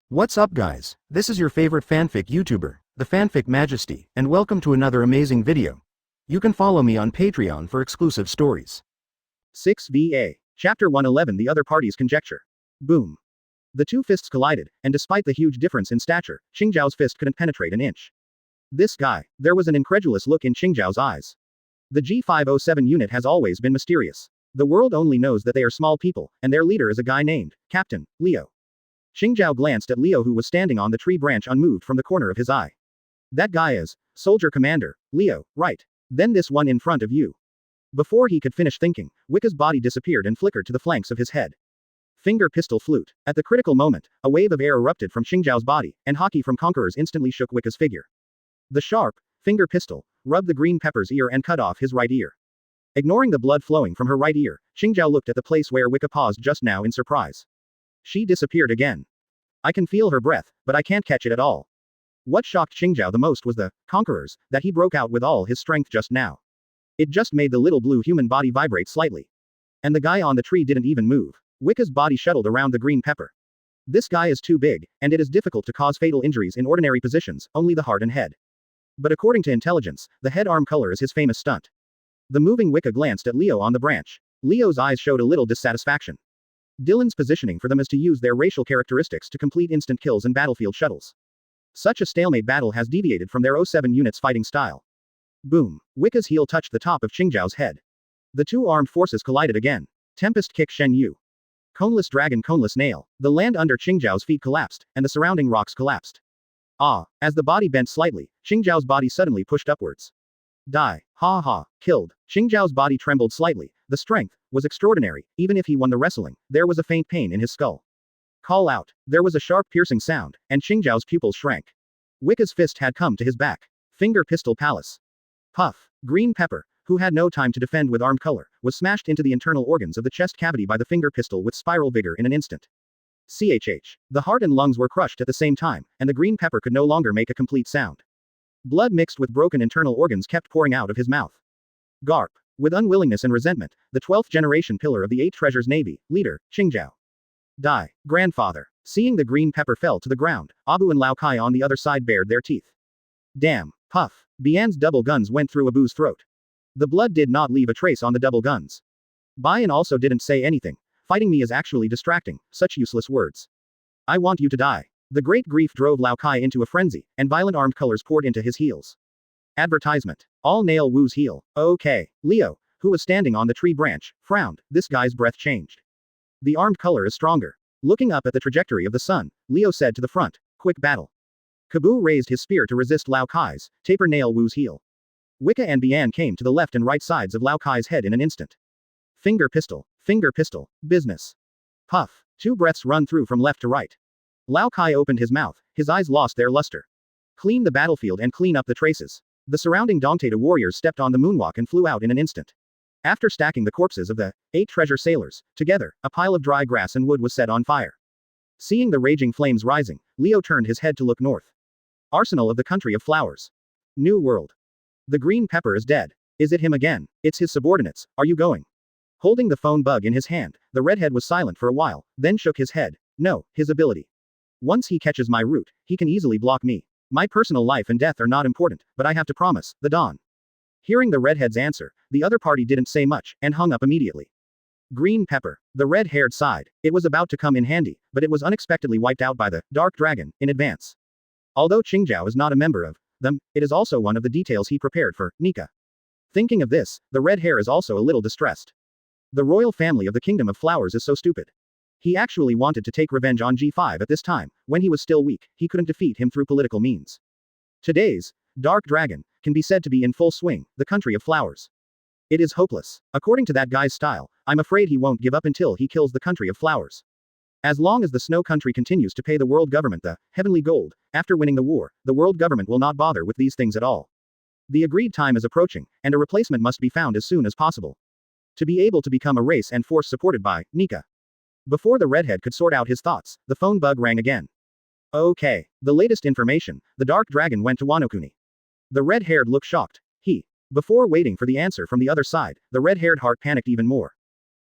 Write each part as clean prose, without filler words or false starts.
What's up guys, this is your favorite fanfic YouTuber, the Fanfic Majesty, and welcome to another amazing video. You can follow me on Patreon for exclusive stories. 6VA. Chapter 111 The Other Party's Conjecture. Boom. The two fists collided, and despite the huge difference in stature, Qingjiao's fist couldn't penetrate an inch. This guy. There was an incredulous look in Qingjiao's eyes. The G507 unit has always been mysterious. The world only knows that they are small people, and their leader is a guy named Captain Leo. Qingjiao glanced at Leo, who was standing on the tree branch unmoved from the corner of his eye. That guy is Soldier Commander Leo, right? Then this one in front of you. Before he could finish thinking, Wicca's body disappeared and flickered to the flanks of his head. Finger pistol flute. At the critical moment, a wave of air erupted from Qingjiao's body, and hockey from Conquerors instantly shook Wicca's figure. The sharp finger pistol rubbed the green pepper's ear and cut off his right ear. Ignoring the blood flowing from her right ear, Qingjiao looked at the place where Wicca paused just now in surprise. She disappeared again. I can feel her breath, but I can't catch it at all. What shocked Qingjiao the most was the Conquerors that he broke out with all his strength just now. It just made the little blue human body vibrate slightly. And the guy on the tree didn't even move. Wicca's body shuttled around the green pepper. This guy is too big, and it is difficult to cause fatal injuries in ordinary positions, only the heart and head. But according to intelligence, the head arm color is his famous stunt. The moving Wicca glanced at Leo on the branch. Leo's eyes showed a little dissatisfaction. Dylan's positioning for them is to use their racial characteristics to complete instant kills and battlefield shuttles. Such a stalemate battle has deviated from their 07 unit's fighting style. Boom. Wicca's heel touched the top of Qingjiao's head. The two armed forces collided again. Tempest kick Shen Yu. Coneless dragon coneless nail. The land under Qingjiao's feet collapsed, and the surrounding rocks collapsed. As the body bent slightly, Qingjiao's body suddenly pushed upwards. Die. Ha ha. Killed. Qingjiao's body trembled slightly. The strength was extraordinary. Even if he won the wrestling, there was a faint pain in his skull. Call out. There was a sharp piercing sound, and Qingjiao's pupils shrank. Wicca's fist had come to his back. Finger pistol palace. Puff. Green pepper, who had no time to defend with armed color, was smashed into the internal organs of the chest cavity by the finger pistol with spiral vigor in an instant. CHH. The heart and lungs were crushed at the same time, and the green pepper could no longer make a complete sound. Blood mixed with broken internal organs kept pouring out of his mouth. Garp. With unwillingness and resentment, the 12th generation pillar of the 8 Treasures Navy, leader, Qingjiao. Die. Grandfather. Seeing the green pepper fell to the ground, Abu and Lao Kai on the other side bared their teeth. Damn. Puff. Bian's double guns went through Abu's throat. The blood did not leave a trace on the double guns. Bian also didn't say anything. Fighting me is actually distracting, such useless words. I want you to die. The great grief drove Lao Kai into a frenzy, and violent armed colors poured into his heels. Advertisement. All nail Wu's heel. Okay. Leo, who was standing on the tree branch, frowned. This guy's breath changed. The armed color is stronger. Looking up at the trajectory of the sun, Leo said to the front, quick battle. Kabu raised his spear to resist Lao Kai's, taper nail Wu's heel. Wicca and Bian came to the left and right sides of Lao Kai's head in an instant. Finger pistol, business. Puff. 2 breaths run through from left to right. Lao Kai opened his mouth, his eyes lost their luster. Clean the battlefield and clean up the traces. The surrounding Dongtata warriors stepped on the moonwalk and flew out in an instant. After stacking the corpses of the 8 treasure sailors, together, a pile of dry grass and wood was set on fire. Seeing the raging flames rising, Leo turned his head to look north. Arsenal of the Country of Flowers. New World. The green pepper is dead. Is it him again? It's his subordinates. Are you going? Holding the phone bug in his hand, the redhead was silent for a while, then shook his head. No, his ability. Once he catches my route, he can easily block me. My personal life and death are not important, but I have to promise, the Dawn. Hearing the redhead's answer, the other party didn't say much, and hung up immediately. Green pepper. The red-haired sighed. It was about to come in handy, but it was unexpectedly wiped out by the Dark Dragon in advance. Although Qingjiao is not a member of them, it is also one of the details he prepared for Nika. Thinking of this, the red hair is also a little distressed. The royal family of the Kingdom of Flowers is so stupid. He actually wanted to take revenge on G5 at this time, when he was still weak, he couldn't defeat him through political means. Today's Dark Dragon can be said to be in full swing, the Country of Flowers. It is hopeless. According to that guy's style, I'm afraid he won't give up until he kills the Country of Flowers. As long as the Snow Country continues to pay the world government the heavenly gold, after winning the war, the world government will not bother with these things at all. The agreed time is approaching, and a replacement must be found as soon as possible. To be able to become a race and force supported by Nika. Before the redhead could sort out his thoughts, the phone bug rang again. Okay. The latest information, the Dark Dragon went to Wanokuni. The red-haired looked shocked. Before waiting for the answer from the other side, the red-haired heart panicked even more.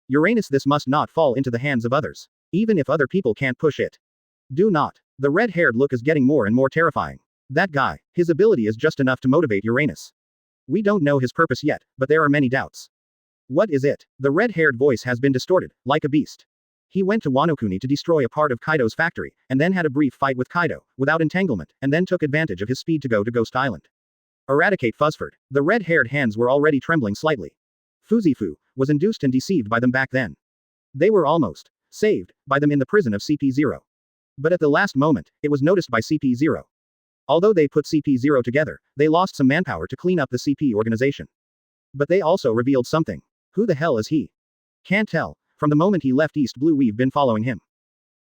Uranus, this must not fall into the hands of others. Even if other people can't push it. Do not. The red-haired look is getting more and more terrifying. That guy, his ability is just enough to motivate Uranus. We don't know his purpose yet, but there are many doubts. What is it? The red-haired voice has been distorted, like a beast. He went to Wanokuni to destroy a part of Kaido's factory, and then had a brief fight with Kaido, without entanglement, and then took advantage of his speed to go to Ghost Island. Eradicate Fuzzford. The red-haired hands were already trembling slightly. Fuzifu was induced and deceived by them back then. They were almost saved by them in the prison of CP0. But at the last moment, it was noticed by CP0. Although they put CP0 together, they lost some manpower to clean up the CP organization. But they also revealed something. Who the hell is he? Can't tell. From the moment he left East Blue we've been following him.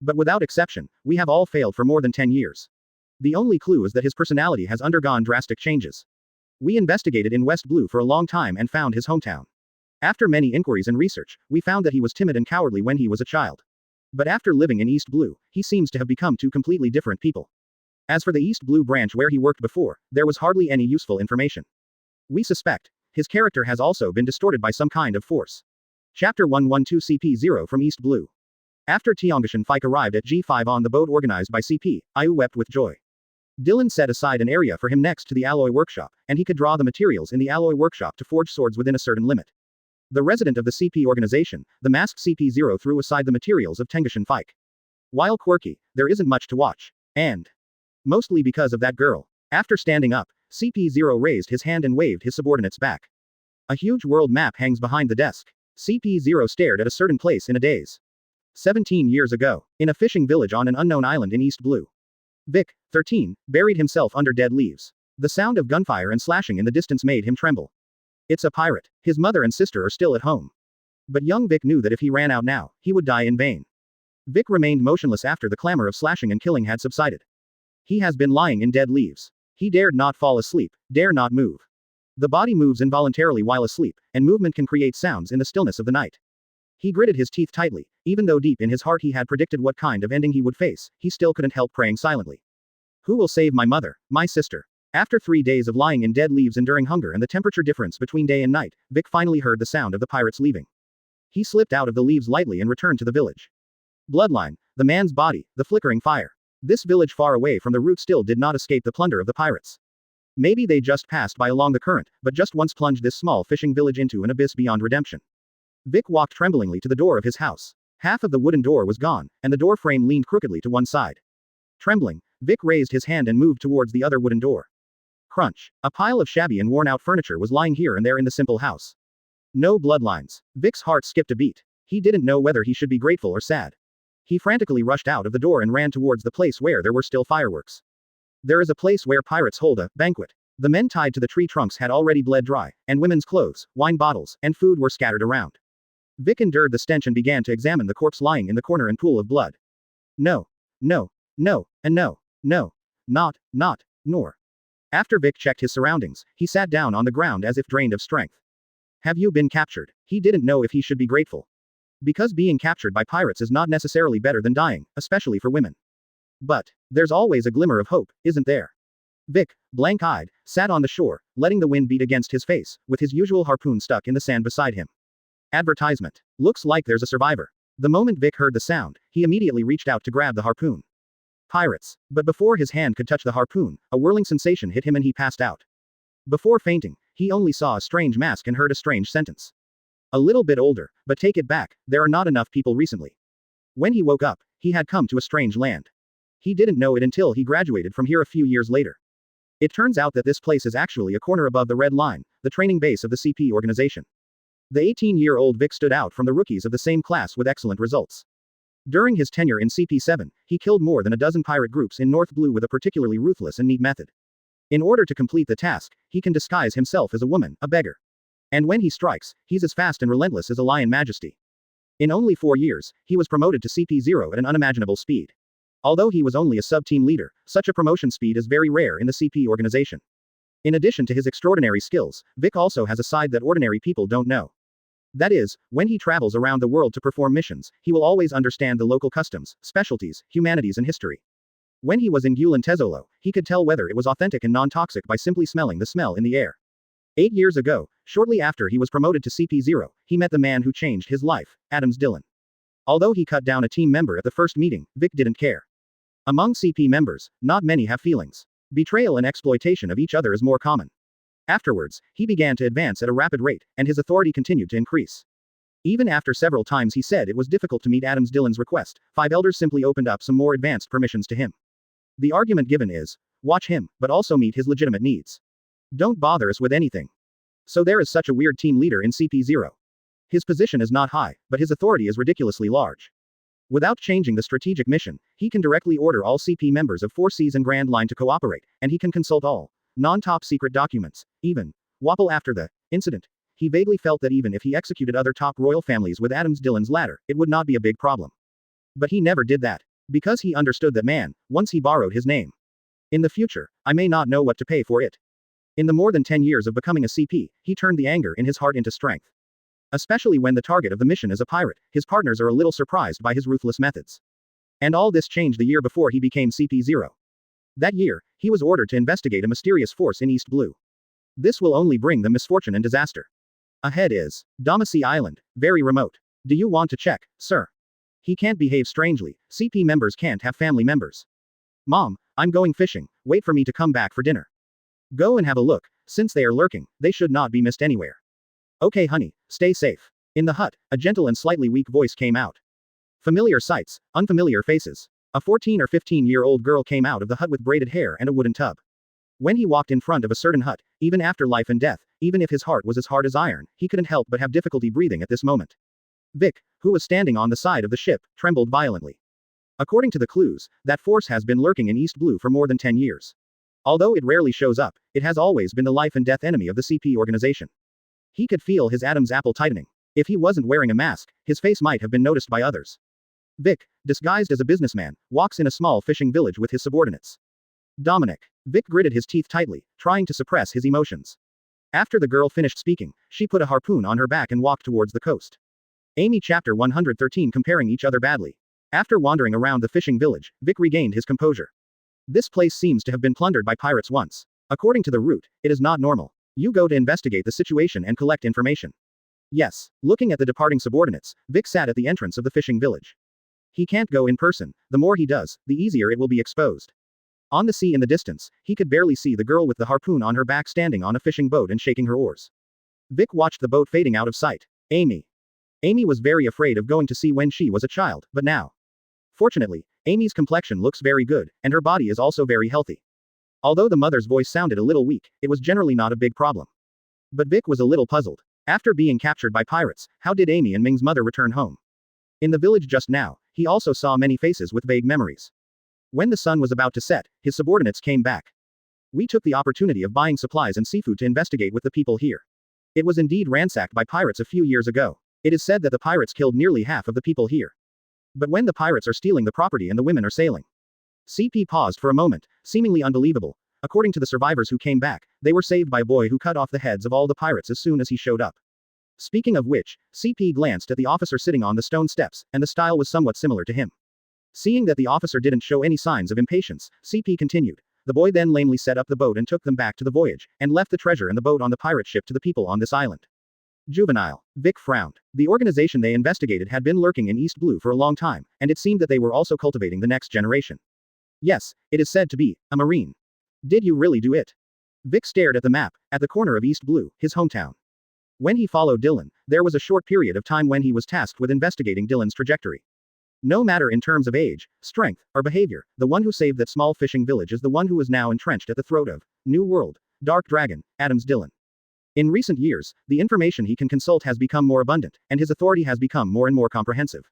But without exception, we have all failed for more than 10 years. The only clue is that his personality has undergone drastic changes. We investigated in West Blue for a long time and found his hometown. After many inquiries and research, we found that he was timid and cowardly when he was a child. But after living in East Blue, he seems to have become two completely different people. As for the East Blue branch where he worked before, there was hardly any useful information. We suspect his character has also been distorted by some kind of force. Chapter 112 CP0 from East Blue. After Tiangashan Fike arrived at G5 on the boat organized by CP, Ayu wept with joy. Dylan set aside an area for him next to the alloy workshop, and he could draw the materials in the alloy workshop to forge swords within a certain limit. The resident of the CP organization, the masked CP0 threw aside the materials of Tengashan Fike. While quirky, there isn't much to watch. And mostly because of that girl. After standing up, CP0 raised his hand and waved his subordinates back. A huge world map hangs behind the desk. CP0 stared at a certain place in a daze. 17 years ago, in a fishing village on an unknown island in East Blue. Vic, 13, buried himself under dead leaves. The sound of gunfire and slashing in the distance made him tremble. It's a pirate. His mother and sister are still at home. But young Vic knew that if he ran out now, he would die in vain. Vic remained motionless after the clamor of slashing and killing had subsided. He has been lying in dead leaves. He dared not fall asleep, dare not move. The body moves involuntarily while asleep, and movement can create sounds in the stillness of the night. He gritted his teeth tightly, even though deep in his heart he had predicted what kind of ending he would face, he still couldn't help praying silently. Who will save my mother, my sister? After 3 days of lying in dead leaves enduring hunger and the temperature difference between day and night, Vic finally heard the sound of the pirates leaving. He slipped out of the leaves lightly and returned to the village. Bloodline, the man's body, the flickering fire. This village far away from the route still did not escape the plunder of the pirates. Maybe they just passed by along the current, but just once plunged this small fishing village into an abyss beyond redemption. Vic walked tremblingly to the door of his house. Half of the wooden door was gone, and the door frame leaned crookedly to one side. Trembling, Vic raised his hand and moved towards the other wooden door. Crunch. A pile of shabby and worn-out furniture was lying here and there in the simple house. No bloodlines. Vic's heart skipped a beat. He didn't know whether he should be grateful or sad. He frantically rushed out of the door and ran towards the place where there were still fireworks. There is a place where pirates hold a banquet. The men tied to the tree trunks had already bled dry, and women's clothes, wine bottles, and food were scattered around. Vic endured the stench and began to examine the corpse lying in the corner and pool of blood. No. No. No. And no. No. Not, nor. After Vic checked his surroundings, he sat down on the ground as if drained of strength. Have you been captured? He didn't know if he should be grateful. Because being captured by pirates is not necessarily better than dying, especially for women. But there's always a glimmer of hope, isn't there? Vic, blank-eyed, sat on the shore, letting the wind beat against his face, with his usual harpoon stuck in the sand beside him. Advertisement. Looks like there's a survivor. The moment Vic heard the sound, he immediately reached out to grab the harpoon. Pirates. But before his hand could touch the harpoon, a whirling sensation hit him and he passed out. Before fainting, he only saw a strange mask and heard a strange sentence. A little bit older, but take it back, there are not enough people recently. When he woke up, he had come to a strange land. He didn't know it until he graduated from here a few years later. It turns out that this place is actually a corner above the Red Line, the training base of the CP organization. The 18-year-old Vic stood out from the rookies of the same class with excellent results. During his tenure in CP7, he killed more than a dozen pirate groups in North Blue with a particularly ruthless and neat method. In order to complete the task, he can disguise himself as a woman, a beggar. And when he strikes, he's as fast and relentless as a lion majesty. In only 4 years, he was promoted to CP0 at an unimaginable speed. Although he was only a sub-team leader, such a promotion speed is very rare in the CP organization. In addition to his extraordinary skills, Vic also has a side that ordinary people don't know. That is, when he travels around the world to perform missions, he will always understand the local customs, specialties, humanities and history. When he was in Gulen Tezzolo, he could tell whether it was authentic and non-toxic by simply smelling the smell in the air. 8 years ago, shortly after he was promoted to CP0, he met the man who changed his life, Adams Dylan. Although he cut down a team member at the first meeting, Vic didn't care. Among CP members, not many have feelings. Betrayal and exploitation of each other is more common. Afterwards, he began to advance at a rapid rate, and his authority continued to increase. Even after several times he said it was difficult to meet Dillon's request, 5 elders simply opened up some more advanced permissions to him. The argument given is, watch him, but also meet his legitimate needs. Don't bother us with anything. So there is such a weird team leader in CP0. His position is not high, but his authority is ridiculously large. Without changing the strategic mission, he can directly order all CP members of 4Cs and Grand Line to cooperate, and he can consult all non-top secret documents, even Wapple after the incident. He vaguely felt that even if he executed other top royal families with Dillon's ladder, it would not be a big problem. But he never did that. Because he understood that man, once he borrowed his name. In the future, I may not know what to pay for it. In the more than 10 years of becoming a CP, he turned the anger in his heart into strength. Especially when the target of the mission is a pirate, his partners are a little surprised by his ruthless methods. And all this changed the year before he became CP0. That year, he was ordered to investigate a mysterious force in East Blue. This will only bring them misfortune and disaster. Ahead is Damacy Island, very remote. Do you want to check, sir? He can't behave strangely. CP members can't have family members. Mom, I'm going fishing, wait for me to come back for dinner. Go and have a look, since they are lurking, they should not be missed anywhere. Okay honey, stay safe. In the hut, a gentle and slightly weak voice came out. Familiar sights, unfamiliar faces. A 14 or 15-year-old girl came out of the hut with braided hair and a wooden tub. When he walked in front of a certain hut, even after life and death, even if his heart was as hard as iron, he couldn't help but have difficulty breathing at this moment. Vic, who was standing on the side of the ship, trembled violently. According to the clues, that force has been lurking in East Blue for more than 10 years. Although it rarely shows up, it has always been the life and death enemy of the CP organization. He could feel his Adam's apple tightening. If he wasn't wearing a mask, his face might have been noticed by others. Vic, disguised as a businessman, walks in a small fishing village with his subordinates. Dominic. Vic gritted his teeth tightly, trying to suppress his emotions. After the girl finished speaking, she put a harpoon on her back and walked towards the coast. Amy Chapter 113 Comparing each other badly. After wandering around the fishing village, Vic regained his composure. This place seems to have been plundered by pirates once. According to the route, it is not normal. You go to investigate the situation and collect information. Yes. Looking at the departing subordinates, Vic sat at the entrance of the fishing village. He can't go in person. The more he does, the easier it will be exposed. On the sea in the distance, he could barely see the girl with the harpoon on her back standing on a fishing boat and shaking her oars. Vic watched the boat fading out of sight. Amy was very afraid of going to sea when she was a child, but now. Fortunately, Amy's complexion looks very good, and her body is also very healthy. Although the mother's voice sounded a little weak, it was generally not a big problem. But Vic was a little puzzled. After being captured by pirates, how did Amy and Ming's mother return home? In the village just now, he also saw many faces with vague memories. When the sun was about to set, his subordinates came back. We took the opportunity of buying supplies and seafood to investigate with the people here. It was indeed ransacked by pirates a few years ago. It is said that the pirates killed nearly half of the people here. But when the pirates are stealing the property and the women are sailing. CP paused for a moment, seemingly unbelievable. According to the survivors who came back, they were saved by a boy who cut off the heads of all the pirates as soon as he showed up. Speaking of which, CP glanced at the officer sitting on the stone steps, and the style was somewhat similar to him. Seeing that the officer didn't show any signs of impatience, CP continued. The boy then lamely set up the boat and took them back to the voyage, and left the treasure and the boat on the pirate ship to the people on this island. Juvenile. Vic frowned. The organization they investigated had been lurking in East Blue for a long time, and it seemed that they were also cultivating the next generation. Yes, it is said to be a Marine. Did you really do it? Vic stared at the map, at the corner of East Blue, his hometown. When he followed Dillon, there was a short period of time when he was tasked with investigating Dillon's trajectory. No matter in terms of age, strength, or behavior, the one who saved that small fishing village is the one who is now entrenched at the throat of New World, Dark Dragon, Dillon. In recent years, the information he can consult has become more abundant, and his authority has become more and more comprehensive.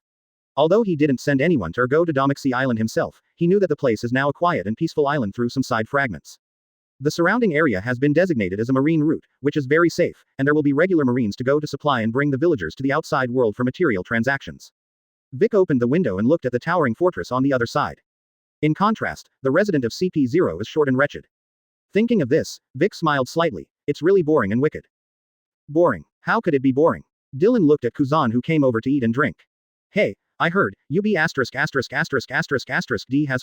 Although he didn't send anyone to or go to Damacy Island himself, he knew that the place is now a quiet and peaceful island through some side fragments. The surrounding area has been designated as a marine route, which is very safe, and there will be regular marines to go to supply and bring the villagers to the outside world for material transactions. Vic opened the window and looked at the towering fortress on the other side. In contrast, the resident of CP0 is short and wretched. Thinking of this, Vic smiled slightly. It's really boring and wicked. Boring. How could it be boring? Dillon looked at Kuzan, who came over to eat and drink. Hey, I heard, UB D has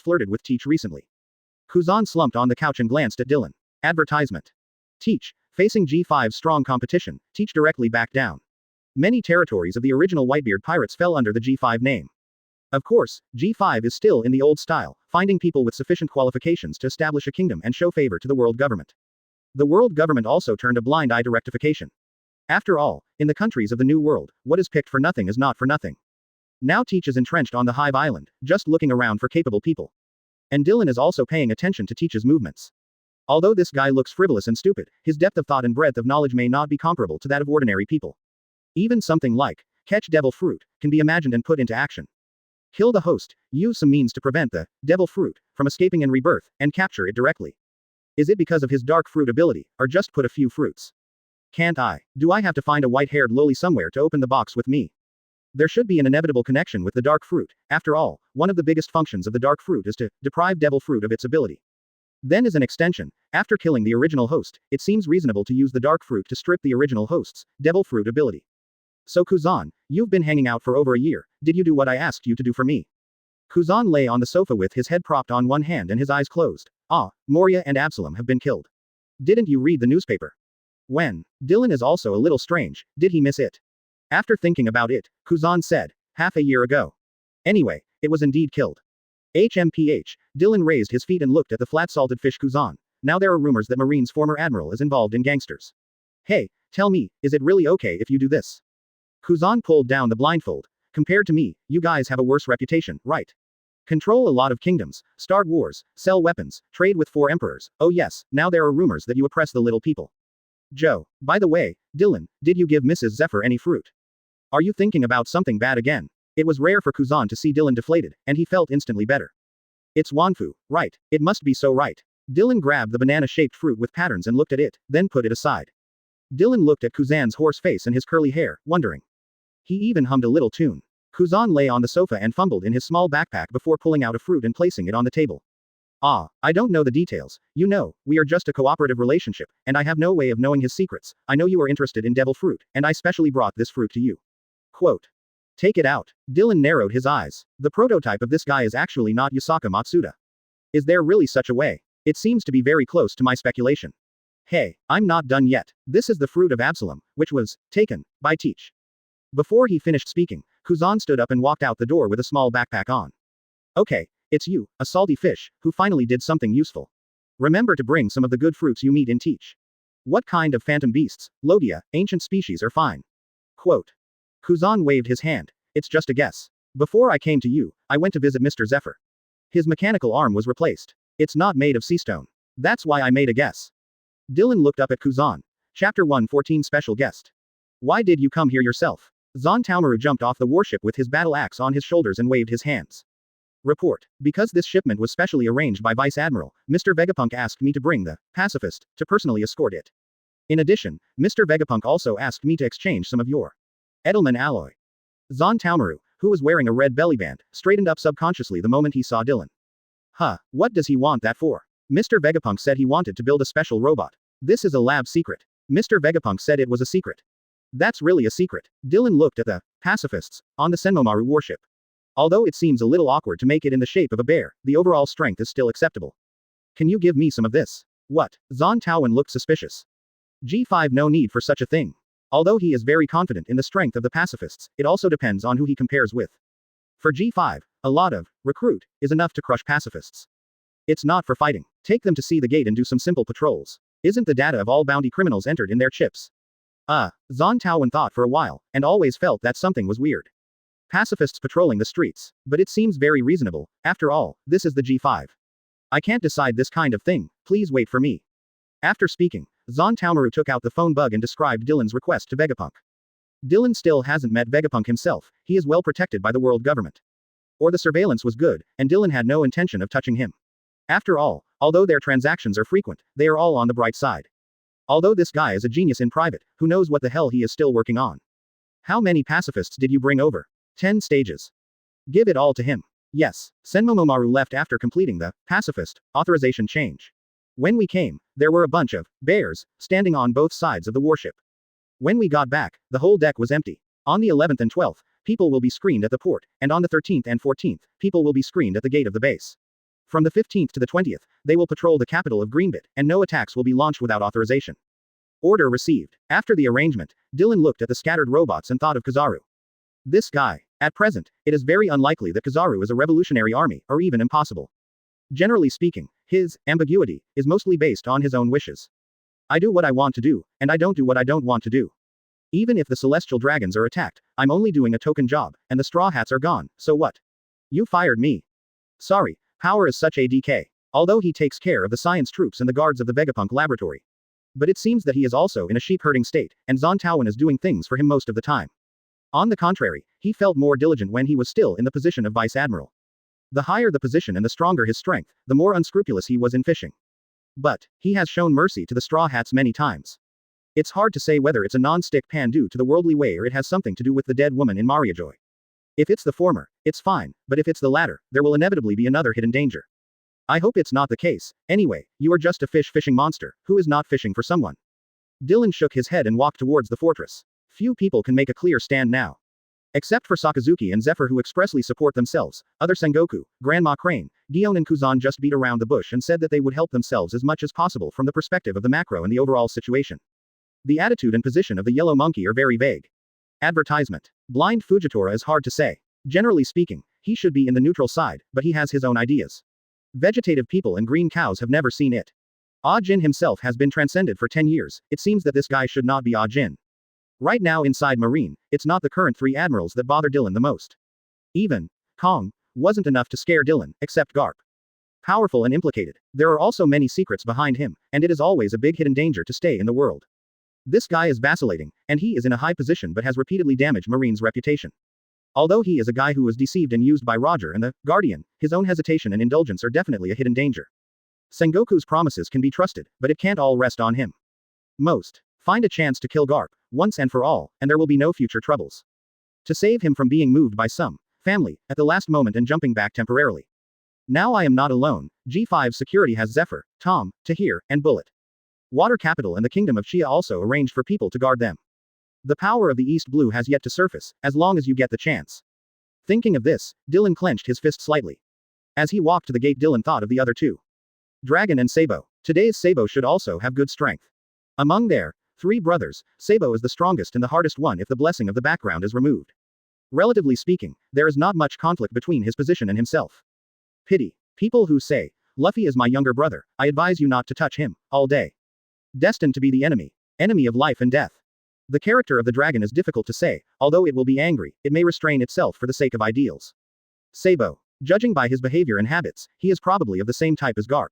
flirted with Teach recently. Kuzan slumped on the couch and glanced at Dillon. Advertisement. Teach. Facing G5's strong competition, Teach directly backed down. Many territories of the original Whitebeard pirates fell under the G5 name. Of course, G5 is still in the old style, finding people with sufficient qualifications to establish a kingdom and show favor to the world government. The world government also turned a blind eye to rectification. After all, in the countries of the New World, what is picked for nothing is not for nothing. Now Teach is entrenched on the Hive Island, just looking around for capable people. And Dylan is also paying attention to Teach's movements. Although this guy looks frivolous and stupid, his depth of thought and breadth of knowledge may not be comparable to that of ordinary people. Even something like, catch devil fruit, can be imagined and put into action. Kill the host, use some means to prevent the devil fruit from escaping in rebirth, and capture it directly. Is it because of his dark fruit ability, or just put a few fruits? Can't I? Do I have to find a white-haired loli somewhere to open the box with me? There should be an inevitable connection with the dark fruit. After all, one of the biggest functions of the dark fruit is to deprive devil fruit of its ability. Then as an extension, after killing the original host, it seems reasonable to use the dark fruit to strip the original host's devil fruit ability. So Kuzan, you've been hanging out for over a year, did you do what I asked you to do for me? Kuzan lay on the sofa with his head propped on one hand and his eyes closed. Ah, Moria and Absalom have been killed. Didn't you read the newspaper? When? Dylan is also a little strange, did he miss it? After thinking about it, Kuzan said, half a year ago. Anyway, it was indeed killed. HMPH, Dylan raised his feet and looked at the flat-salted fish Kuzan. Now there are rumors that Marine's former admiral is involved in gangsters. Hey, tell me, is it really okay if you do this? Kuzan pulled down the blindfold. Compared to me, you guys have a worse reputation, right? Control a lot of kingdoms, start wars, sell weapons, trade with 4 emperors. Oh yes, now there are rumors that you oppress the little people. Joe, by the way, Dylan, did you give Mrs. Zephyr any fruit? Are you thinking about something bad again? It was rare for Kuzan to see Dylan deflated, and he felt instantly better. It's Wanfu, right? It must be so right. Dylan grabbed the banana-shaped fruit with patterns and looked at it, then put it aside. Dylan looked at Kuzan's horse face and his curly hair, wondering. He even hummed a little tune. Kuzan lay on the sofa and fumbled in his small backpack before pulling out a fruit and placing it on the table. Ah, I don't know the details. You know, we are just a cooperative relationship, and I have no way of knowing his secrets. I know you are interested in devil fruit, and I specially brought this fruit to you. Quote. Take it out. Dylan narrowed his eyes. The prototype of this guy is actually not Yusaka Matsuda. Is there really such a way? It seems to be very close to my speculation. Hey, I'm not done yet. This is the fruit of Absalom, which was taken by Teach. Before he finished speaking, Kuzan stood up and walked out the door with a small backpack on. Okay, it's you, a salty fish, who finally did something useful. Remember to bring some of the good fruits you meet in Teach. What kind of phantom beasts, Lodia, ancient species are fine. Quote. Kuzan waved his hand. It's just a guess. Before I came to you, I went to visit Mr. Zephyr. His mechanical arm was replaced. It's not made of sea stone. That's why I made a guess. Dylan looked up at Kuzan. Chapter 114 Special Guest. Why did you come here yourself? Zon Taomaru jumped off the warship with his battle axe on his shoulders and waved his hands. Report. Because this shipment was specially arranged by Vice Admiral, Mr. Vegapunk asked me to bring the pacifist to personally escort it. In addition, Mr. Vegapunk also asked me to exchange some of your Edelman alloy. Zon Taomaru, who was wearing a red bellyband, straightened up subconsciously the moment he saw Dylan. Huh, what does he want that for? Mr. Vegapunk said he wanted to build a special robot. This is a lab secret. Mr. Vegapunk said it was a secret. That's really a secret. Dylan looked at the pacifists on the Senmomaru warship. Although it seems a little awkward to make it in the shape of a bear, the overall strength is still acceptable. Can you give me some of this? What? Zon Taowen looked suspicious. G5 no need for such a thing. Although he is very confident in the strength of the pacifists, it also depends on who he compares with. For G5, a lot of recruit is enough to crush pacifists. It's not for fighting. Take them to see the gate and do some simple patrols. Isn't the data of all bounty criminals entered in their chips? Zon Taowen thought for a while, and always felt that something was weird. Pacifists patrolling the streets. But it seems very reasonable. After all, this is the G5. I can't decide this kind of thing. Please wait for me. After speaking, Zon Taomaru took out the phone bug and described Dylan's request to Vegapunk. Dylan still hasn't met Vegapunk himself, he is well protected by the world government. Or the surveillance was good, and Dylan had no intention of touching him. After all, although their transactions are frequent, they are all on the bright side. Although this guy is a genius in private, who knows what the hell he is still working on. How many pacifists did you bring over? 10 stages. Give it all to him. Yes, Senmomomaru left after completing the pacifist authorization change. When we came, there were a bunch of bears standing on both sides of the warship. When we got back, the whole deck was empty. On the 11th and 12th, people will be screened at the port, and on the 13th and 14th, people will be screened at the gate of the base. From the 15th to the 20th, they will patrol the capital of Greenbit, and no attacks will be launched without authorization. Order received. After the arrangement, Dylan looked at the scattered robots and thought of Kizaru. This guy. At present, it is very unlikely that Kizaru is a revolutionary army, or even impossible. Generally speaking, his ambiguity is mostly based on his own wishes. I do what I want to do, and I don't do what I don't want to do. Even if the celestial dragons are attacked, I'm only doing a token job, and the straw hats are gone, so what? You fired me. Sorry, power is such a decay. Although he takes care of the science troops and the guards of the Vegapunk laboratory. But it seems that he is also in a sheep-herding state, and Zon Taoan is doing things for him most of the time. On the contrary, he felt more diligent when he was still in the position of Vice Admiral. The higher the position and the stronger his strength, the more unscrupulous he was in fishing. But, he has shown mercy to the Straw Hats many times. It's hard to say whether it's a non-stick pan due to the worldly way or it has something to do with the dead woman in Mariajoy. If it's the former, it's fine, but if it's the latter, there will inevitably be another hidden danger. I hope it's not the case. Anyway, you are just a fishing monster, who is not fishing for someone. Dylan shook his head and walked towards the fortress. Few people can make a clear stand now. Except for Sakazuki and Zephyr who expressly support themselves, other Sengoku, Grandma Crane, Gion and Kuzan just beat around the bush and said that they would help themselves as much as possible from the perspective of the macro and the overall situation. The attitude and position of the yellow monkey are very vague. Advertisement. Blind Fujitora is hard to say. Generally speaking, he should be in the neutral side, but he has his own ideas. Vegetative people and green cows have never seen it. Ah Jin himself has been transcended for 10 years, it seems that this guy should not be Ah Jin. Right now inside Marine, it's not the current 3 admirals that bother Dylan the most. Even Kong wasn't enough to scare Dylan, except Garp. Powerful and implicated, there are also many secrets behind him, and it is always a big hidden danger to stay in the world. This guy is vacillating, and he is in a high position but has repeatedly damaged Marine's reputation. Although he is a guy who was deceived and used by Roger and the Guardian, his own hesitation and indulgence are definitely a hidden danger. Sengoku's promises can be trusted, but it can't all rest on him. Most. Find a chance to kill Garp, once and for all, and there will be no future troubles. To save him from being moved by some family, at the last moment and jumping back temporarily. Now I am not alone, G5 security has Zephyr, Tom, Tahir, and Bullet. Water Capital and the Kingdom of Chia also arranged for people to guard them. The power of the East Blue has yet to surface, as long as you get the chance. Thinking of this, Dylan clenched his fist slightly. As he walked to the gate Dylan thought of the other 2. Dragon and Sabo. Today's Sabo should also have good strength. Among their 3 brothers, Sabo is the strongest and the hardest one if the blessing of the background is removed. Relatively speaking, there is not much conflict between his position and himself. Pity. People who say, Luffy is my younger brother, I advise you not to touch him, all day. Destined to be the enemy. Enemy of life and death. The character of the dragon is difficult to say, although it will be angry, it may restrain itself for the sake of ideals. Sabo. Judging by his behavior and habits, he is probably of the same type as Garp.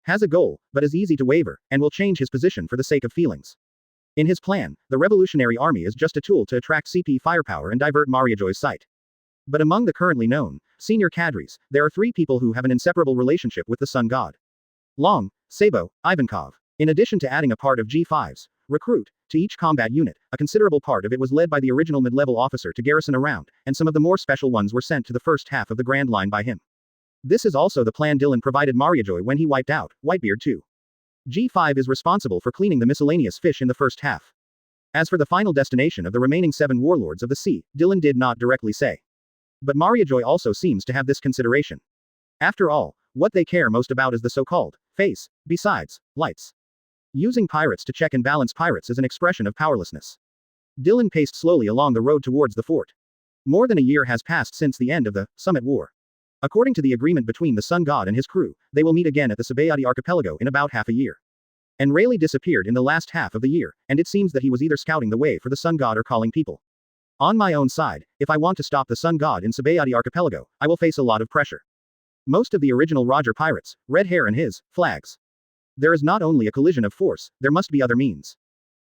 Has a goal, but is easy to waver, and will change his position for the sake of feelings. In his plan, the Revolutionary Army is just a tool to attract CP firepower and divert Mariajoy's sight. But among the currently known, senior cadres, there are 3 people who have an inseparable relationship with the Sun God. Long, Sabo, Ivankov. In addition to adding a part of G5's recruit to each combat unit, a considerable part of it was led by the original mid-level officer to garrison around, and some of the more special ones were sent to the first half of the Grand Line by him. This is also the plan Dylan provided Mariajoy when he wiped out Whitebeard too. G5 is responsible for cleaning the miscellaneous fish in the first half. As for the final destination of the remaining 7 warlords of the sea, Dylan did not directly say. But Mariajoy also seems to have this consideration. After all, what they care most about is the so-called face, besides lights. Using pirates to check and balance pirates is an expression of powerlessness. Dylan paced slowly along the road towards the fort. More than a year has passed since the end of the Summit War. According to the agreement between the Sun God and his crew, they will meet again at the Sabayati archipelago in about half a year. And Rayleigh disappeared in the last half of the year, and it seems that he was either scouting the way for the Sun God or calling people. On my own side, if I want to stop the Sun God in Sabayati archipelago, I will face a lot of pressure. Most of the original Roger pirates, Red Hair and his flags. There is not only a collision of force, there must be other means.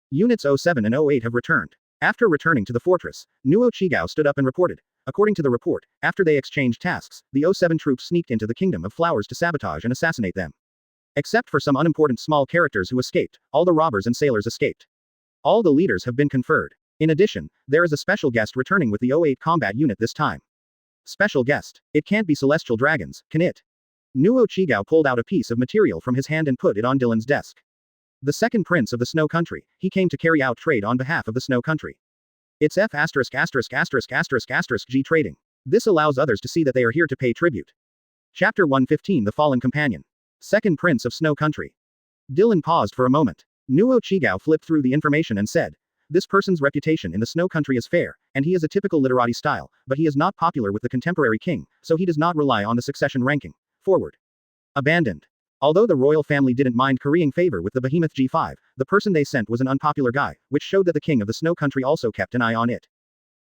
Units 07 and 08 have returned. After returning to the fortress, Nuo Chigao stood up and reported. According to the report, after they exchanged tasks, the 07 troops sneaked into the Kingdom of Flowers to sabotage and assassinate them. Except for some unimportant small characters who escaped, all the robbers and sailors escaped. All the leaders have been conferred. In addition, there is a special guest returning with the 08 combat unit this time. Special guest. It can't be celestial dragons, can it? Nuo Chigao pulled out a piece of material from his hand and put it on Dylan's desk. The second prince of the Snow Country, he came to carry out trade on behalf of the Snow Country. It's F********* G trading. This allows others to see that they are here to pay tribute. Chapter 115 The Fallen Companion. Second Prince of Snow Country. Dylan paused for a moment. Nuo Chigao flipped through the information and said, This person's reputation in the snow country is fair, and he is a typical literati style, but he is not popular with the contemporary king, so he does not rely on the succession ranking. Forward. Abandoned. Although the royal family didn't mind currying favor with the behemoth G5, the person they sent was an unpopular guy, which showed that the king of the snow country also kept an eye on it.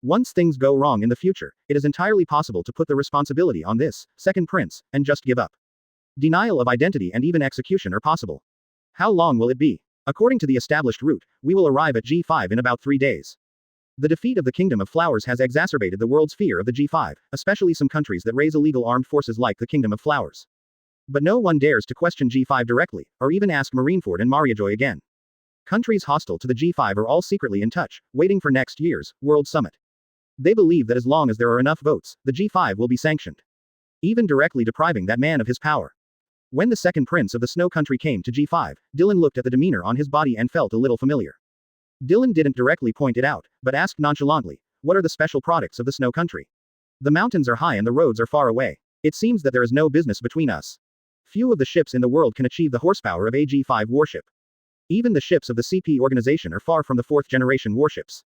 Once things go wrong in the future, it is entirely possible to put the responsibility on this second prince, and just give up. Denial of identity and even execution are possible. How long will it be? According to the established route, we will arrive at G5 in about 3 days. The defeat of the Kingdom of Flowers has exacerbated the world's fear of the G5, especially some countries that raise illegal armed forces like the Kingdom of Flowers. But no one dares to question G5 directly, or even ask Marineford and Mariajoy again. Countries hostile to the G5 are all secretly in touch, waiting for next year's World Summit. They believe that as long as there are enough votes, the G5 will be sanctioned. Even directly depriving that man of his power. When the second prince of the snow country came to G5, Dylan looked at the demeanor on his body and felt a little familiar. Dylan didn't directly point it out, but asked nonchalantly, what are the special products of the snow country? The mountains are high and the roads are far away. It seems that there is no business between us. Few of the ships in the world can achieve the horsepower of a G5 warship. Even the ships of the CP organization are far from the 4th generation warships.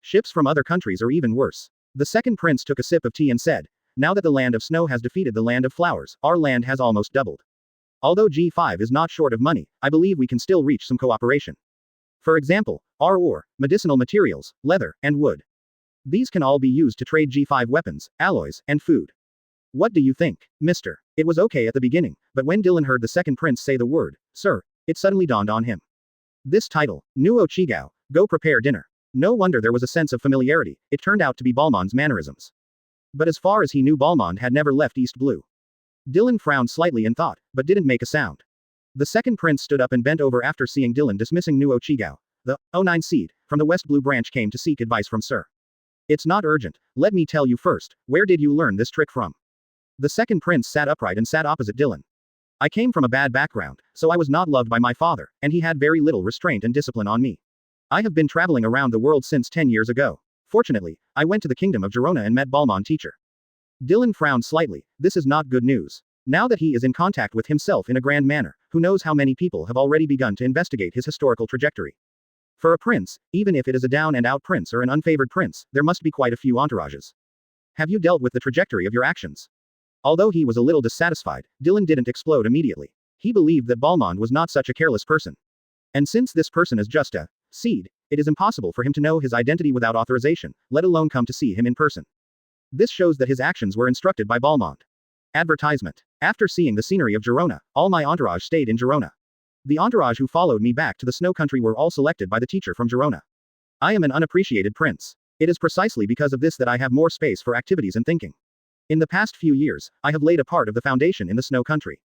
Ships from other countries are even worse. The second prince took a sip of tea and said, now that the land of snow has defeated the land of flowers, our land has almost doubled. Although G5 is not short of money, I believe we can still reach some cooperation. For example, our ore, medicinal materials, leather, and wood. These can all be used to trade G5 weapons, alloys, and food. What do you think, mister? It was okay at the beginning, but when Dylan heard the second prince say the word, sir, it suddenly dawned on him. This title, Nuo Chigao, go prepare dinner. No wonder there was a sense of familiarity, it turned out to be Balmond's mannerisms. But as far as he knew, Balmond had never left East Blue. Dylan frowned slightly in thought, but didn't make a sound. The second prince stood up and bent over after seeing Dylan dismissing Nuo Chigao. The 09 seed, from the West Blue branch came to seek advice from Sir. It's not urgent, let me tell you first, where did you learn this trick from? The second prince sat upright and sat opposite Dylan. I came from a bad background, so I was not loved by my father, and he had very little restraint and discipline on me. I have been traveling around the world since 10 years ago. Fortunately, I went to the Kingdom of Girona and met Balmond teacher. Dylan frowned slightly, this is not good news. Now that he is in contact with himself in a grand manner, who knows how many people have already begun to investigate his historical trajectory. For a prince, even if it is a down-and-out prince or an unfavored prince, there must be quite a few entourages. Have you dealt with the trajectory of your actions? Although he was a little dissatisfied, Dylan didn't explode immediately. He believed that Balmond was not such a careless person. And since this person is just a seed, it is impossible for him to know his identity without authorization, let alone come to see him in person. This shows that his actions were instructed by Balmond. Advertisement. After seeing the scenery of Girona, all my entourage stayed in Girona. The entourage who followed me back to the snow country were all selected by the teacher from Girona. I am an unappreciated prince. It is precisely because of this that I have more space for activities and thinking. In the past few years, I have laid a part of the foundation in the snow country.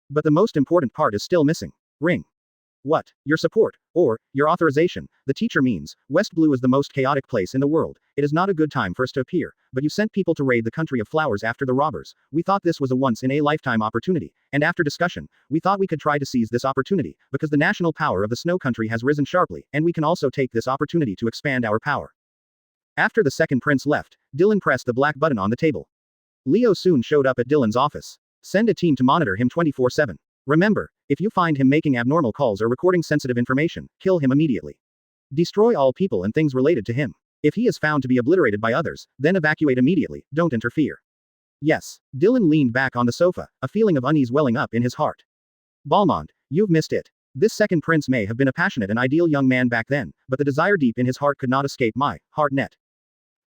But the most important part is still missing. Ring. What? Your support, or your authorization, the teacher means. West Blue is the most chaotic place in the world. It is not a good time for us to appear, but you sent people to raid the country of flowers after the robbers. We thought this was a once-in-a-lifetime opportunity, and after discussion, we thought we could try to seize this opportunity, because the national power of the snow country has risen sharply, and we can also take this opportunity to expand our power. After the second prince left, Dylan pressed the black button on the table. Leo soon showed up at Dylan's office. Send a team to monitor him 24/7. Remember, if you find him making abnormal calls or recording sensitive information, kill him immediately. Destroy all people and things related to him. If he is found to be obliterated by others, then evacuate immediately, don't interfere. Yes. Dylan leaned back on the sofa, a feeling of unease welling up in his heart. Balmond, you've missed it. This second prince may have been a passionate and ideal young man back then, but the desire deep in his heart could not escape my heart net.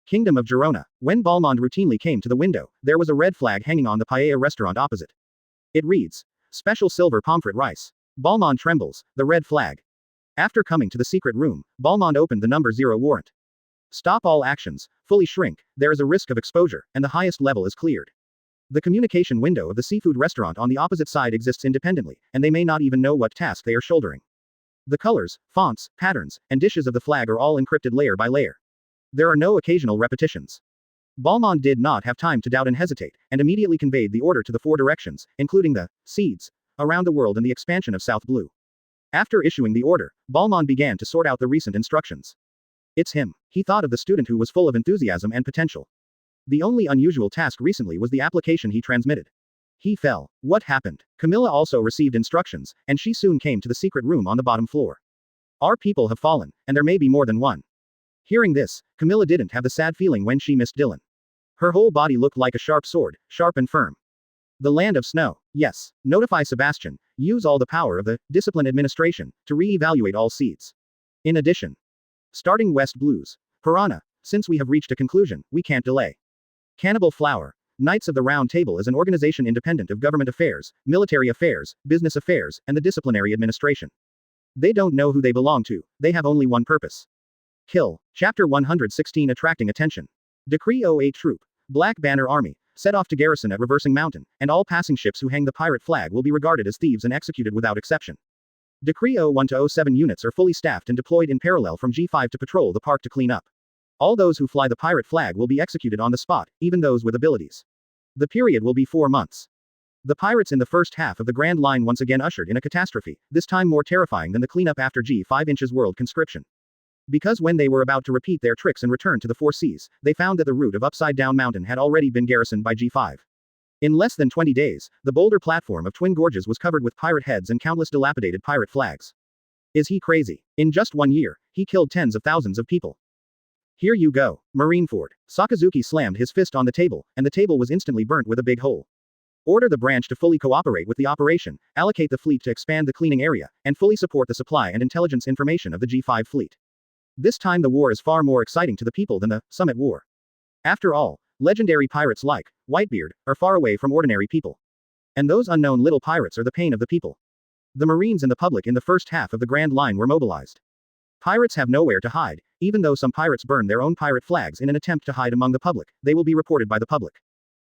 Kingdom of Girona. When Balmond routinely came to the window, there was a red flag hanging on the paella restaurant opposite. It reads, Special silver pomfret rice. Balmond trembles, the red flag. After coming to the secret room, Balmond opened the number 0 warrant. Stop all actions, fully shrink, there is a risk of exposure, and the highest level is cleared. The communication window of the seafood restaurant on the opposite side exists independently, and they may not even know what task they are shouldering. The colors, fonts, patterns, and dishes of the flag are all encrypted layer by layer. There are no occasional repetitions. Balmond did not have time to doubt and hesitate, and immediately conveyed the order to the 4 directions, including the seeds around the world and the expansion of South Blue. After issuing the order, Balmond began to sort out the recent instructions. It's him. He thought of the student who was full of enthusiasm and potential. The only unusual task recently was the application he transmitted. He fell. What happened? Camilla also received instructions, and she soon came to the secret room on the bottom floor. Our people have fallen, and there may be more than one. Hearing this, Camilla didn't have the sad feeling when she missed Dylan. Her whole body looked like a sharp sword, sharp and firm. The land of snow. Yes. Notify Sebastian. Use all the power of the discipline administration to re-evaluate all seeds. In addition, starting West Blues. Piranha. Since we have reached a conclusion, we can't delay. Cannibal Flower. Knights of the Round Table is an organization independent of government affairs, military affairs, business affairs, and the disciplinary administration. They don't know who they belong to, they have only one purpose. Kill. Chapter 116 Attracting Attention. Decree 08 Troop. Black Banner Army. Set off to garrison at Reversing Mountain, and all passing ships who hang the pirate flag will be regarded as thieves and executed without exception. Decree 01 to 07 units are fully staffed and deployed in parallel from G5 to patrol the park to clean up. All those who fly the pirate flag will be executed on the spot, even those with abilities. The period will be 4 months. The pirates in the first half of the Grand Line once again ushered in a catastrophe, this time more terrifying than the cleanup after G5 inches world conscription. Because when they were about to repeat their tricks and return to the Four Seas, they found that the route of Upside Down Mountain had already been garrisoned by G5. In less than 20 days, the boulder platform of Twin Gorges was covered with pirate heads and countless dilapidated pirate flags. Is he crazy? In just 1 year, he killed tens of thousands of people. Here you go, Marineford. Sakazuki slammed his fist on the table, and the table was instantly burnt with a big hole. Order the branch to fully cooperate with the operation, allocate the fleet to expand the cleaning area, and fully support the supply and intelligence information of the G5 fleet. This time the war is far more exciting to the people than the Summit War. After all, legendary pirates like Whitebeard are far away from ordinary people. And those unknown little pirates are the pain of the people. The Marines and the public in the first half of the Grand Line were mobilized. Pirates have nowhere to hide, even though some pirates burn their own pirate flags in an attempt to hide among the public, they will be reported by the public.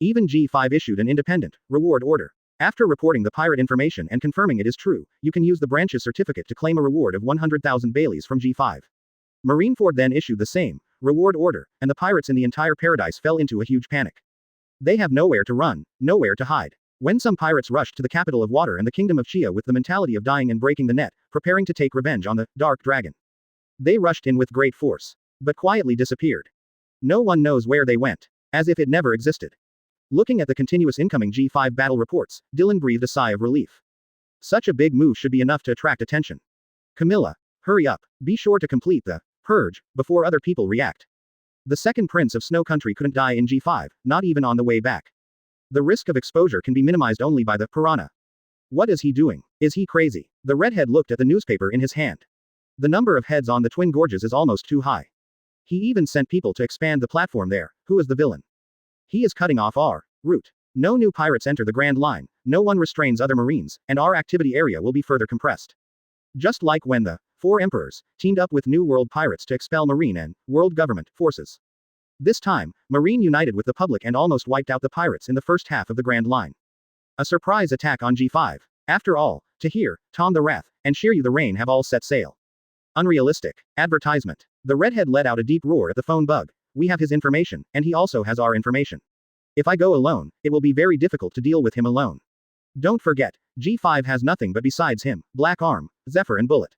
Even G5 issued an independent reward order. After reporting the pirate information and confirming it is true, you can use the branch's certificate to claim a reward of 100,000 Baileys from G5. Marineford then issued the same reward order, and the pirates in the entire paradise fell into a huge panic. They have nowhere to run, nowhere to hide. When some pirates rushed to the capital of water and the kingdom of Chia with the mentality of dying and breaking the net, preparing to take revenge on the Dark Dragon. They rushed in with great force, but quietly disappeared. No one knows where they went, as if it never existed. Looking at the continuous incoming G5 battle reports, Dylan breathed a sigh of relief. Such a big move should be enough to attract attention. Camilla, hurry up, be sure to complete the purge before other people react. The second prince of Snow Country couldn't die in G5, not even on the way back. The risk of exposure can be minimized only by the piranha. What is he doing? Is he crazy? The redhead looked at the newspaper in his hand. The number of heads on the Twin Gorges is almost too high. He even sent people to expand the platform there. Who is the villain? He is cutting off our route. No new pirates enter the Grand Line, no one restrains other marines, and our activity area will be further compressed. Just like when the 4 emperors teamed up with New World pirates to expel Marine and World government forces. This time, Marine united with the public and almost wiped out the pirates in the first half of the Grand Line. A surprise attack on G5. After all, Tahir, Tom the Wrath, and Shiryu the Rain have all set sail. Unrealistic. Advertisement. The redhead let out a deep roar at the phone bug. We have his information, and he also has our information. If I go alone, it will be very difficult to deal with him alone. Don't forget, G5 has nothing but besides him, Black Arm, Zephyr and Bullet.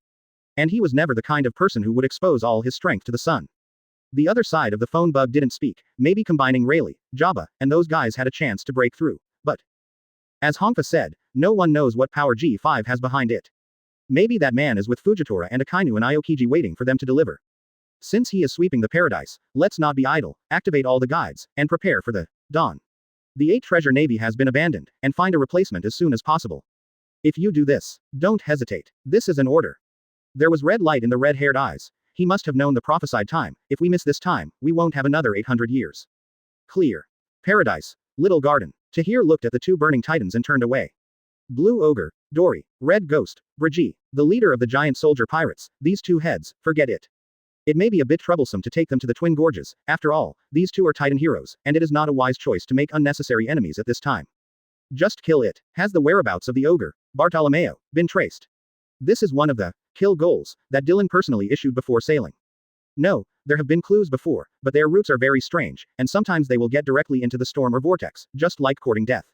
And he was never the kind of person who would expose all his strength to the sun. The other side of the phone bug didn't speak, maybe combining Rayleigh, Jabba, and those guys had a chance to break through, but as Hongfa said, no one knows what power G5 has behind it. Maybe that man is with Fujitora and Akainu and Aokiji waiting for them to deliver. Since he is sweeping the paradise, let's not be idle, activate all the guides, and prepare for the dawn. The 8 treasure navy has been abandoned, and find a replacement as soon as possible. If you do this, don't hesitate. This is an order. There was red light in the red-haired eyes. He must have known the prophesied time. If we miss this time, we won't have another 800 years. Clear. Paradise. Little garden. Tahir looked at the 2 burning titans and turned away. Blue Ogre, Dory, Red Ghost, Brigitte, the leader of the giant soldier pirates, these 2 heads, forget it. It may be a bit troublesome to take them to the Twin Gorges, after all, these 2 are Titan heroes, and it is not a wise choice to make unnecessary enemies at this time. Just kill it. Has the whereabouts of the ogre, Bartolomeo, been traced? This is one of the kill goals that Dylan personally issued before sailing. No, there have been clues before, but their routes are very strange, and sometimes they will get directly into the storm or vortex, just like courting death.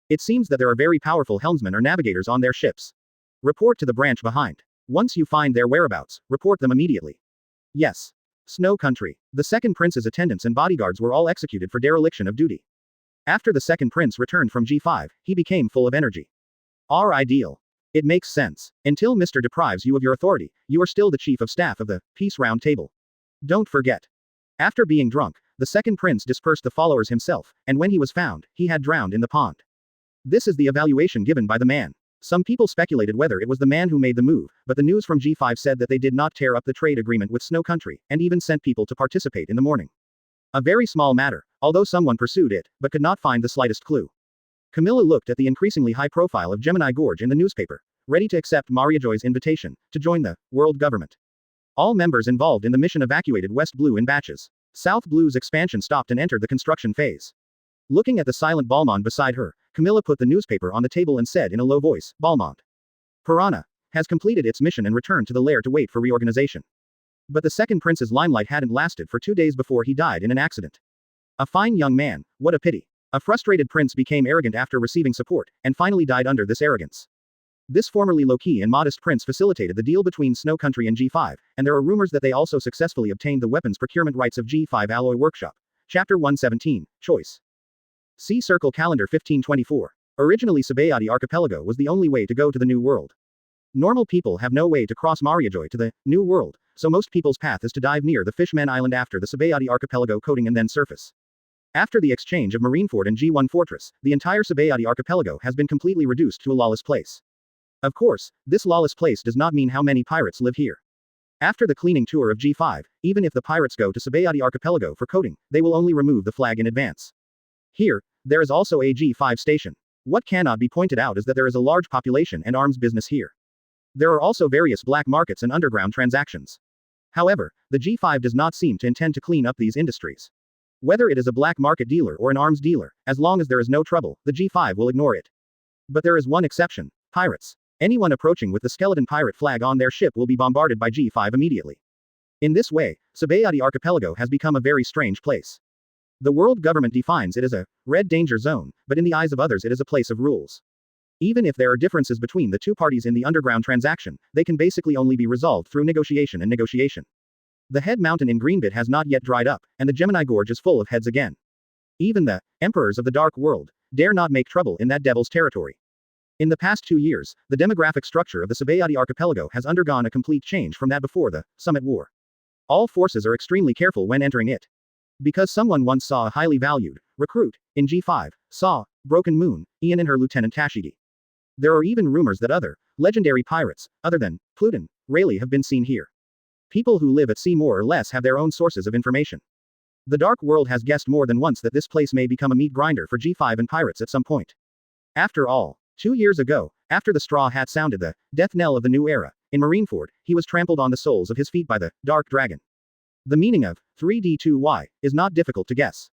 It seems that there are very powerful helmsmen or navigators on their ships. Report to the branch behind. Once you find their whereabouts, report them immediately. Yes. Snow Country. The second prince's attendants and bodyguards were all executed for dereliction of duty. After the second prince returned from G5, he became full of energy. Our ideal. It makes sense. Until Mr. deprives you of your authority, you are still the chief of staff of the Peace Round Table. Don't forget. After being drunk, the second prince dispersed the followers himself, and when he was found, he had drowned in the pond. This is the evaluation given by the man. Some people speculated whether it was the man who made the move, but the news from G5 said that they did not tear up the trade agreement with Snow Country, and even sent people to participate in the mourning. A very small matter, although someone pursued it, but could not find the slightest clue. Camilla looked at the increasingly high profile of Gemini Gorge in the newspaper, ready to accept Mariajoy's invitation to join the world government. All members involved in the mission evacuated West Blue in batches. South Blue's expansion stopped and entered the construction phase. Looking at the silent Balmond beside her, Camilla put the newspaper on the table and said in a low voice, Balmond. Piranha has completed its mission and returned to the lair to wait for reorganization. But the second prince's limelight hadn't lasted for 2 days before he died in an accident. A fine young man, what a pity. A frustrated prince became arrogant after receiving support, and finally died under this arrogance. This formerly low-key and modest prince facilitated the deal between Snow Country and G5, and there are rumors that they also successfully obtained the weapons procurement rights of G5 Alloy Workshop. Chapter 117, Choice. See Circle Calendar 1524. Originally Sabayati Archipelago was the only way to go to the New World. Normal people have no way to cross Mariajoy to the New World, so most people's path is to dive near the Fishman Island after the Sabayati Archipelago coating and then surface. After the exchange of Marineford and G1 Fortress, the entire Sabayati Archipelago has been completely reduced to a lawless place. Of course, this lawless place does not mean how many pirates live here. After the cleaning tour of G5, even if the pirates go to Sabayati Archipelago for coating, they will only remove the flag in advance. Here, there is also a G5 station. What cannot be pointed out is that there is a large population and arms business here. There are also various black markets and underground transactions. However, the G5 does not seem to intend to clean up these industries. Whether it is a black market dealer or an arms dealer, as long as there is no trouble, the G5 will ignore it. But there is one exception: pirates. Anyone approaching with the skeleton pirate flag on their ship will be bombarded by G5 immediately. In this way, Sabayati Archipelago has become a very strange place. The world government defines it as a red danger zone, but in the eyes of others it is a place of rules. Even if there are differences between the two parties in the underground transaction, they can basically only be resolved through negotiation and negotiation. The head mountain in Greenbit has not yet dried up, and the Gemini Gorge is full of heads again. Even the emperors of the dark world dare not make trouble in that devil's territory. In the past 2 years, the demographic structure of the Sabayati Archipelago has undergone a complete change from that before the Summit War. All forces are extremely careful when entering it. Because someone once saw a highly valued recruit in G5, saw Broken Moon, Ian and her lieutenant Tashigi. There are even rumors that other legendary pirates, other than Pluton, Rayleigh, have been seen here. People who live at sea more or less have their own sources of information. The Dark World has guessed more than once that this place may become a meat grinder for G5 and pirates at some point. After all, 2 years ago, after the Straw Hat sounded the death knell of the new era, in Marineford, he was trampled on the soles of his feet by the Dark Dragon. The meaning of 3D2Y is not difficult to guess.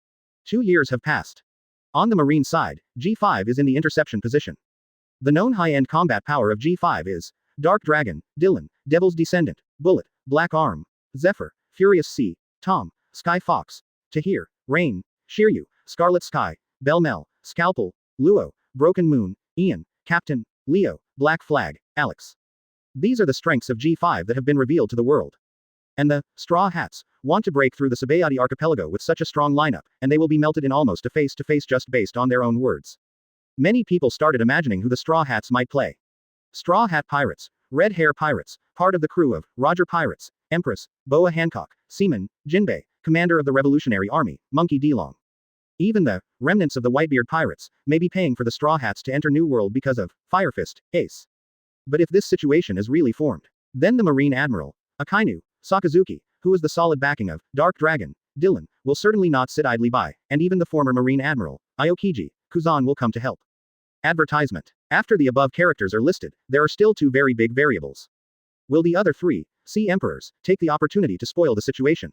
2 years have passed. On the marine side, G5 is in the interception position. The known high-end combat power of G5 is Dark Dragon, Dylan, Devil's Descendant, Bullet, Black Arm, Zephyr, Furious Sea, Tom, Sky Fox, Tahir, Rain, Shiryu, Scarlet Sky, Belmel, Scalpel, Luo, Broken Moon, Ian, Captain, Leo, Black Flag, Alex. These are the strengths of G5 that have been revealed to the world. And the Straw Hats want to break through the Sabayati Archipelago with such a strong lineup, and they will be melted in almost a face-to-face just based on their own words. Many people started imagining who the Straw Hats might play. Straw Hat Pirates, Red Hair Pirates, part of the crew of Roger Pirates, Empress, Boa Hancock, Seaman, Jinbei, Commander of the Revolutionary Army, Monkey D. Long. Even the remnants of the Whitebeard Pirates may be paying for the Straw Hats to enter New World because of Firefist, Ace. But if this situation is really formed, then the Marine Admiral, Akainu, Sakazuki, who is the solid backing of Dark Dragon, Dylan, will certainly not sit idly by, and even the former Marine Admiral, Aokiji, Kuzan, will come to help. Advertisement. After the above characters are listed, there are still 2 very big variables. Will the other 3 Sea Emperors take the opportunity to spoil the situation?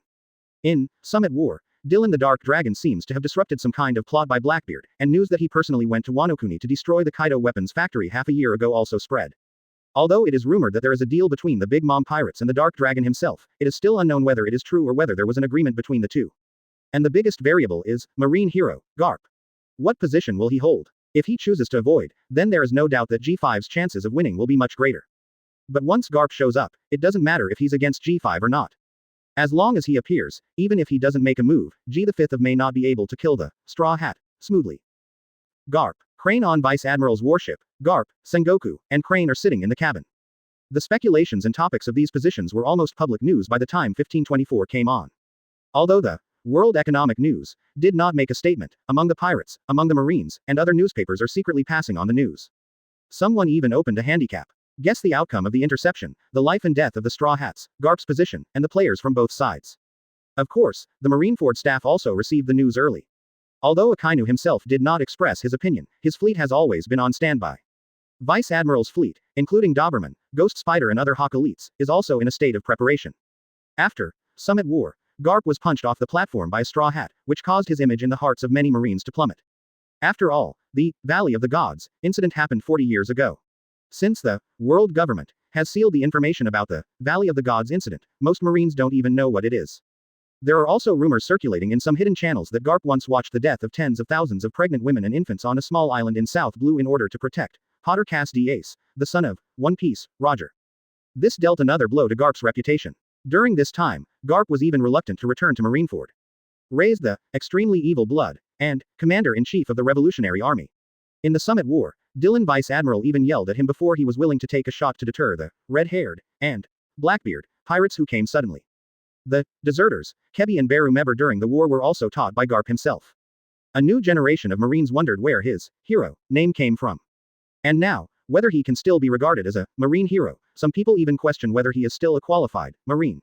In Summit War, Dylan the Dark Dragon seems to have disrupted some kind of plot by Blackbeard, and news that he personally went to Wano-kuni to destroy the Kaido weapons factory half a year ago also spread. Although it is rumored that there is a deal between the Big Mom Pirates and the Dark Dragon himself, it is still unknown whether it is true or whether there was an agreement between the two. And the biggest variable is Marine Hero, Garp. What position will he hold? If he chooses to avoid, then there is no doubt that G5's chances of winning will be much greater. But once Garp shows up, it doesn't matter if he's against G5 or not. As long as he appears, even if he doesn't make a move, G5 may not be able to kill the Straw Hat smoothly. Garp. Crane on Vice Admiral's warship, Garp, Sengoku, and Crane are sitting in the cabin. The speculations and topics of these positions were almost public news by the time 1524 came on. Although the World Economic News did not make a statement, among the pirates, among the Marines, and other newspapers are secretly passing on the news. Someone even opened a handicap. Guess the outcome of the interception, the life and death of the Straw Hats, Garp's position, and the players from both sides. Of course, the Marineford staff also received the news early. Although Akainu himself did not express his opinion, his fleet has always been on standby. Vice Admiral's fleet, including Doberman, Ghost Spider and other Hawk elites, is also in a state of preparation. After Summit War, Garp was punched off the platform by a straw hat, which caused his image in the hearts of many Marines to plummet. After all, the Valley of the Gods incident happened 40 years ago. Since the world government has sealed the information about the Valley of the Gods incident, most Marines don't even know what it is. There are also rumors circulating in some hidden channels that Garp once watched the death of tens of thousands of pregnant women and infants on a small island in South Blue in order to protect Potter Cass D. Ace, the son of One Piece, Roger. This dealt another blow to Garp's reputation. During this time, Garp was even reluctant to return to Marineford. Raised the extremely evil blood and commander-in-chief of the Revolutionary Army. In the Summit War, Dylan Vice Admiral even yelled at him before he was willing to take a shot to deter the red-haired and Blackbeard pirates who came suddenly. The deserters, Kebi and Beru Meber during the war were also taught by Garp himself. A new generation of Marines wondered where his hero name came from. And now, whether he can still be regarded as a Marine hero, some people even question whether he is still a qualified Marine.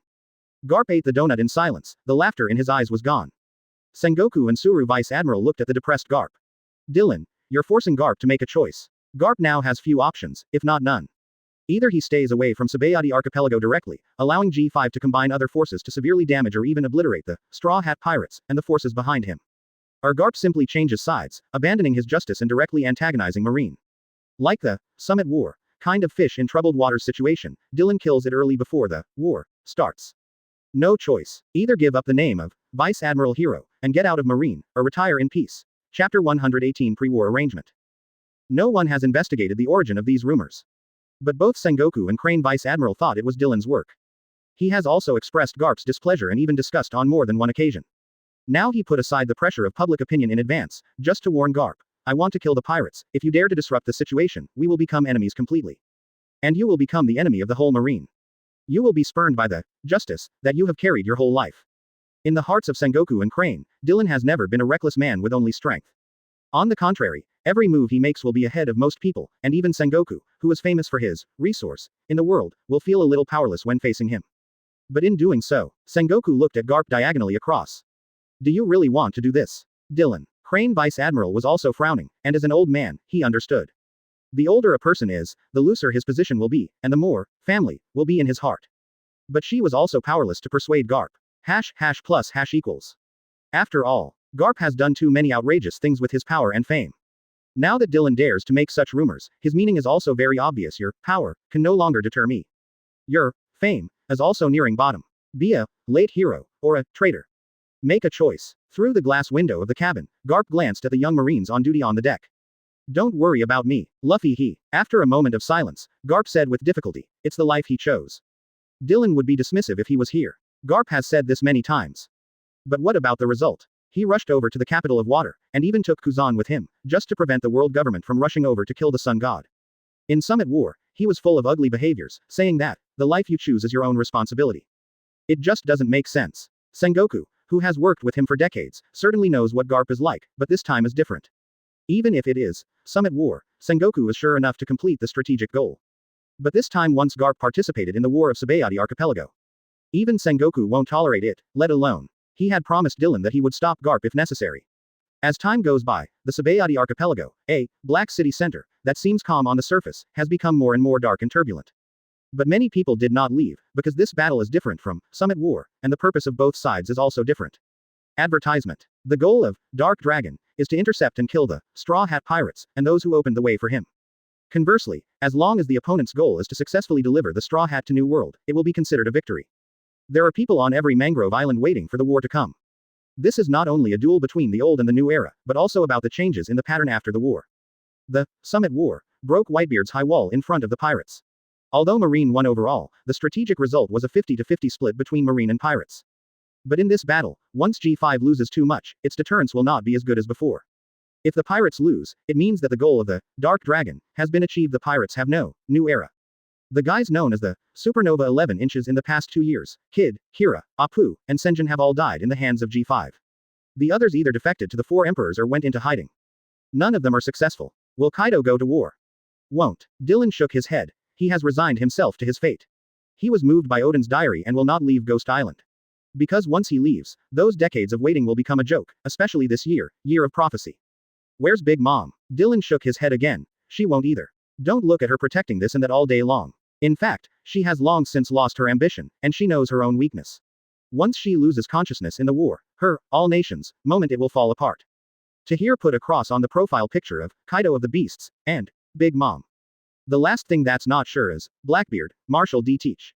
Garp ate the donut in silence, the laughter in his eyes was gone. Sengoku and Suru Vice Admiral looked at the depressed Garp. Dylan, you're forcing Garp to make a choice. Garp now has few options, if not none. Either he stays away from Sabayati Archipelago directly, allowing G5 to combine other forces to severely damage or even obliterate the Straw Hat Pirates and the forces behind him. Or Garp simply changes sides, abandoning his justice and directly antagonizing Marine. Like the Summit War kind of fish in troubled waters situation, Dylan kills it early before the war starts. No choice. Either give up the name of Vice Admiral Hero and get out of Marine, or retire in peace. Chapter 118 Pre-War Arrangement. No one has investigated the origin of these rumors. But both Sengoku and Crane Vice Admiral thought it was Dylan's work. He has also expressed Garp's displeasure and even discussed on more than one occasion. Now he put aside the pressure of public opinion in advance, just to warn Garp. I want to kill the pirates. If you dare to disrupt the situation, we will become enemies completely. And you will become the enemy of the whole Marine. You will be spurned by the justice that you have carried your whole life. In the hearts of Sengoku and Crane, Dylan has never been a reckless man with only strength. On the contrary, every move he makes will be ahead of most people, and even Sengoku, who is famous for his resource in the world, will feel a little powerless when facing him. But in doing so, Sengoku looked at Garp diagonally across. Do you really want to do this? Dylan. Crane Vice Admiral was also frowning, and as an old man, he understood. The older a person is, the looser his position will be, and the more family will be in his heart. But she was also powerless to persuade Garp. #+#equals. After all, Garp has done too many outrageous things with his power and fame. Now that Dylan dares to make such rumors, his meaning is also very obvious. Your power can no longer deter me. Your fame is also nearing bottom. Be a late hero, or a traitor. Make a choice. Through the glass window of the cabin, Garp glanced at the young Marines on duty on the deck. Don't worry about me, Luffy he. After a moment of silence, Garp said with difficulty, it's the life he chose. Dylan would be dismissive if he was here. Garp has said this many times. But what about the result? He rushed over to the capital of water, and even took Kuzan with him, just to prevent the world government from rushing over to kill the sun god. In Summit War, he was full of ugly behaviors, saying that, the life you choose is your own responsibility. It just doesn't make sense. Sengoku, who has worked with him for decades, certainly knows what Garp is like, but this time is different. Even if it is Summit War, Sengoku is sure enough to complete the strategic goal. But this time once Garp participated in the War of Sabayati Archipelago. Even Sengoku won't tolerate it, let alone. He had promised Dylan that he would stop Garp if necessary. As time goes by, the Sabayati Archipelago, a black city center, that seems calm on the surface, has become more and more dark and turbulent. But many people did not leave, because this battle is different from Summit War, and the purpose of both sides is also different. Advertisement. The goal of Dark Dragon is to intercept and kill the Straw Hat Pirates, and those who opened the way for him. Conversely, as long as the opponent's goal is to successfully deliver the Straw Hat to New World, it will be considered a victory. There are people on every mangrove island waiting for the war to come. This is not only a duel between the old and the new era, but also about the changes in the pattern after the war. The Summit War broke Whitebeard's high wall in front of the pirates. Although Marine won overall, the strategic result was a 50-50 split between Marine and pirates. But in this battle, once G5 loses too much, its deterrence will not be as good as before. If the pirates lose, it means that the goal of the Dark Dragon has been achieved. The pirates have no new era. The guys known as the Supernova 11 inches in the past 2 years, Kid, Kira, Apu, and Senjin have all died in the hands of G5. The others either defected to the 4 emperors or went into hiding. None of them are successful. Will Kaido go to war? Won't. Dylan shook his head. He has resigned himself to his fate. He was moved by Odin's diary and will not leave Ghost Island. Because once he leaves, those decades of waiting will become a joke, especially this year, Year of Prophecy. Where's Big Mom? Dylan shook his head again. She won't either. Don't look at her protecting this and that all day long. In fact, she has long since lost her ambition, and she knows her own weakness. Once she loses consciousness in the war, her, all nations, moment it will fall apart. Tahir put a cross on the profile picture of Kaido of the Beasts, and Big Mom. The last thing that's not sure is Blackbeard, Marshal D. Teach.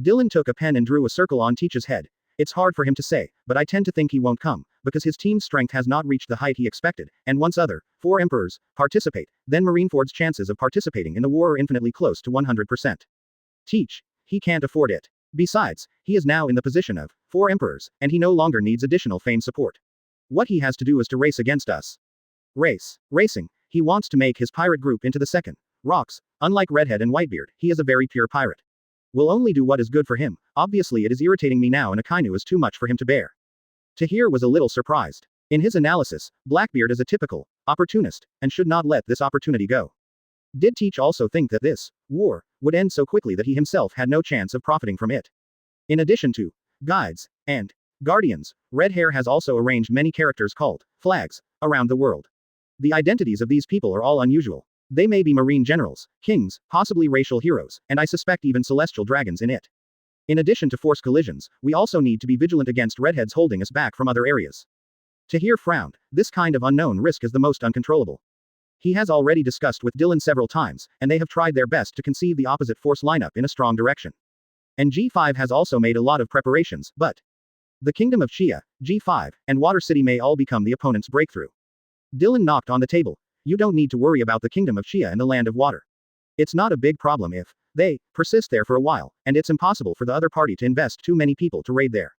Dylan took a pen and drew a circle on Teach's head. It's hard for him to say, but I tend to think he won't come, because his team's strength has not reached the height he expected, and once other 4 emperors participate, then Marineford's chances of participating in the war are infinitely close to 100%. Teach, he can't afford it. Besides, he is now in the position of 4 emperors, and he no longer needs additional fame support. What he has to do is to race against us. Racing, he wants to make his pirate group into the second. Rocks, unlike Redhead and Whitebeard, he is a very pure pirate. Will only do what is good for him. Obviously it is irritating me now and Akainu is too much for him to bear. Tahir was a little surprised. In his analysis, Blackbeard is a typical opportunist, and should not let this opportunity go. Did Teach also think that this war would end so quickly that he himself had no chance of profiting from it? In addition to guides and guardians, Red Hair has also arranged many characters called flags around the world. The identities of these people are all unusual. They may be marine generals, kings, possibly racial heroes, and I suspect even celestial dragons in it. In addition to force collisions, we also need to be vigilant against redheads holding us back from other areas. Tahir frowned. This kind of unknown risk is the most uncontrollable. He has already discussed with Dylan several times, and they have tried their best to conceive the opposite force lineup in a strong direction. And G5 has also made a lot of preparations, but the Kingdom of Chia, G5, and Water City may all become the opponent's breakthrough. Dylan knocked on the table. You don't need to worry about the Kingdom of Chia and the Land of Water. It's not a big problem if they persist there for a while, and it's impossible for the other party to invest too many people to raid there.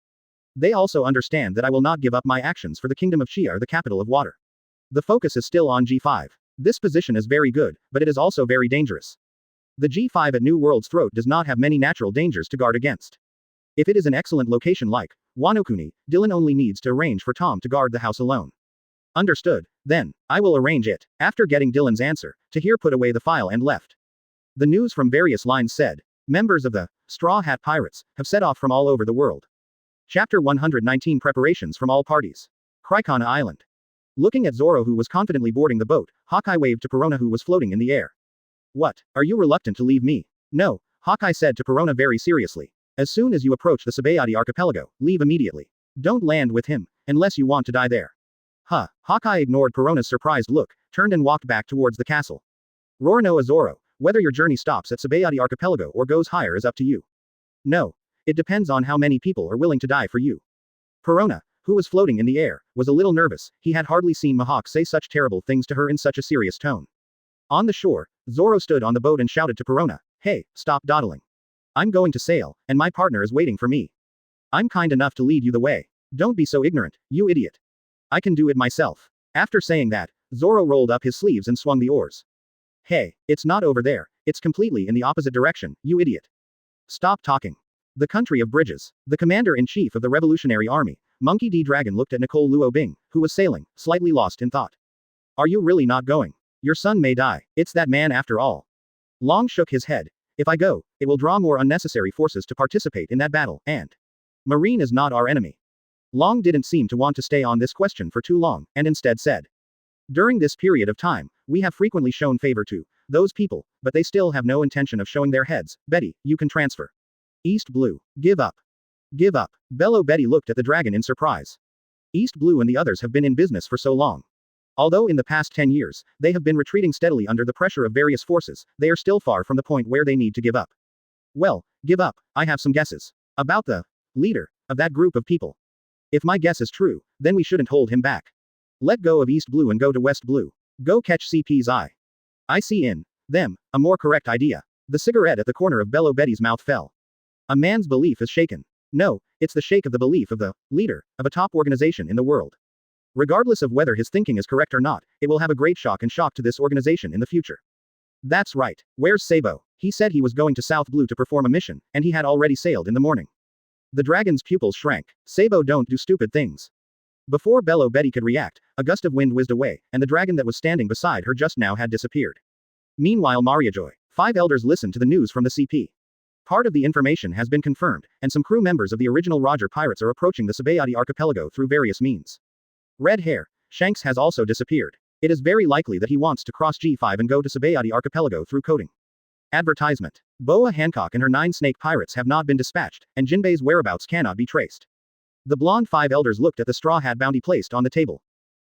They also understand that I will not give up my actions for the Kingdom of Chia or the capital of water. The focus is still on G5. This position is very good, but it is also very dangerous. The G5 at New World's throat does not have many natural dangers to guard against. If it is an excellent location like Wanokuni, Dylan only needs to arrange for Tom to guard the house alone. Understood. Then, I will arrange it. After getting Dylan's answer, Tahir put away the file and left. The news from various lines said, members of the Straw Hat Pirates have set off from all over the world. Chapter 119 Preparations from all parties. Krikana Island. Looking at Zoro who was confidently boarding the boat, Hawkeye waved to Perona who was floating in the air. What, are you reluctant to leave me? No, Hawkeye said to Perona very seriously. As soon as you approach the Sabayati archipelago, leave immediately. Don't land with him, unless you want to die there. Hawkeye ignored Perona's surprised look, turned and walked back towards the castle. Roronoa Zoro, whether your journey stops at Sabayati archipelago or goes higher is up to you. No. It depends on how many people are willing to die for you. Perona, who was floating in the air, was a little nervous. He had hardly seen Mihawk say such terrible things to her in such a serious tone. On the shore, Zoro stood on the boat and shouted to Perona, "Hey, stop dawdling. I'm going to sail, and my partner is waiting for me. I'm kind enough to lead you the way. Don't be so ignorant, you idiot. I can do it myself." After saying that, Zoro rolled up his sleeves and swung the oars. "Hey, it's not over there, it's completely in the opposite direction, you idiot. Stop talking." The country of bridges. The commander-in-chief of the Revolutionary Army, Monkey D. Dragon looked at Nicole Luo Bing, who was sailing, slightly lost in thought. Are you really not going? Your son may die. It's that man after all. Long shook his head. If I go, it will draw more unnecessary forces to participate in that battle, and Marine is not our enemy. Long didn't seem to want to stay on this question for too long, and instead said. During this period of time, we have frequently shown favor to those people, but they still have no intention of showing their heads. Betty, you can transfer. East Blue. Give up. Give up. Bello Betty looked at the dragon in surprise. East Blue and the others have been in business for so long. Although in the past 10 years, they have been retreating steadily under the pressure of various forces, they are still far from the point where they need to give up. Well, give up, I have some guesses. About the leader of that group of people. If my guess is true, then we shouldn't hold him back. Let go of East Blue and go to West Blue. Go catch CP's eye. I see in them a more correct idea. The cigarette at the corner of Bello Betty's mouth fell. A man's belief is shaken. No, it's the shake of the belief of the leader of a top organization in the world. Regardless of whether his thinking is correct or not, it will have a great shock to this organization in the future. That's right. Where's Sabo? He said he was going to South Blue to perform a mission, and he had already sailed in the morning. The dragon's pupils shrank. Sabo don't do stupid things. Before Bello Betty could react, a gust of wind whizzed away, and the dragon that was standing beside her just now had disappeared. Meanwhile, Mariajoy. 5 elders listened to the news from the CP. Part of the information has been confirmed, and some crew members of the original Roger pirates are approaching the Sabayati archipelago through various means. Red hair. Shanks has also disappeared. It is very likely that he wants to cross G5 and go to Sabayati archipelago through coding. Advertisement. Boa Hancock and her 9 snake pirates have not been dispatched, and Jinbei's whereabouts cannot be traced. The blonde 5 elders looked at the straw hat bounty placed on the table.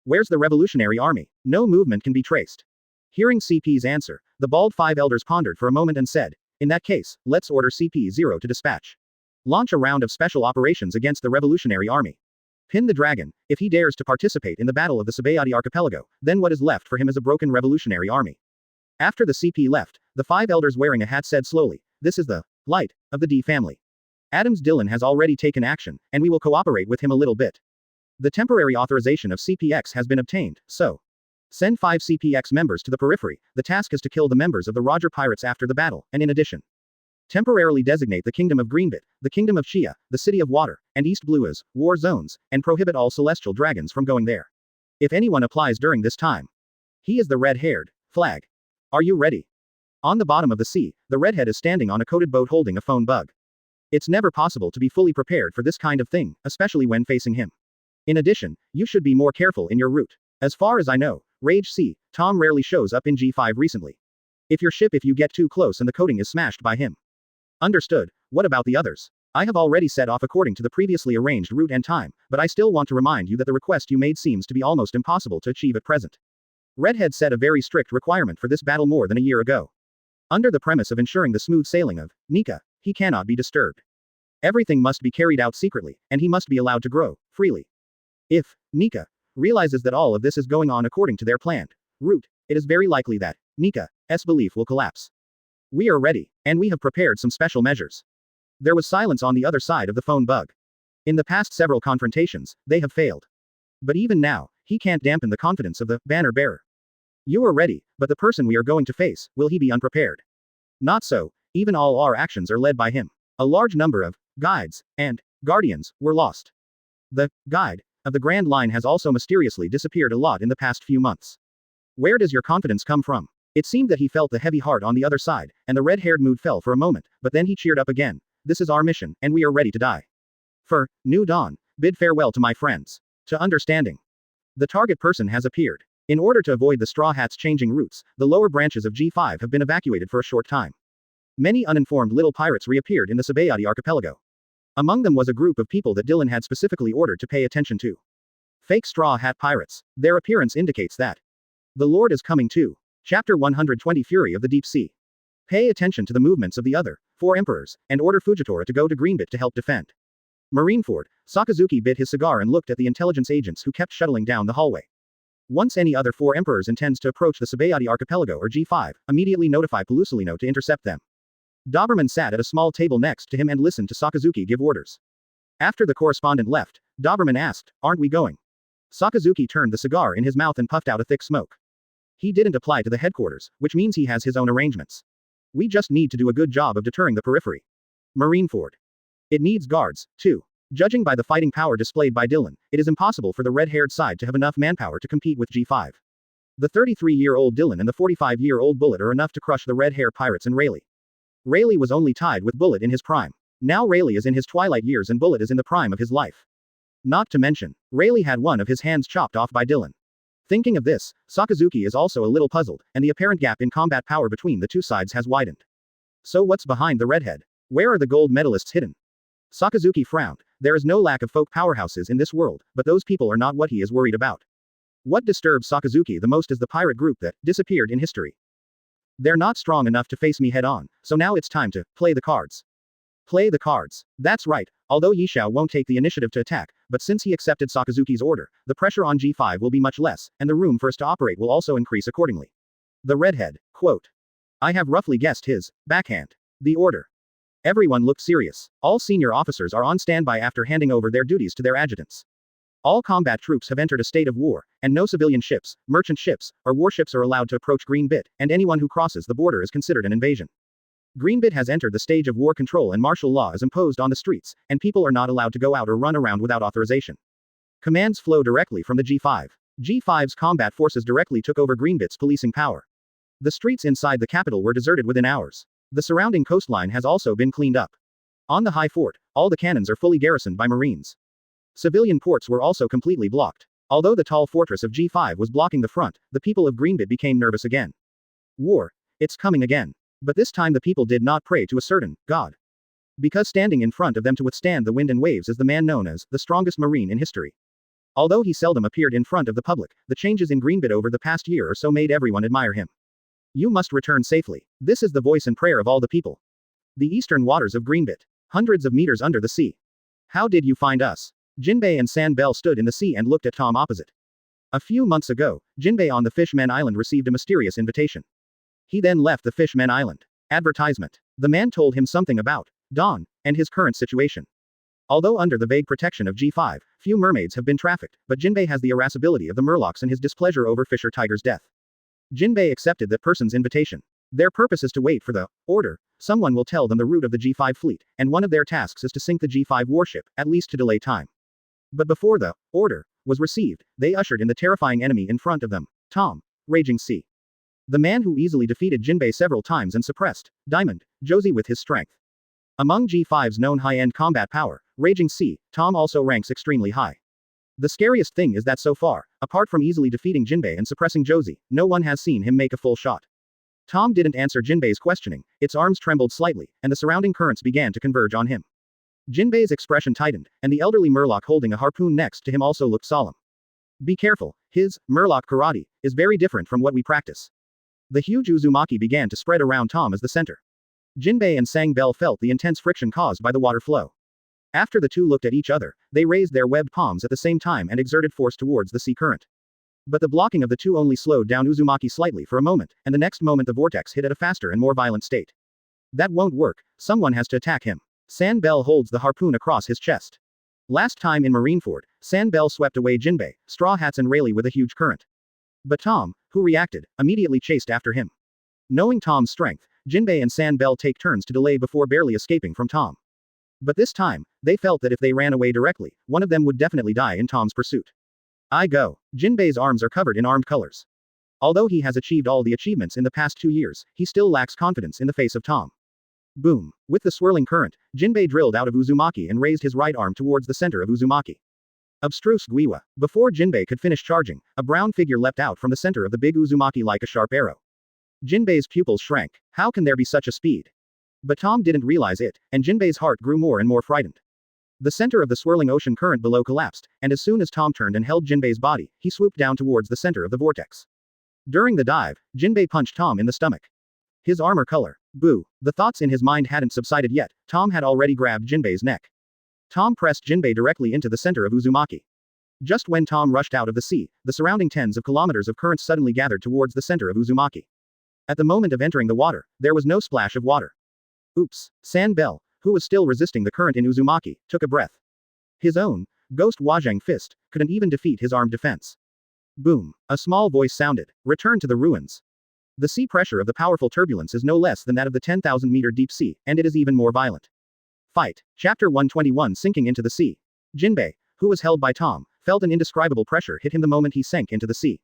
Where's the Revolutionary Army? No movement can be traced. Hearing CP's answer, the bald 5 elders pondered for a moment and said, in that case, let's order CP0 to dispatch. Launch a round of special operations against the Revolutionary Army. Pin the dragon. If he dares to participate in the battle of the Sabayati archipelago, then what is left for him is a broken Revolutionary Army. After the CP left, the 5 elders wearing a hat said slowly, this is the light of the D family. Adams Dillon has already taken action, and we will cooperate with him a little bit. The temporary authorization of CPX has been obtained, so send 5 CPX members to the periphery. The task is to kill the members of the Roger pirates after the battle, and in addition, temporarily designate the Kingdom of Greenbit, the Kingdom of Shia, the City of Water, and East Blue as war zones, and prohibit all celestial dragons from going there. If anyone applies during this time, he is the red-haired flag. Are you ready? On the bottom of the sea, the redhead is standing on a coated boat holding a phone bug. It's never possible to be fully prepared for this kind of thing, especially when facing him. In addition, you should be more careful in your route. As far as I know, Rage C, Tom rarely shows up in G5 recently. If you get too close and the coating is smashed by him. Understood. What about the others? I have already set off according to the previously arranged route and time, but I still want to remind you that the request you made seems to be almost impossible to achieve at present. Redhead set a very strict requirement for this battle more than a year ago. Under the premise of ensuring the smooth sailing of Nika, he cannot be disturbed. Everything must be carried out secretly, and he must be allowed to grow freely. If Nika realizes that all of this is going on according to their planned route, it is very likely that Nika's belief will collapse. We are ready, and we have prepared some special measures. There was silence on the other side of the phone bug. In the past several confrontations, they have failed. But even now, he can't dampen the confidence of the banner bearer. You are ready, but the person we are going to face, will he be unprepared? Not so, even all our actions are led by him. A large number of guides and guardians were lost. The guide of the Grand Line has also mysteriously disappeared a lot in the past few months. Where does your confidence come from? It seemed that he felt the heavy heart on the other side, and the red-haired mood fell for a moment, but then he cheered up again. This is our mission, and we are ready to die. For New Dawn, bid farewell to my friends. To understanding. The target person has appeared. In order to avoid the Straw Hats changing routes, the lower branches of G5 have been evacuated for a short time. Many uninformed little pirates reappeared in the Sabayati archipelago. Among them was a group of people that Dylan had specifically ordered to pay attention to. Fake Straw Hat pirates. Their appearance indicates that the Lord is coming too. Chapter 120 Fury of the Deep Sea. Pay attention to the movements of the other 4 emperors, and order Fujitora to go to Greenbit to help defend. Marineford. Sakazuki bit his cigar and looked at the intelligence agents who kept shuttling down the hallway. Once any other 4 emperors intends to approach the Sabayati archipelago or G5, immediately notify Pelusolino to intercept them. Doberman sat at a small table next to him and listened to Sakazuki give orders. After the correspondent left, Doberman asked, aren't we going? Sakazuki turned the cigar in his mouth and puffed out a thick smoke. He didn't apply to the headquarters, which means he has his own arrangements. We just need to do a good job of deterring the periphery. Marineford. It needs guards, too. Judging by the fighting power displayed by Dylan, it is impossible for the red-haired side to have enough manpower to compete with G5. The 33-year-old Dylan and the 45-year-old Bullet are enough to crush the red-hair pirates and Rayleigh. Rayleigh was only tied with Bullet in his prime. Now Rayleigh is in his twilight years and Bullet is in the prime of his life. Not to mention, Rayleigh had one of his hands chopped off by Dylan. Thinking of this, Sakazuki is also a little puzzled, and the apparent gap in combat power between the two sides has widened. So what's behind the redhead? Where are the gold medalists hidden? Sakazuki frowned. There is no lack of folk powerhouses in this world, but those people are not what he is worried about. What disturbs Sakazuki the most is the pirate group that disappeared in history. They're not strong enough to face me head-on, so now it's time to play the cards. Play the cards. That's right, although Yishao won't take the initiative to attack, but since he accepted Sakazuki's order, the pressure on G5 will be much less, and the room for us to operate will also increase accordingly. The redhead, quote. I have roughly guessed his backhand. The order. Everyone looked serious. All senior officers are on standby after handing over their duties to their adjutants. All combat troops have entered a state of war, and no civilian ships, merchant ships, or warships are allowed to approach Greenbit, and anyone who crosses the border is considered an invasion. Greenbit has entered the stage of war control and martial law is imposed on the streets, and people are not allowed to go out or run around without authorization. Commands flow directly from the G5. G5's combat forces directly took over Greenbit's policing power. The streets inside the capital were deserted within hours. The surrounding coastline has also been cleaned up. On the high fort, all the cannons are fully garrisoned by Marines. Civilian ports were also completely blocked. Although the tall fortress of G5 was blocking the front, the people of Greenbit became nervous again. War. It's coming again. But this time the people did not pray to a certain god. Because standing in front of them to withstand the wind and waves is the man known as the strongest Marine in history. Although he seldom appeared in front of the public, the changes in Greenbit over the past year or so made everyone admire him. You must return safely. This is the voice and prayer of all the people. The eastern waters of Greenbit. Hundreds of meters under the sea. How did you find us? Jinbei and San Bell stood in the sea and looked at Tom opposite. A few months ago, Jinbei on the Fishmen Island received a mysterious invitation. He then left the Fishmen Island. Advertisement. The man told him something about Dawn and his current situation. Although under the vague protection of G5, few mermaids have been trafficked, but Jinbei has the irascibility of the Murlocs and his displeasure over Fisher Tiger's death. Jinbei accepted that person's invitation. Their purpose is to wait for the order. Someone will tell them the route of the G5 fleet, and one of their tasks is to sink the G5 warship, at least to delay time. But before the order was received, they ushered in the terrifying enemy in front of them, Tom, Raging Sea. The man who easily defeated Jinbei several times and suppressed Diamond, Josie with his strength. Among G5's known high-end combat power, Raging Sea, Tom also ranks extremely high. The scariest thing is that so far, apart from easily defeating Jinbei and suppressing Josie, no one has seen him make a full shot. Tom didn't answer Jinbei's questioning, its arms trembled slightly, and the surrounding currents began to converge on him. Jinbei's expression tightened, and the elderly Murloc holding a harpoon next to him also looked solemn. Be careful, his Murloc karate is very different from what we practice. The huge Uzumaki began to spread around Tom as the center. Jinbei and Sang Bell felt the intense friction caused by the water flow. After the two looked at each other, they raised their webbed palms at the same time and exerted force towards the sea current. But the blocking of the two only slowed down Uzumaki slightly for a moment, and the next moment the vortex hit at a faster and more violent state. That won't work, someone has to attack him. San Bell holds the harpoon across his chest. Last time in Marineford, San Bell swept away Jinbei, Straw Hats and Rayleigh with a huge current. But Tom, who reacted, immediately chased after him. Knowing Tom's strength, Jinbei and San Bell take turns to delay before barely escaping from Tom. But this time, they felt that if they ran away directly, one of them would definitely die in Tom's pursuit. I go. Jinbei's arms are covered in armed colors. Although he has achieved all the achievements in the past 2 years, he still lacks confidence in the face of Tom. Boom. With the swirling current, Jinbei drilled out of Uzumaki and raised his right arm towards the center of Uzumaki. Abstruse Guiwa. Before Jinbei could finish charging, a brown figure leapt out from the center of the big Uzumaki like a sharp arrow. Jinbei's pupils shrank. How can there be such a speed? But Tom didn't realize it, and Jinbei's heart grew more and more frightened. The center of the swirling ocean current below collapsed, and as soon as Tom turned and held Jinbei's body, he swooped down towards the center of the vortex. During the dive, Jinbei punched Tom in the stomach. His armor color. Boo. The thoughts in his mind hadn't subsided yet, Tom had already grabbed Jinbei's neck. Tom pressed Jinbei directly into the center of Uzumaki. Just when Tom rushed out of the sea, the surrounding tens of kilometers of currents suddenly gathered towards the center of Uzumaki. At the moment of entering the water, there was no splash of water. Oops. San Bell, who was still resisting the current in Uzumaki, took a breath. His own ghost Wajang fist couldn't even defeat his armed defense. Boom. A small voice sounded. Return to the ruins. The sea pressure of the powerful turbulence is no less than that of the 10,000-meter deep sea, and it is even more violent. Fight. Chapter 121 Sinking into the sea. Jinbei, who was held by Tom, felt an indescribable pressure hit him the moment he sank into the sea.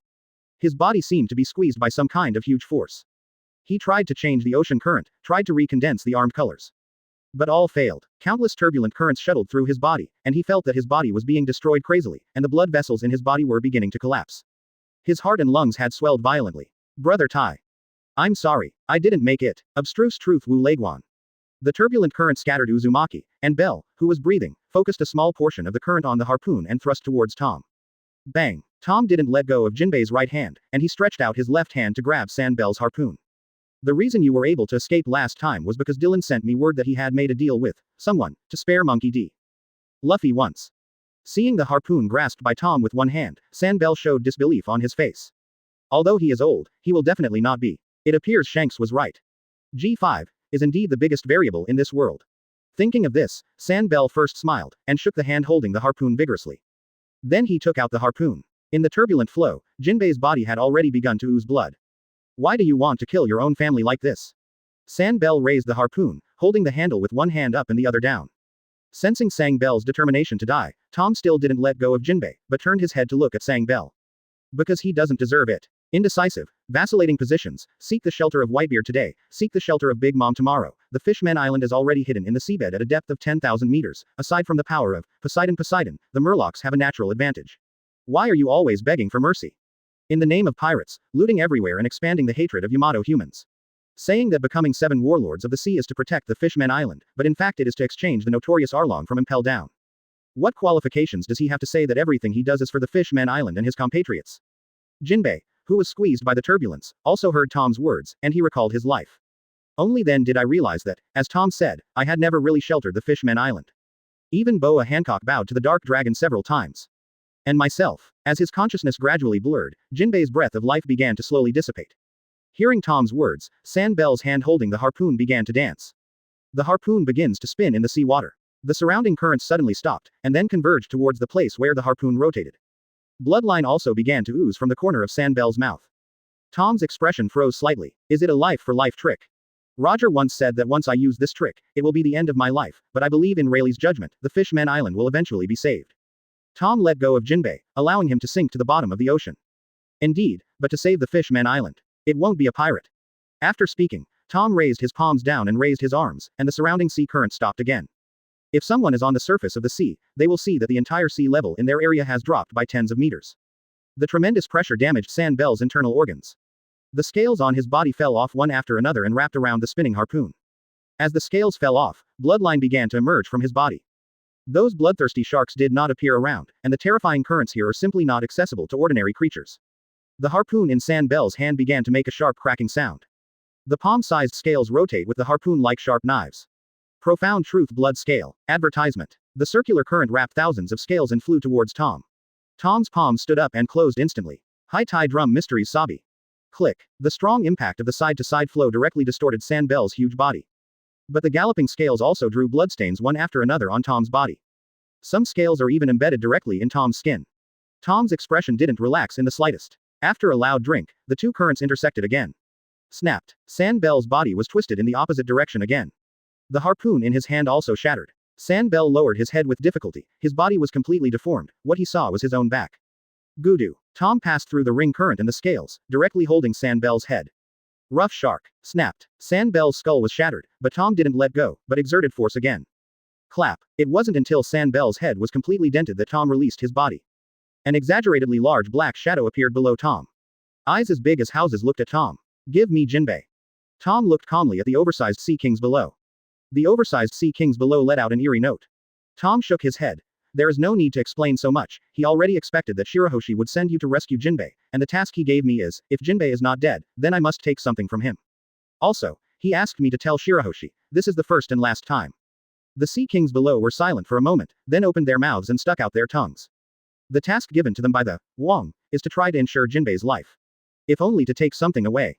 His body seemed to be squeezed by some kind of huge force. He tried to change the ocean current, tried to recondense the armed colors. But all failed. Countless turbulent currents shuttled through his body, and he felt that his body was being destroyed crazily, and the blood vessels in his body were beginning to collapse. His heart and lungs had swelled violently. Brother Tai. I'm sorry, I didn't make it. Abstruse truth Wu Leiguan. The turbulent current scattered Uzumaki, and Bell, who was breathing, focused a small portion of the current on the harpoon and thrust towards Tom. Bang. Tom didn't let go of Jinbei's right hand, and he stretched out his left hand to grab San Bell's harpoon. The reason you were able to escape last time was because Dylan sent me word that he had made a deal with someone to spare Monkey D. Luffy once. Seeing the harpoon grasped by Tom with one hand, San Bell showed disbelief on his face. Although he is old, he will definitely not be. It appears Shanks was right. G5 is indeed the biggest variable in this world. Thinking of this, San Bell first smiled, and shook the hand holding the harpoon vigorously. Then he took out the harpoon. In the turbulent flow, Jinbei's body had already begun to ooze blood. Why do you want to kill your own family like this? San Bell raised the harpoon, holding the handle with one hand up and the other down. Sensing Sang Bell's determination to die, Tom still didn't let go of Jinbei, but turned his head to look at Sang Bell. Because he doesn't deserve it. Indecisive, vacillating positions, seek the shelter of Whitebeard today, seek the shelter of Big Mom tomorrow. The Fishman Island is already hidden in the seabed at a depth of 10,000 meters. Aside from the power of Poseidon, the Murlocs have a natural advantage. Why are you always begging for mercy? In the name of pirates, looting everywhere and expanding the hatred of Yamato humans. Saying that becoming 7 warlords of the sea is to protect the Fishman Island, but in fact it is to exchange the notorious Arlong from Impel Down. What qualifications does he have to say that everything he does is for the Fishman Island and his compatriots? Jinbei, who was squeezed by the turbulence, also heard Tom's words, and he recalled his life. Only then did I realize that, as Tom said, I had never really sheltered the Fishman Island. Even Boa Hancock bowed to the Dark Dragon several times. And myself. As his consciousness gradually blurred, Jinbei's breath of life began to slowly dissipate. Hearing Tom's words, San Bell's hand holding the harpoon began to dance. The harpoon begins to spin in the sea water. The surrounding currents suddenly stopped, and then converged towards the place where the harpoon rotated. Bloodline also began to ooze from the corner of San Bell's mouth. Tom's expression froze slightly. Is it a life-for-life trick? Roger once said that once I use this trick, it will be the end of my life, but I believe in Rayleigh's judgment, the Fishman Island will eventually be saved. Tom let go of Jinbei, allowing him to sink to the bottom of the ocean. Indeed, but to save the Fishman Island. It won't be a pirate. After speaking, Tom raised his palms down and raised his arms, and the surrounding sea current stopped again. If someone is on the surface of the sea, they will see that the entire sea level in their area has dropped by tens of meters. The tremendous pressure damaged San Bell's internal organs. The scales on his body fell off one after another and wrapped around the spinning harpoon. As the scales fell off, bloodline began to emerge from his body. Those bloodthirsty sharks did not appear around, and the terrifying currents here are simply not accessible to ordinary creatures. The harpoon in San Bell's hand began to make a sharp cracking sound. The palm-sized scales rotate with the harpoon like sharp knives. Profound truth blood scale. Advertisement. The circular current wrapped thousands of scales and flew towards Tom. Tom's palms stood up and closed instantly. High tie drum mysteries Sabi. Click. The strong impact of the side-to-side flow directly distorted San Bell's huge body. But the galloping scales also drew bloodstains one after another on Tom's body. Some scales are even embedded directly in Tom's skin. Tom's expression didn't relax in the slightest. After a loud drink, the two currents intersected again. Snapped. San Bell's body was twisted in the opposite direction again. The harpoon in his hand also shattered. San Bell lowered his head with difficulty. His body was completely deformed. What he saw was his own back. Gudu. Tom passed through the ring current and the scales, directly holding San Bell's head. Rough shark. Snapped. San Bell's skull was shattered, but Tom didn't let go, but exerted force again. Clap. It wasn't until San Bell's head was completely dented that Tom released his body. An exaggeratedly large black shadow appeared below Tom. Eyes as big as houses looked at Tom. Give me Jinbei. Tom looked calmly at the oversized sea kings below. The oversized sea kings below let out an eerie note. Tom shook his head. There is no need to explain so much, he already expected that Shirahoshi would send you to rescue Jinbei, and the task he gave me is, if Jinbei is not dead, then I must take something from him. Also, he asked me to tell Shirahoshi, this is the first and last time. The sea kings below were silent for a moment, then opened their mouths and stuck out their tongues. The task given to them by the Wong is to try to ensure Jinbei's life. If only to take something away.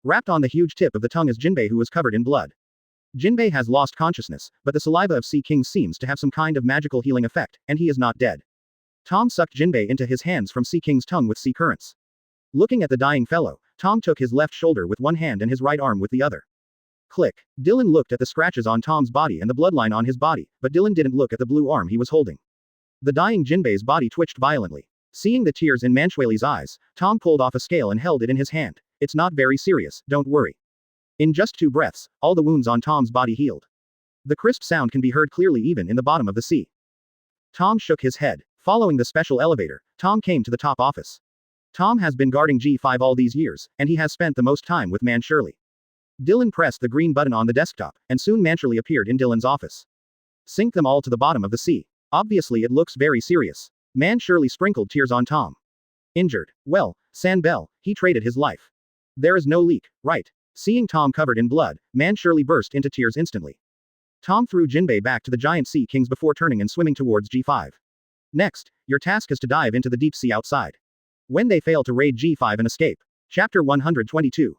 Wrapped on the huge tip of the tongue is Jinbei, who was covered in blood. Jinbei has lost consciousness, but the saliva of sea kings seems to have some kind of magical healing effect, and he is not dead. Tom sucked Jinbei into his hands from sea king's tongue with sea currents. Looking at the dying fellow, Tom took his left shoulder with one hand and his right arm with the other. Click. Dylan looked at the scratches on Tom's body and the bloodline on his body, but Dylan didn't look at the blue arm he was holding. The dying Jinbei's body twitched violently. Seeing the tears in Manchueli's eyes, Tom pulled off a scale and held it in his hand. It's not very serious, don't worry. In just 2 breaths, all the wounds on Tom's body healed. The crisp sound can be heard clearly even in the bottom of the sea. Tom shook his head. Following the special elevator, Tom came to the top office. Tom has been guarding G5 all these years, and he has spent the most time with Manchueli. Dylan pressed the green button on the desktop, and soon Manchueli appeared in Dylan's office. Sink them all to the bottom of the sea. Obviously it looks very serious. Manchueli sprinkled tears on Tom. Injured. Well, San Bell, he traded his life. There is no leak, right? Seeing Tom covered in blood, Manchueli burst into tears instantly. Tom threw Jinbei back to the giant sea kings before turning and swimming towards G5. Next, your task is to dive into the deep sea outside. When they fail to raid G5 and escape. Chapter 122.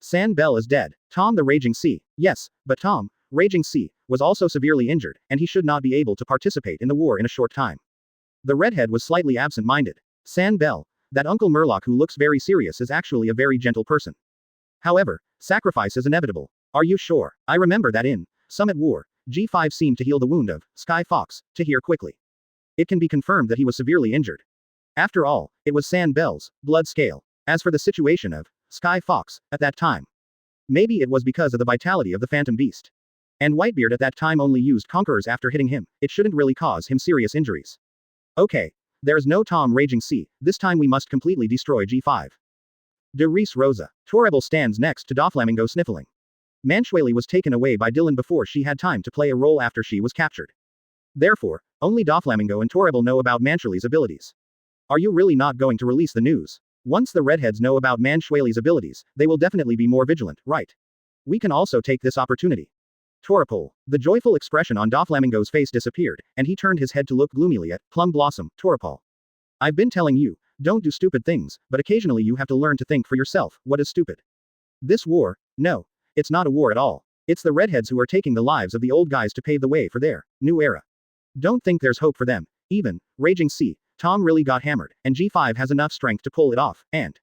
San Bell is dead. Tom the Raging Sea. Yes, but Tom, Raging Sea, was also severely injured, and he should not be able to participate in the war in a short time. The redhead was slightly absent-minded. San Bell, that Uncle Murloc who looks very serious is actually a very gentle person. However, sacrifice is inevitable. Are you sure? I remember that in Summit War, G5 seemed to heal the wound of Sky Fox to here quickly. It can be confirmed that he was severely injured. After all, it was San Bell's blood scale. As for the situation of Sky Fox at that time, maybe it was because of the vitality of the Phantom Beast. And Whitebeard at that time only used Conquerors after hitting him. It shouldn't really cause him serious injuries. Okay. There's no Tom Raging Sea. This time we must completely destroy G5. De Reese Rosa. Torrebel stands next to Doflamingo sniffling. Manchueli was taken away by Dylan before she had time to play a role after she was captured. Therefore, only Doflamingo and Torrebel know about Manchueli's abilities. Are you really not going to release the news? Once the redheads know about Manchueli's abilities, they will definitely be more vigilant, right? We can also take this opportunity. Torrepole. The joyful expression on Doflamingo's face disappeared, and he turned his head to look gloomily at Plum Blossom, Torrepole. I've been telling you, don't do stupid things, but occasionally you have to learn to think for yourself, what is stupid? This war? No. It's not a war at all. It's the redheads who are taking the lives of the old guys to pave the way for their new era. Don't think there's hope for them. Even Raging Sea, Tom really got hammered, and G5 has enough strength to pull it off, and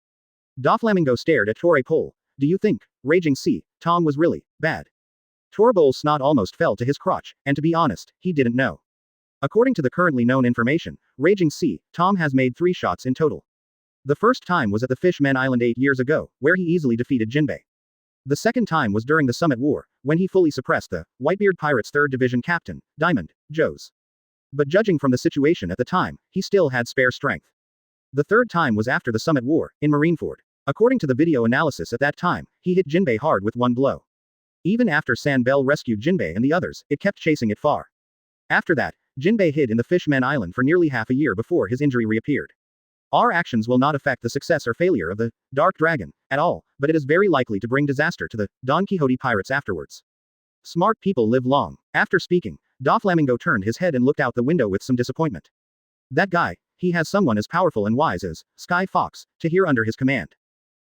Doflamingo stared at Torrepole. Do you think, Raging Sea, Tom was really bad? Torrebol's snot almost fell to his crotch, and to be honest, he didn't know. According to the currently known information, Raging Sea, Tom has made 3 shots in total. The first time was at the Fishman Island 8 years ago, where he easily defeated Jinbei. The second time was during the Summit War, when he fully suppressed the Whitebeard Pirates 3rd Division Captain, Diamond, Joes. But judging from the situation at the time, he still had spare strength. The third time was after the Summit War, in Marineford. According to the video analysis at that time, he hit Jinbei hard with 1 blow. Even after San Bell rescued Jinbei and the others, it kept chasing it far. After that, Jinbei hid in the Fishman Island for nearly half a year before his injury reappeared. Our actions will not affect the success or failure of the Dark Dragon at all, but it is very likely to bring disaster to the Don Quixote pirates afterwards. Smart people live long. After speaking, Doflamingo turned his head and looked out the window with some disappointment. That guy, he has someone as powerful and wise as Sky Fox to hear under his command.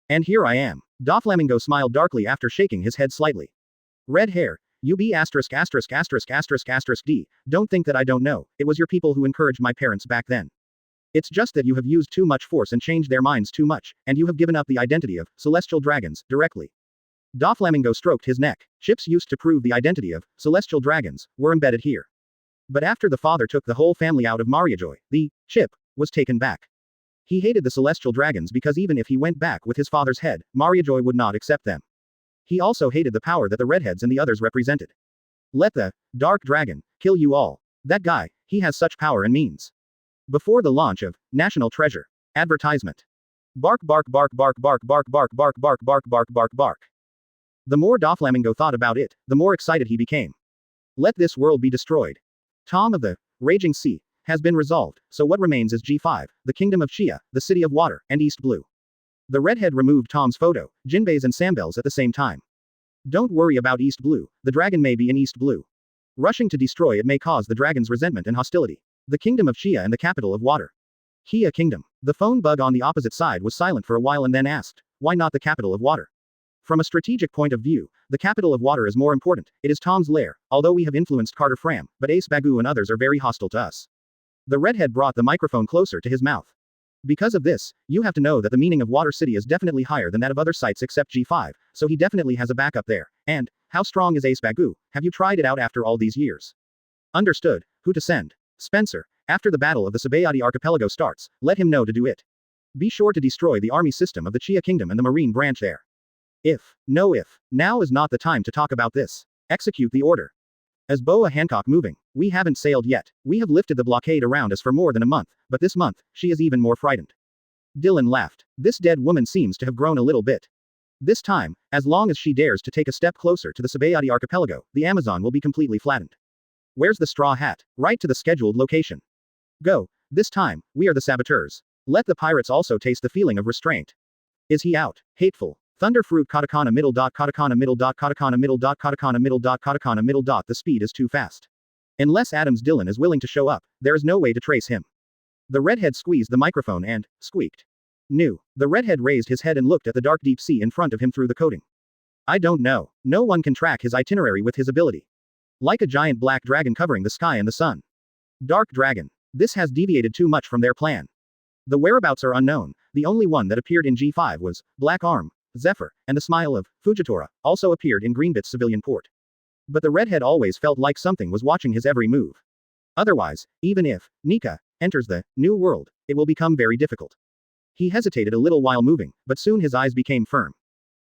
And here I am. Doflamingo smiled darkly after shaking his head slightly. Red hair, UB asterisk asterisk asterisk asterisk asterisk D, don't think that I don't know, it was your people who encouraged my parents back then. It's just that you have used too much force and changed their minds too much, and you have given up the identity of celestial dragons directly. Doflamingo stroked his neck. Chips used to prove the identity of celestial dragons were embedded here. But after the father took the whole family out of Mariajoy, the chip was taken back. He hated the celestial dragons because even if he went back with his father's head, Mariajoy would not accept them. He also hated the power that the redheads and the others represented. Let the Dark Dragon kill you all. That guy, he has such power and means. Before the launch of National Treasure. Advertisement. Bark bark bark bark bark bark bark bark bark bark bark bark bark. The more Doflamingo thought about it, the more excited he became. Let this world be destroyed. Tom of the Raging Sea has been resolved, so what remains is G5, the Kingdom of Chia, the City of Water, and East Blue. The redhead removed Tom's photo, Jinbei's and Sambel's at the same time. Don't worry about East Blue, the dragon may be in East Blue. Rushing to destroy it may cause the dragon's resentment and hostility. The Kingdom of Chia and the capital of Water. Chia Kingdom. The phone bug on the opposite side was silent for a while and then asked, why not the capital of Water? From a strategic point of view, the capital of Water is more important. It is Tom's lair, although we have influenced Carter Fram, but Ace Bagu and others are very hostile to us. The redhead brought the microphone closer to his mouth. Because of this, you have to know that the meaning of Water City is definitely higher than that of other sites except G5, so he definitely has a backup there. And, how strong is Ace Bagu? Have you tried it out after all these years? Understood. Who to send? Spencer. After the battle of the Sabayati archipelago starts, let him know to do it. Be sure to destroy the army system of the Chia Kingdom and the marine branch there. If. Now is not the time to talk about this. Execute the order. As Boa Hancock moving. We haven't sailed yet. We have lifted the blockade around us for more than a month, but this month, she is even more frightened. Dylan laughed. This dead woman seems to have grown a little bit. This time, as long as she dares to take a step closer to the Sabayati archipelago, the Amazon will be completely flattened. Where's the straw hat? Right to the scheduled location. Go. This time, we are the saboteurs. Let the pirates also taste the feeling of restraint. Is he out? Hateful. Thunderfruit katakana middle dot katakana middle dot katakana middle dot katakana middle dot katakana middle dot. The speed is too fast. Unless Adams Dylan is willing to show up, there is no way to trace him. The redhead squeezed the microphone and squeaked. New. The redhead raised his head and looked at the dark deep sea in front of him through the coating. I don't know. No one can track his itinerary with his ability. Like a giant black dragon covering the sky and the sun. Dark Dragon. This has deviated too much from their plan. The whereabouts are unknown. The only one that appeared in G5 was Black Arm, Zephyr, and the smile of Fujitora also appeared in Greenbit's civilian port. But the redhead always felt like something was watching his every move. Otherwise, even if Nika enters the new world, it will become very difficult. He hesitated a little while moving, but soon his eyes became firm.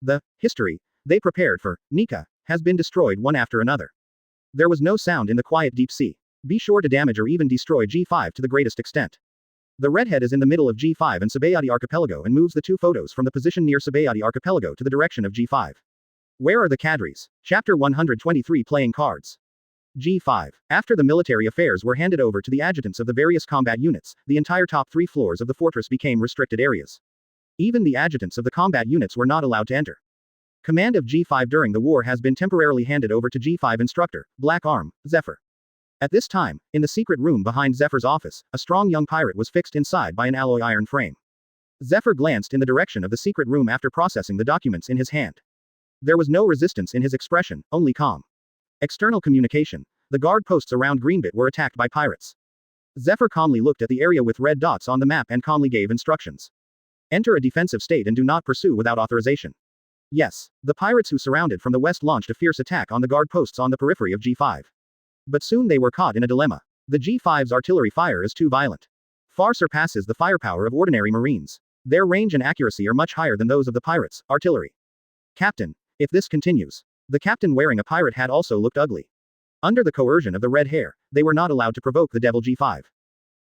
The history they prepared for Nika has been destroyed one after another. There was no sound in the quiet deep sea. Be sure to damage or even destroy G5 to the greatest extent. The redhead is in the middle of G5 and Sabayati Archipelago and moves the two photos from the position near Sabayati Archipelago to the direction of G5. Where are the cadres? Chapter 123 Playing Cards. G5. After the military affairs were handed over to the adjutants of the various combat units, the entire top 3 floors of the fortress became restricted areas. Even the adjutants of the combat units were not allowed to enter. Command of G5 during the war has been temporarily handed over to G5 instructor, Black Arm, Zephyr. At this time, in the secret room behind Zephyr's office, a strong young pirate was fixed inside by an alloy iron frame. Zephyr glanced in the direction of the secret room after processing the documents in his hand. There was no resistance in his expression, only calm. External communication. The guard posts around Greenbit were attacked by pirates. Zephyr calmly looked at the area with red dots on the map and calmly gave instructions. Enter a defensive state and do not pursue without authorization. Yes, the pirates who surrounded from the west launched a fierce attack on the guard posts on the periphery of G5. But soon they were caught in a dilemma. The G5's artillery fire is too violent. Far surpasses the firepower of ordinary marines. Their range and accuracy are much higher than those of the pirates' artillery. Captain, if this continues. The captain wearing a pirate hat also looked ugly. Under the coercion of the red hair, they were not allowed to provoke the devil G5.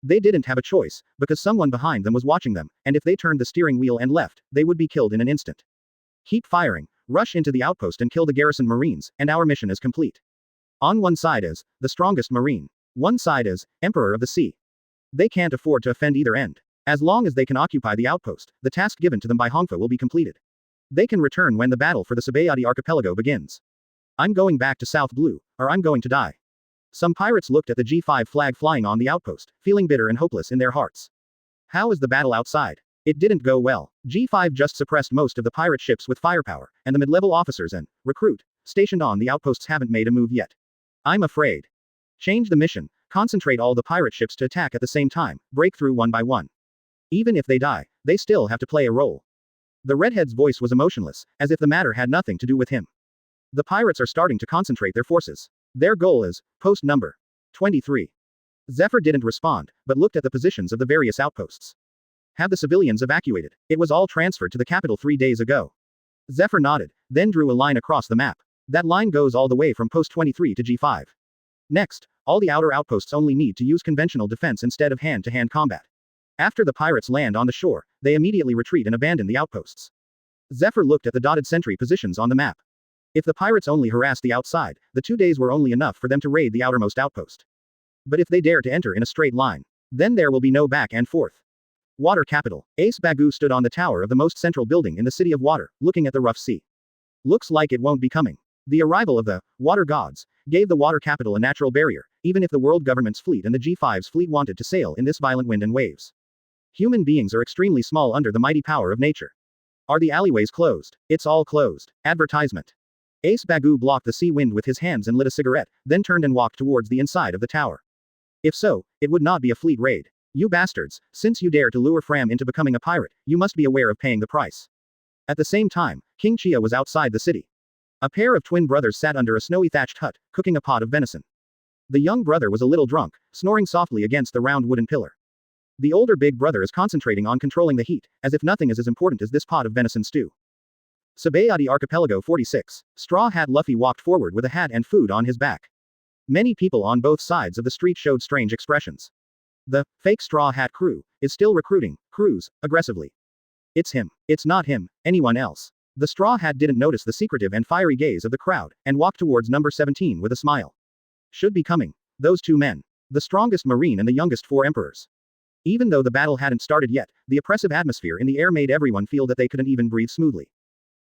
They didn't have a choice, because someone behind them was watching them, and if they turned the steering wheel and left, they would be killed in an instant. Keep firing, rush into the outpost and kill the garrison marines, and our mission is complete. On one side is the strongest marine. One side is Emperor of the Sea. They can't afford to offend either end. As long as they can occupy the outpost, the task given to them by Hongfa will be completed. They can return when the battle for the Sabayati Archipelago begins. I'm going back to South Blue, or I'm going to die. Some pirates looked at the G5 flag flying on the outpost, feeling bitter and hopeless in their hearts. How is the battle outside? It didn't go well. G5 just suppressed most of the pirate ships with firepower, and the mid-level officers and recruit stationed on the outposts haven't made a move yet. I'm afraid. Change the mission, concentrate all the pirate ships to attack at the same time, break through one by one. Even if they die, they still have to play a role. The redhead's voice was emotionless, as if the matter had nothing to do with him. The pirates are starting to concentrate their forces. Their goal is post number 23. Zephyr didn't respond, but looked at the positions of the various outposts. Have the civilians evacuated? It was all transferred to the capital 3 days ago. Zephyr nodded, then drew a line across the map. That line goes all the way from post 23 to G5. Next, all the outer outposts only need to use conventional defense instead of hand-to-hand combat. After the pirates land on the shore, they immediately retreat and abandon the outposts. Zephyr looked at the dotted sentry positions on the map. If the pirates only harassed the outside, the 2 days were only enough for them to raid the outermost outpost. But if they dare to enter in a straight line, then there will be no back and forth. Water capital. Ace Bagu stood on the tower of the most central building in the city of water, looking at the rough sea. Looks like it won't be coming. The arrival of the water gods gave the water capital a natural barrier, even if the world government's fleet and the G5's fleet wanted to sail in this violent wind and waves. Human beings are extremely small under the mighty power of nature. Are the alleyways closed? It's all closed. Advertisement. Ace Bagu blocked the sea wind with his hands and lit a cigarette, then turned and walked towards the inside of the tower. If so, it would not be a fleet raid. You bastards, since you dare to lure Fram into becoming a pirate, you must be aware of paying the price. At the same time, King Chia was outside the city. A pair of twin brothers sat under a snowy thatched hut, cooking a pot of venison. The young brother was a little drunk, snoring softly against the round wooden pillar. The older big brother is concentrating on controlling the heat, as if nothing is as important as this pot of venison stew. Sabayati Archipelago 46. Straw Hat Luffy walked forward with a hat and food on his back. Many people on both sides of the street showed strange expressions. The fake Straw Hat crew is still recruiting crews aggressively. It's him. It's not him, anyone else. The Straw Hat didn't notice the secretive and fiery gaze of the crowd, and walked towards number 17 with a smile. Should be coming. Those 2 men. The strongest marine and the youngest 4 emperors. Even though the battle hadn't started yet, the oppressive atmosphere in the air made everyone feel that they couldn't even breathe smoothly.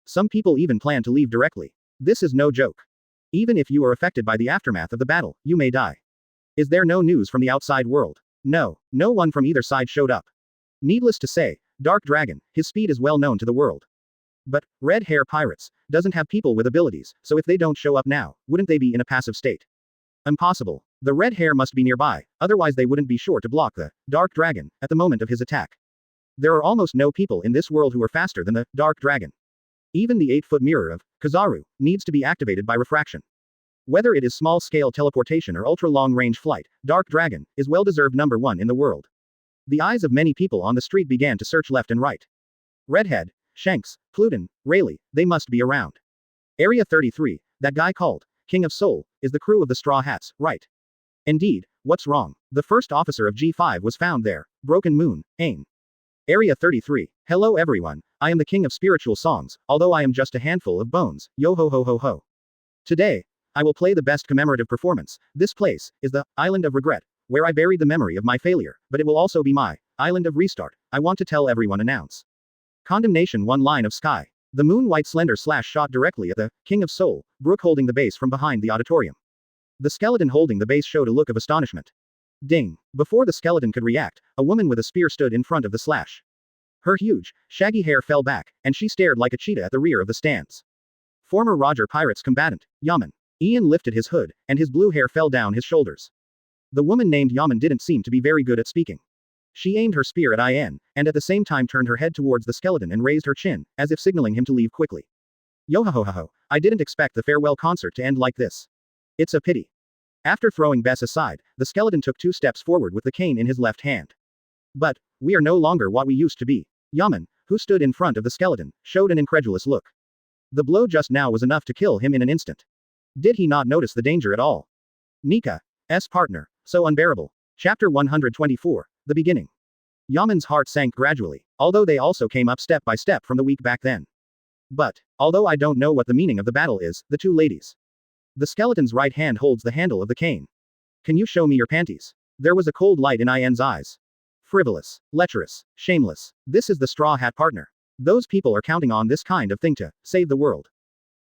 Some people even plan to leave directly. This is no joke. Even if you are affected by the aftermath of the battle, you may die. Is there no news from the outside world? No one from either side showed up. Needless to say, Dark Dragon, his speed is well known to the world. But, Red Hair Pirates, doesn't have people with abilities, so if they don't show up now, wouldn't they be in a passive state? Impossible. The red hair must be nearby, otherwise they wouldn't be sure to block the dark dragon at the moment of his attack. There are almost no people in this world who are faster than the dark dragon. Even the 8-foot mirror of Kizaru needs to be activated by refraction. Whether it is small-scale teleportation or ultra-long-range flight, Dark Dragon is well-deserved number 1 in the world. The eyes of many people on the street began to search left and right. Redhead, Shanks, Pluton, Rayleigh, they must be around. Area 33, that guy called King of Soul, is the crew of the Straw Hats, right? Indeed, what's wrong? The first officer of G5 was found there, Broken Moon, Ain. Area 33, hello everyone, I am the king of spiritual songs, although I am just a handful of bones, yo ho ho ho ho. Today, I will play the best commemorative performance. This place is the Island of Regret, where I buried the memory of my failure, but it will also be my Island of Restart. I want to tell everyone announce. Condemnation 1 line of sky. The moon-white slender slash shot directly at the King of Soul, Brooke holding the base from behind the auditorium. The skeleton holding the base showed a look of astonishment. Ding. Before the skeleton could react, a woman with a spear stood in front of the slash. Her huge, shaggy hair fell back, and she stared like a cheetah at the rear of the stands. Former Roger Pirates combatant, Yaman. Ian lifted his hood, and his blue hair fell down his shoulders. The woman named Yaman didn't seem to be very good at speaking. She aimed her spear at Ian, and at the same time turned her head towards the skeleton and raised her chin, as if signaling him to leave quickly. Yo-ho-ho-ho, I didn't expect the farewell concert to end like this. It's a pity. After throwing Bess aside, the skeleton took 2 steps forward with the cane in his left hand. But, we are no longer what we used to be. Yaman, who stood in front of the skeleton, showed an incredulous look. The blow just now was enough to kill him in an instant. Did he not notice the danger at all? Nika's partner, so unbearable. Chapter 124, the beginning. Yaman's heart sank gradually, although they also came up step by step from the week back then. But, although I don't know what the meaning of the battle is, the 2 ladies. The skeleton's right hand holds the handle of the cane. Can you show me your panties? There was a cold light in Ian's eyes. Frivolous, lecherous, shameless. This is the Straw Hat partner. Those people are counting on this kind of thing to save the world.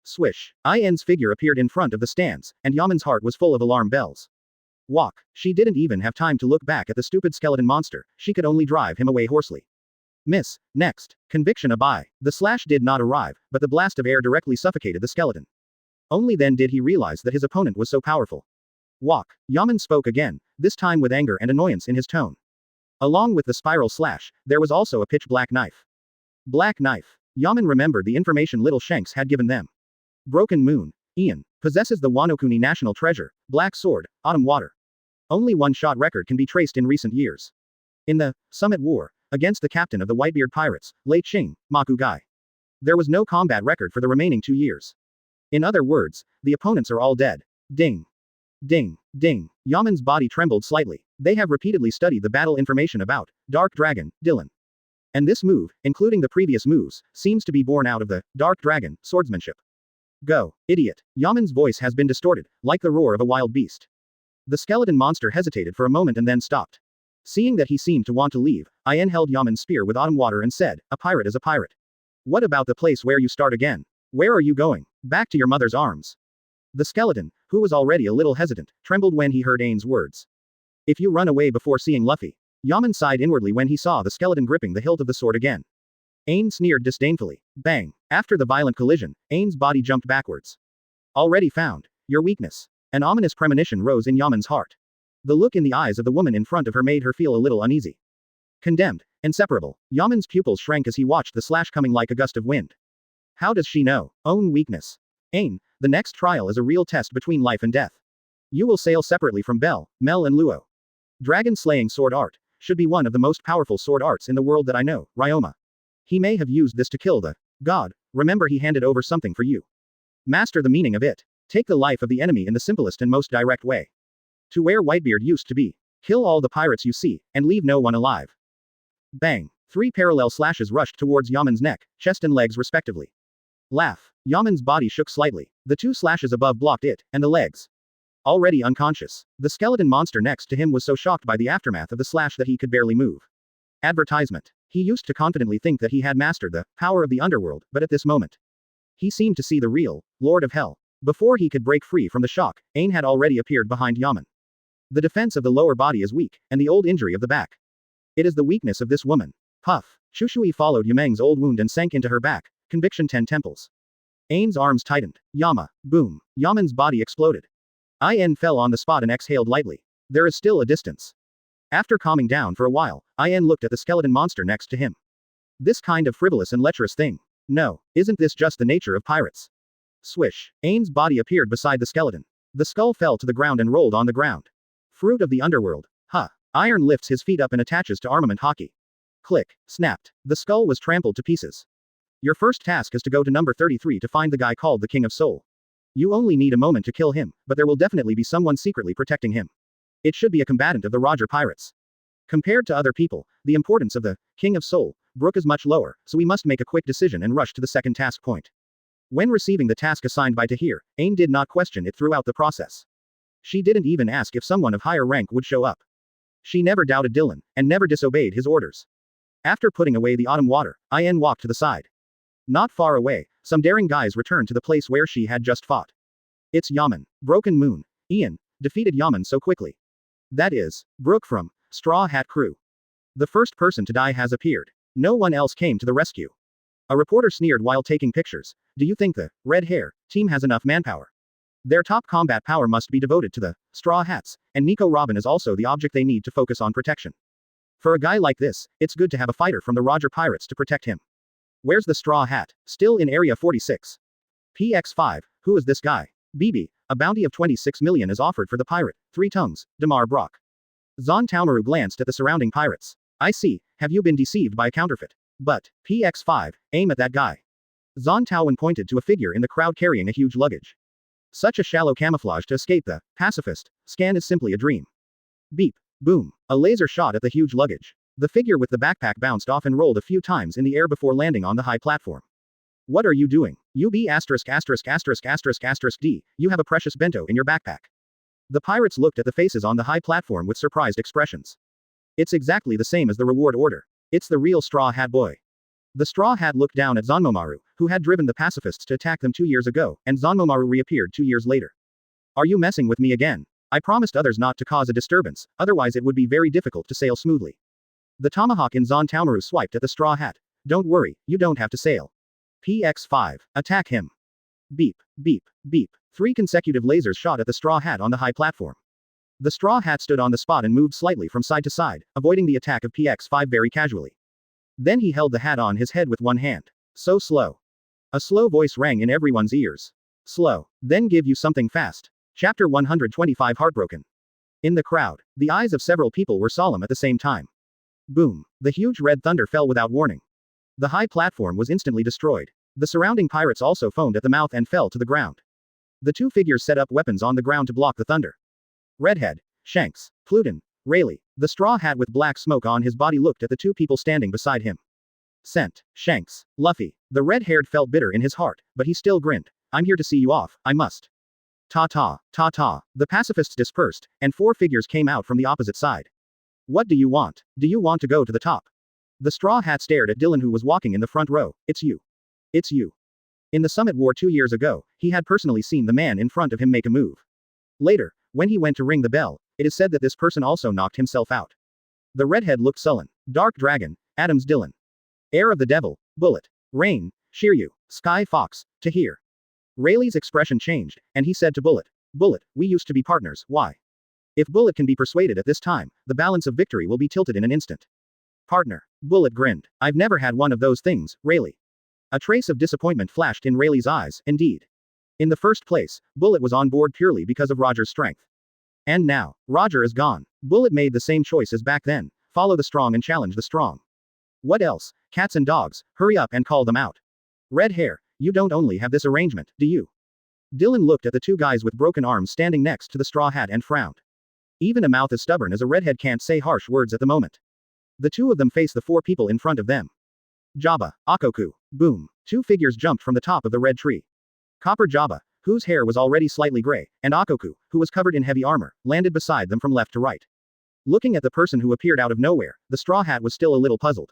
Swish. Ian's figure appeared in front of the stands, and Yaman's heart was full of alarm bells. Walk. She didn't even have time to look back at the stupid skeleton monster, she could only drive him away hoarsely. Miss. Next. Conviction a bye. The slash did not arrive, but the blast of air directly suffocated the skeleton. Only then did he realize that his opponent was so powerful. Walk. Yaman spoke again, this time with anger and annoyance in his tone. Along with the spiral slash, there was also a pitch black knife. Black knife. Yaman remembered the information little Shanks had given them. Broken Moon, Ian, possesses the Wanokuni national treasure, Black Sword, Autumn Water. Only one-shot record can be traced in recent years. In the Summit War, against the captain of the Whitebeard Pirates, Lei Ching, Makugai. There was no combat record for the remaining 2 years. In other words, the opponents are all dead. Ding. Ding. Ding. Yaman's body trembled slightly. They have repeatedly studied the battle information about Dark Dragon, Dylan. And this move, including the previous moves, seems to be born out of the Dark Dragon swordsmanship. Go, idiot. Yaman's voice has been distorted, like the roar of a wild beast. The skeleton monster hesitated for a moment and then stopped. Seeing that he seemed to want to leave, Ian held Yaman's spear with autumn water and said, a pirate is a pirate. What about the place where you start again? Where are you going? Back to your mother's arms. The skeleton, who was already a little hesitant, trembled when he heard Ain's words. If you run away before seeing Luffy. Yaman sighed inwardly when he saw the skeleton gripping the hilt of the sword again. Ain sneered disdainfully. Bang. After the violent collision, Ain's body jumped backwards. Already found. Your weakness. An ominous premonition rose in Yaman's heart. The look in the eyes of the woman in front of her made her feel a little uneasy. Condemned. Inseparable. Yaman's pupils shrank as he watched the slash coming like a gust of wind. How does she know? Own weakness. Ain, the next trial is a real test between life and death. You will sail separately from Bell, Mel and Luo. Dragon-slaying sword art should be one of the most powerful sword arts in the world that I know, Ryoma. He may have used this to kill the god. Remember he handed over something for you. Master the meaning of it. Take the life of the enemy in the simplest and most direct way. To where Whitebeard used to be. Kill all the pirates you see, and leave no one alive. Bang. 3 parallel slashes rushed towards Yaman's neck, chest and legs respectively. Laugh. Yaman's body shook slightly. The 2 slashes above blocked it, and the legs. Already unconscious. The skeleton monster next to him was so shocked by the aftermath of the slash that he could barely move. Advertisement. He used to confidently think that he had mastered the power of the underworld, but at this moment, he seemed to see the real Lord of Hell. Before he could break free from the shock, Ain had already appeared behind Yaman. The defense of the lower body is weak, and the old injury of the back. It is the weakness of this woman. Puff. Shushui followed Yumeng's old wound and sank into her back. Conviction 10 temples. Ain's arms tightened. Yama. Boom. Yaman's body exploded. In fell on the spot and exhaled lightly. There is still a distance. After calming down for a while, In looked at the skeleton monster next to him. This kind of frivolous and lecherous thing. No, isn't this just the nature of pirates? Swish. Ain's body appeared beside the skeleton. The skull fell to the ground and rolled on the ground. Fruit of the underworld. Huh. Iron lifts his feet up and attaches to armament hockey. Click. Snapped. The skull was trampled to pieces. Your first task is to go to number 33 to find the guy called the King of Soul. You only need a moment to kill him, but there will definitely be someone secretly protecting him. It should be a combatant of the Roger Pirates. Compared to other people, the importance of the King of Soul Brook is much lower, so we must make a quick decision and rush to the second task point. When receiving the task assigned by Tahir, Ain did not question it throughout the process. She didn't even ask if someone of higher rank would show up. She never doubted Dylan, and never disobeyed his orders. After putting away the autumn water, In walked to the side. Not far away, some daring guys returned to the place where she had just fought. It's Yaman. Broken Moon. Ian defeated Yaman so quickly. That is, Brooke from Straw Hat Crew. The first person to die has appeared. No one else came to the rescue. A reporter sneered while taking pictures. Do you think the red hair team has enough manpower? Their top combat power must be devoted to the Straw Hats, and Nico Robin is also the object they need to focus on protection. For a guy like this, it's good to have a fighter from the Roger Pirates to protect him. Where's the Straw Hat? Still in Area 46. PX5, who is this guy? BB, a bounty of 26 million is offered for the pirate, 3 tongues, Damar Brock. Zon Taumaru glanced at the surrounding pirates. I see, have you been deceived by a counterfeit? But, PX5, aim at that guy. Zon Taowen pointed to a figure in the crowd carrying a huge luggage. Such a shallow camouflage to escape the pacifist scan is simply a dream. Beep. Boom. A laser shot at the huge luggage. The figure with the backpack bounced off and rolled a few times in the air before landing on the high platform. What are you doing? UB asterisk asterisk asterisk asterisk asterisk D, you have a precious bento in your backpack. The pirates looked at the faces on the high platform with surprised expressions. It's exactly the same as the reward order. It's the real Straw Hat boy. The Straw Hat looked down at Zanmomaru, who had driven the pacifists to attack them 2 years ago, and Zanmomaru reappeared 2 years later. Are you messing with me again? I promised others not to cause a disturbance, otherwise it would be very difficult to sail smoothly. The tomahawk in Zon Taumaru swiped at the Straw Hat. Don't worry, you don't have to sail. PX5, attack him. Beep, beep, beep. 3 consecutive lasers shot at the Straw Hat on the high platform. The Straw Hat stood on the spot and moved slightly from side to side, avoiding the attack of PX5 very casually. Then he held the hat on his head with one hand. So slow. A slow voice rang in everyone's ears. Slow. Then give you something fast. Chapter 125 Heartbroken. In the crowd, the eyes of several people were solemn at the same time. Boom. The huge red thunder fell without warning. The high platform was instantly destroyed. The surrounding pirates also foamed at the mouth and fell to the ground. The 2 figures set up weapons on the ground to block the thunder. Redhead, Shanks, Pluton, Rayleigh, the Straw Hat with black smoke on his body looked at the 2 people standing beside him. Scent, Shanks, Luffy, the red-haired felt bitter in his heart, but he still grinned. I'm here to see you off, I must. Ta-ta, ta-ta, the pacifists dispersed, and 4 figures came out from the opposite side. What do you want? Do you want to go to the top? The Straw Hat stared at Dylan who was walking in the front row. It's you. It's you. In the Summit War 2 years ago, he had personally seen the man in front of him make a move. Later, when he went to ring the bell, it is said that this person also knocked himself out. The redhead looked sullen. Dark Dragon, Adams Dylan. Heir of the Devil, Bullet. Rain, Shiryu, Sky Fox, Tahir. Rayleigh's expression changed, and he said to Bullet, Bullet, we used to be partners, why? If Bullet can be persuaded at this time, the balance of victory will be tilted in an instant. Partner. Bullet grinned. I've never had one of those things, Rayleigh. A trace of disappointment flashed in Rayleigh's eyes, indeed. In the first place, Bullet was on board purely because of Roger's strength. And now, Roger is gone. Bullet made the same choice as back then, follow the strong and challenge the strong. What else? Cats and dogs, hurry up and call them out. Red hair, you don't only have this arrangement, do you? Dylan looked at the 2 guys with broken arms standing next to the Straw Hat and frowned. Even a mouth as stubborn as a redhead can't say harsh words at the moment. The 2 of them face the 4 people in front of them. Jabba, Akoku, boom. 2 figures jumped from the top of the red tree. Copper Jabba, whose hair was already slightly gray, and Akoku, who was covered in heavy armor, landed beside them from left to right. Looking at the person who appeared out of nowhere, the Straw Hat was still a little puzzled.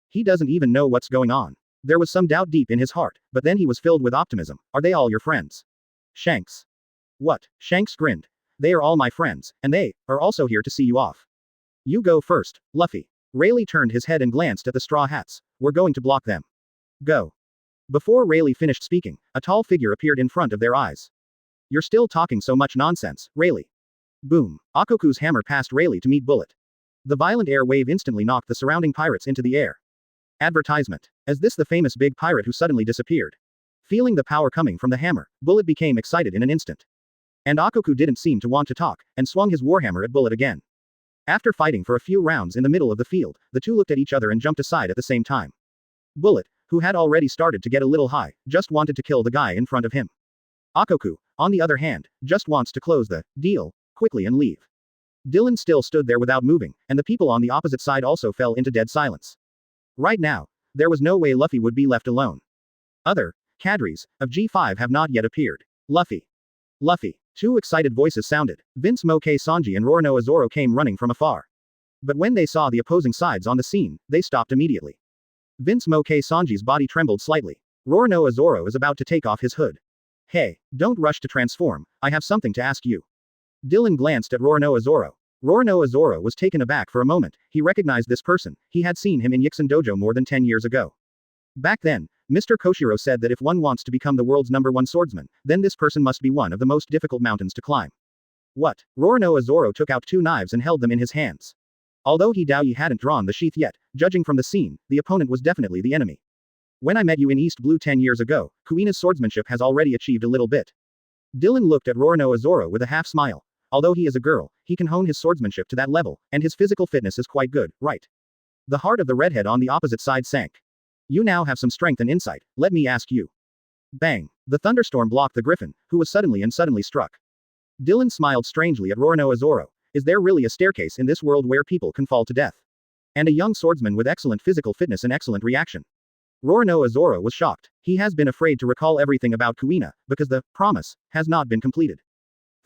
He doesn't even know what's going on. There was some doubt deep in his heart, but then he was filled with optimism. Are they all your friends? Shanks. What? Shanks grinned. They are all my friends, and they are also here to see you off. You go first, Luffy. Rayleigh turned his head and glanced at the Straw Hats. We're going to block them. Go. Before Rayleigh finished speaking, a tall figure appeared in front of their eyes. You're still talking so much nonsense, Rayleigh. Boom. Akoku's hammer passed Rayleigh to meet Bullet. The violent air wave instantly knocked the surrounding pirates into the air. Advertisement. Is this the famous big pirate who suddenly disappeared? Feeling the power coming from the hammer, Bullet became excited in an instant. And Akoku didn't seem to want to talk, and swung his warhammer at Bullet again. After fighting for a few rounds in the middle of the field, the two looked at each other and jumped aside at the same time. Bullet, who had already started to get a little high, just wanted to kill the guy in front of him. Akoku, on the other hand, just wants to close the deal quickly and leave. Dylan still stood there without moving, and the people on the opposite side also fell into dead silence. Right now, there was no way Luffy would be left alone. Other cadres of G5 have not yet appeared. Luffy. Luffy. Two excited voices sounded. Vince Moke Sanji and Roronoa Zoro came running from afar. But when they saw the opposing sides on the scene, they stopped immediately. Vince Moke Sanji's body trembled slightly. Roronoa Zoro is about to take off his hood. Hey, don't rush to transform, I have something to ask you. Dylan glanced at Roronoa Zoro. Roronoa Zoro was taken aback for a moment. He recognized this person. He had seen him in Yixin Dojo more than 10 years ago. Back then, Mr. Koshiro said that if one wants to become the world's #1 swordsman, then this person must be one of the most difficult mountains to climb. What? Roronoa Zoro took out 2 knives and held them in his hands. Although he hadn't drawn the sheath yet, judging from the scene, the opponent was definitely the enemy. When I met you in East Blue 10 years ago, Kuina's swordsmanship has already achieved a little bit. Dylan looked at Roronoa Zoro with a half smile. Although he is a girl, he can hone his swordsmanship to that level, and his physical fitness is quite good, right? The heart of the redhead on the opposite side sank. You now have some strength and insight, let me ask you. Bang! The thunderstorm blocked the griffin, who was suddenly struck. Dylan smiled strangely at Roronoa Zoro. Is there really a staircase in this world where people can fall to death? And a young swordsman with excellent physical fitness and excellent reaction. Roronoa Zoro was shocked. He has been afraid to recall everything about Kuina, because the promise has not been completed.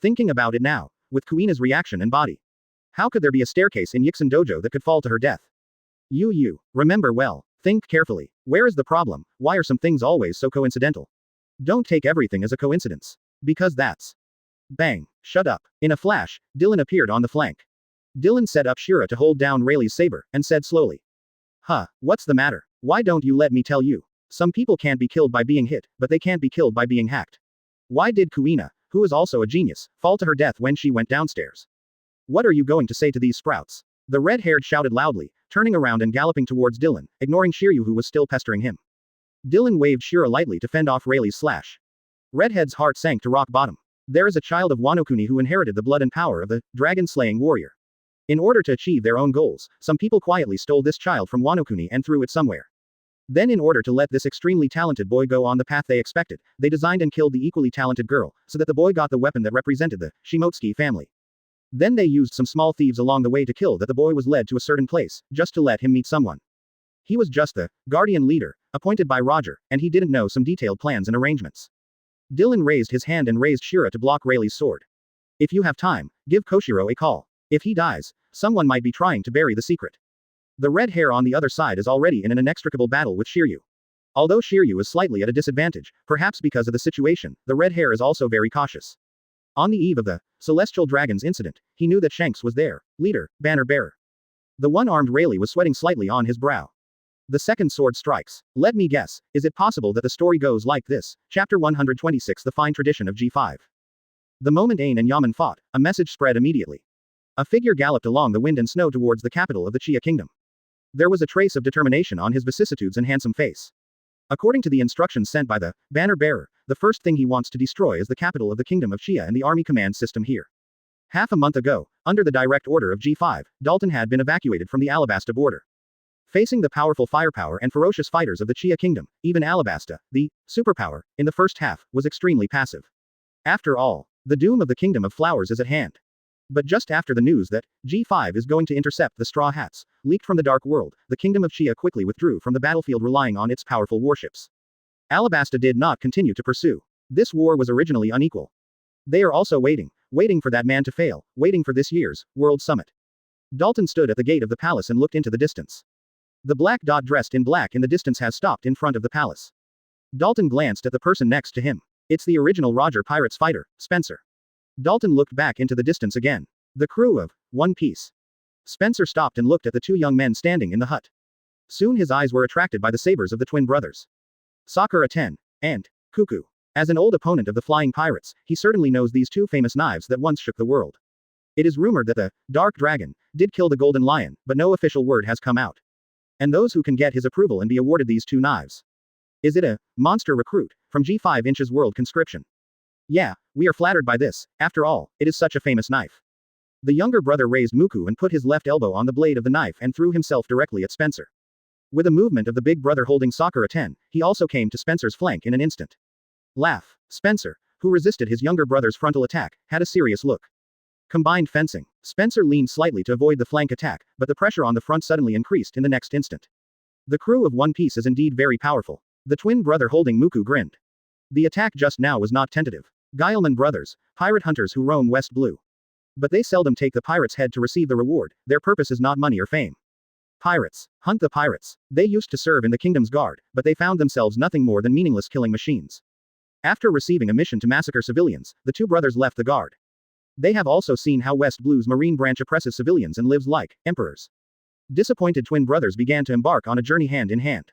Thinking about it now, with Kuina's reaction and body. How could there be a staircase in Yixin Dojo that could fall to her death? You remember well. Think carefully. Where is the problem? Why are some things always so coincidental? Don't take everything as a coincidence. Because that's. Bang. Shut up. In a flash, Dylan appeared on the flank. Dylan set up Shira to hold down Rayleigh's saber, and said slowly. What's the matter? Why don't you let me tell you? Some people can't be killed by being hit, but they can't be killed by being hacked. Why did Kuina, who is also a genius, fall to her death when she went downstairs? What are you going to say to these sprouts? The red-haired shouted loudly, turning around and galloping towards Dylan, ignoring Shiryu who was still pestering him. Dylan waved Shira lightly to fend off Rayleigh's slash. Redhead's heart sank to rock bottom. There is a child of Wano Kuni who inherited the blood and power of the dragon-slaying warrior. In order to achieve their own goals, some people quietly stole this child from Wano Kuni and threw it somewhere. Then in order to let this extremely talented boy go on the path they expected, they designed and killed the equally talented girl, so that the boy got the weapon that represented the Shimotsuki family. Then they used some small thieves along the way to kill that the boy was led to a certain place, just to let him meet someone. He was just the guardian leader, appointed by Roger, and he didn't know some detailed plans and arrangements. Dylan raised his hand and raised Shira to block Rayleigh's sword. If you have time, give Koshiro a call. If he dies, someone might be trying to bury the secret. The red hair on the other side is already in an inextricable battle with Shiryu. Although Shiryu is slightly at a disadvantage, perhaps because of the situation, the red hair is also very cautious. On the eve of the Celestial Dragons incident, he knew that Shanks was their leader, banner bearer. The one-armed Rayleigh was sweating slightly on his brow. The second sword strikes. Let me guess, is it possible that the story goes like this? Chapter 126 The Fine Tradition of G5. The moment Ain and Yaman fought, a message spread immediately. A figure galloped along the wind and snow towards the capital of the Chia kingdom. There was a trace of determination on his vicissitudes and handsome face. According to the instructions sent by the banner bearer, the first thing he wants to destroy is the capital of the kingdom of Chia and the army command system here. Half a month ago, under the direct order of G5, Dalton had been evacuated from the Alabasta border. Facing the powerful firepower and ferocious fighters of the Chia kingdom, even Alabasta, the superpower, in the first half, was extremely passive. After all, the doom of the Kingdom of Flowers is at hand. But just after the news that G5 is going to intercept the Straw Hats, leaked from the Dark World, the Kingdom of Chia quickly withdrew from the battlefield relying on its powerful warships. Alabasta did not continue to pursue. This war was originally unequal. They are also waiting for that man to fail, waiting for this year's World Summit. Dalton stood at the gate of the palace and looked into the distance. The black dot dressed in black in the distance has stopped in front of the palace. Dalton glanced at the person next to him. It's the original Roger Pirates fighter, Spencer. Dalton looked back into the distance again. The crew of One Piece. Spencer stopped and looked at the two young men standing in the hut. Soon his eyes were attracted by the sabers of the twin brothers. Sakura 10 and Cuckoo. As an old opponent of the flying pirates, he certainly knows these two famous knives that once shook the world. It is rumored that the Dark Dragon did kill the Golden Lion, but no official word has come out. And those who can get his approval and be awarded these two knives. Is it a monster recruit from G5 Inches World Conscription? Yeah, we are flattered by this, after all, it is such a famous knife. The younger brother raised Muku and put his left elbow on the blade of the knife and threw himself directly at Spencer. With a movement of the big brother holding Sakura 10, he also came to Spencer's flank in an instant. Laugh. Spencer, who resisted his younger brother's frontal attack, had a serious look. Combined fencing. Spencer leaned slightly to avoid the flank attack, but the pressure on the front suddenly increased in the next instant. The crew of One Piece is indeed very powerful. The twin brother holding Muku grinned. The attack just now was not tentative. Guileman brothers, pirate hunters who roam West Blue. But they seldom take the pirate's head to receive the reward, their purpose is not money or fame. Pirates. Hunt the pirates. They used to serve in the kingdom's guard, but they found themselves nothing more than meaningless killing machines. After receiving a mission to massacre civilians, the two brothers left the guard. They have also seen how West Blue's Marine branch oppresses civilians and lives like emperors. Disappointed twin brothers began to embark on a journey hand in hand.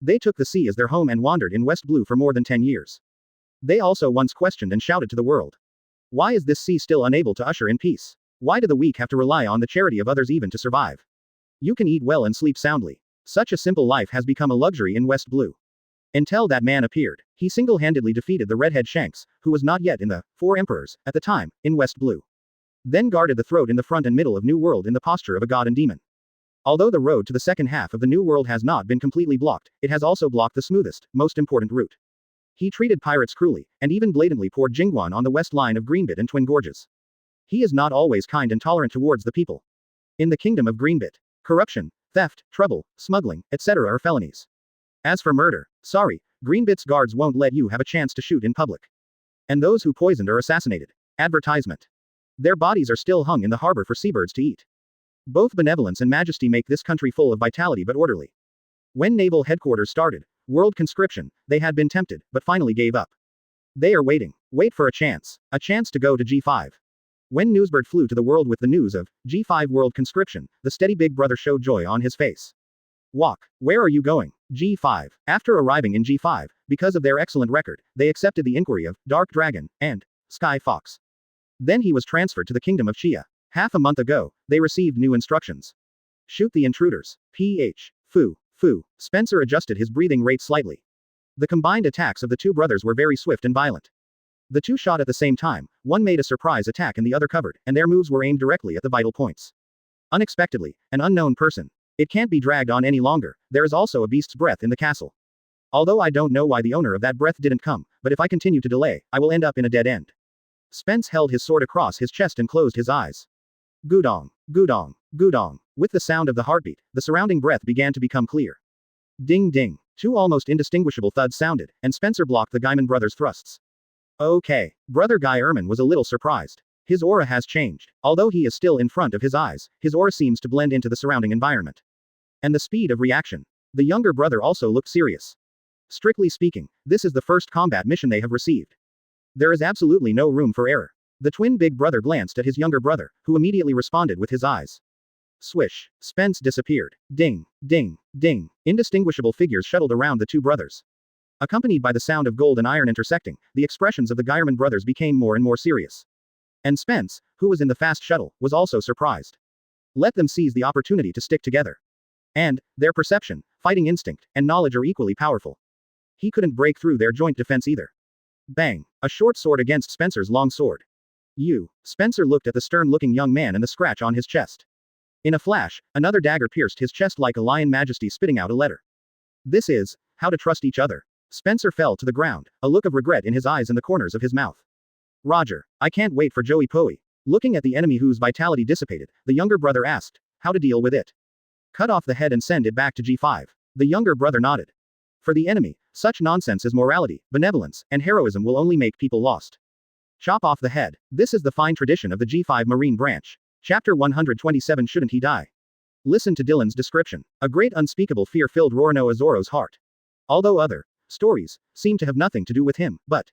They took the sea as their home and wandered in West Blue for more than 10 years. They also once questioned and shouted to the world. Why is this sea still unable to usher in peace? Why do the weak have to rely on the charity of others even to survive? You can eat well and sleep soundly. Such a simple life has become a luxury in West Blue. Until that man appeared, he single-handedly defeated the redhead Shanks, who was not yet in the Four Emperors, at the time, in West Blue. Then guarded the throat in the front and middle of New World in the posture of a god and demon. Although the road to the second half of the New World has not been completely blocked, it has also blocked the smoothest, most important route. He treated pirates cruelly, and even blatantly poured Jingguan on the west line of Greenbit and Twin Gorges. He is not always kind and tolerant towards the people. In the kingdom of Greenbit, corruption, theft, trouble, smuggling, etc. are felonies. As for murder, sorry, Greenbit's guards won't let you have a chance to shoot in public. And those who poisoned or assassinated. Advertisement. Their bodies are still hung in the harbor for seabirds to eat. Both benevolence and majesty make this country full of vitality but orderly. When naval headquarters started world conscription, they had been tempted, but finally gave up. They are waiting. Wait for a chance to go to G5. When Newsbird flew to the world with the news of G5 world conscription, the steady big brother showed joy on his face. Walk. Where are you going? G5. After arriving in G5, because of their excellent record, they accepted the inquiry of Dark Dragon and Sky Fox. Then he was transferred to the kingdom of Chia. Half a month ago, they received new instructions. Shoot the intruders. Ph. Foo. Spencer adjusted his breathing rate slightly. The combined attacks of the two brothers were very swift and violent. The two shot at the same time, one made a surprise attack and the other covered, and their moves were aimed directly at the vital points. Unexpectedly, an unknown person. It can't be dragged on any longer, there is also a beast's breath in the castle. Although I don't know why the owner of that breath didn't come, but if I continue to delay, I will end up in a dead end. Spence held his sword across his chest and closed his eyes. Gudong. With the sound of the heartbeat, the surrounding breath began to become clear. Ding ding. Two almost indistinguishable thuds sounded, and Spencer blocked the Gaiman brothers' thrusts. Okay. Brother Guy Ehrman was a little surprised. His aura has changed. Although he is still in front of his eyes, his aura seems to blend into the surrounding environment. And the speed of reaction. The younger brother also looked serious. Strictly speaking, this is the first combat mission they have received. There is absolutely no room for error. The twin big brother glanced at his younger brother, who immediately responded with his eyes. Swish. Spence disappeared. Ding. Indistinguishable figures shuttled around the two brothers. Accompanied by the sound of gold and iron intersecting, the expressions of the Geierman brothers became more and more serious. And Spence, who was in the fast shuttle, was also surprised. Let them seize the opportunity to stick together. And their perception, fighting instinct, and knowledge are equally powerful. He couldn't break through their joint defense either. Bang. A short sword against Spencer's long sword. Spencer looked at the stern-looking young man and the scratch on his chest. In a flash, another dagger pierced his chest like a lion majesty spitting out a letter. This is how to trust each other. Spencer fell to the ground, a look of regret in his eyes and the corners of his mouth. Roger. I can't wait for Joey Poey. Looking at the enemy whose vitality dissipated, the younger brother asked, how to deal with it. Cut off the head and send it back to G5. The younger brother nodded. For the enemy, such nonsense as morality, benevolence, and heroism will only make people lost. Chop off the head. This is the fine tradition of the G5 Marine branch. Chapter 127 Shouldn't He Die? Listen to Dylan's description. A great unspeakable fear filled Roronoa Zoro's heart. Although other stories seem to have nothing to do with him, but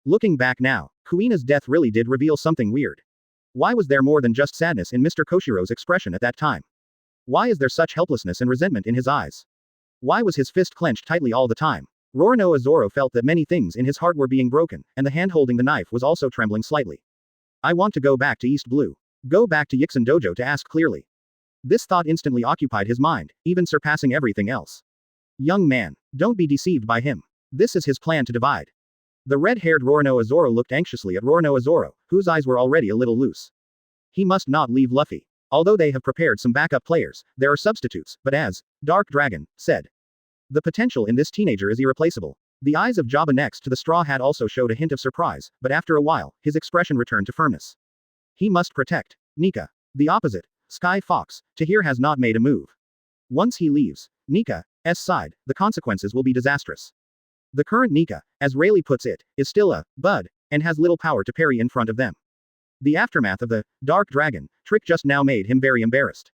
looking back now, Kuina's death really did reveal something weird. Why was there more than just sadness in Mr. Koshiro's expression at that time? Why is there such helplessness and resentment in his eyes? Why was his fist clenched tightly all the time? Roronoa Zoro felt that many things in his heart were being broken, and the hand holding the knife was also trembling slightly. I want to go back to East Blue. Go back to Yixin Dojo to ask clearly. This thought instantly occupied his mind, even surpassing everything else. Young man, don't be deceived by him. This is his plan to divide. The red-haired Roronoa Zoro looked anxiously at Roronoa Zoro, whose eyes were already a little loose. He must not leave Luffy. Although they have prepared some backup players, there are substitutes, but as Dark Dragon said, the potential in this teenager is irreplaceable. The eyes of Jabba next to the Straw Hat also showed a hint of surprise, but after a while, his expression returned to firmness. He must protect Nika. The opposite, Sky Fox, Tahir has not made a move. Once he leaves Nika's side, the consequences will be disastrous. The current Nika, as Rayleigh puts it, is still a bud, and has little power to parry in front of them. The aftermath of the Dark Dragon trick just now made him very embarrassed.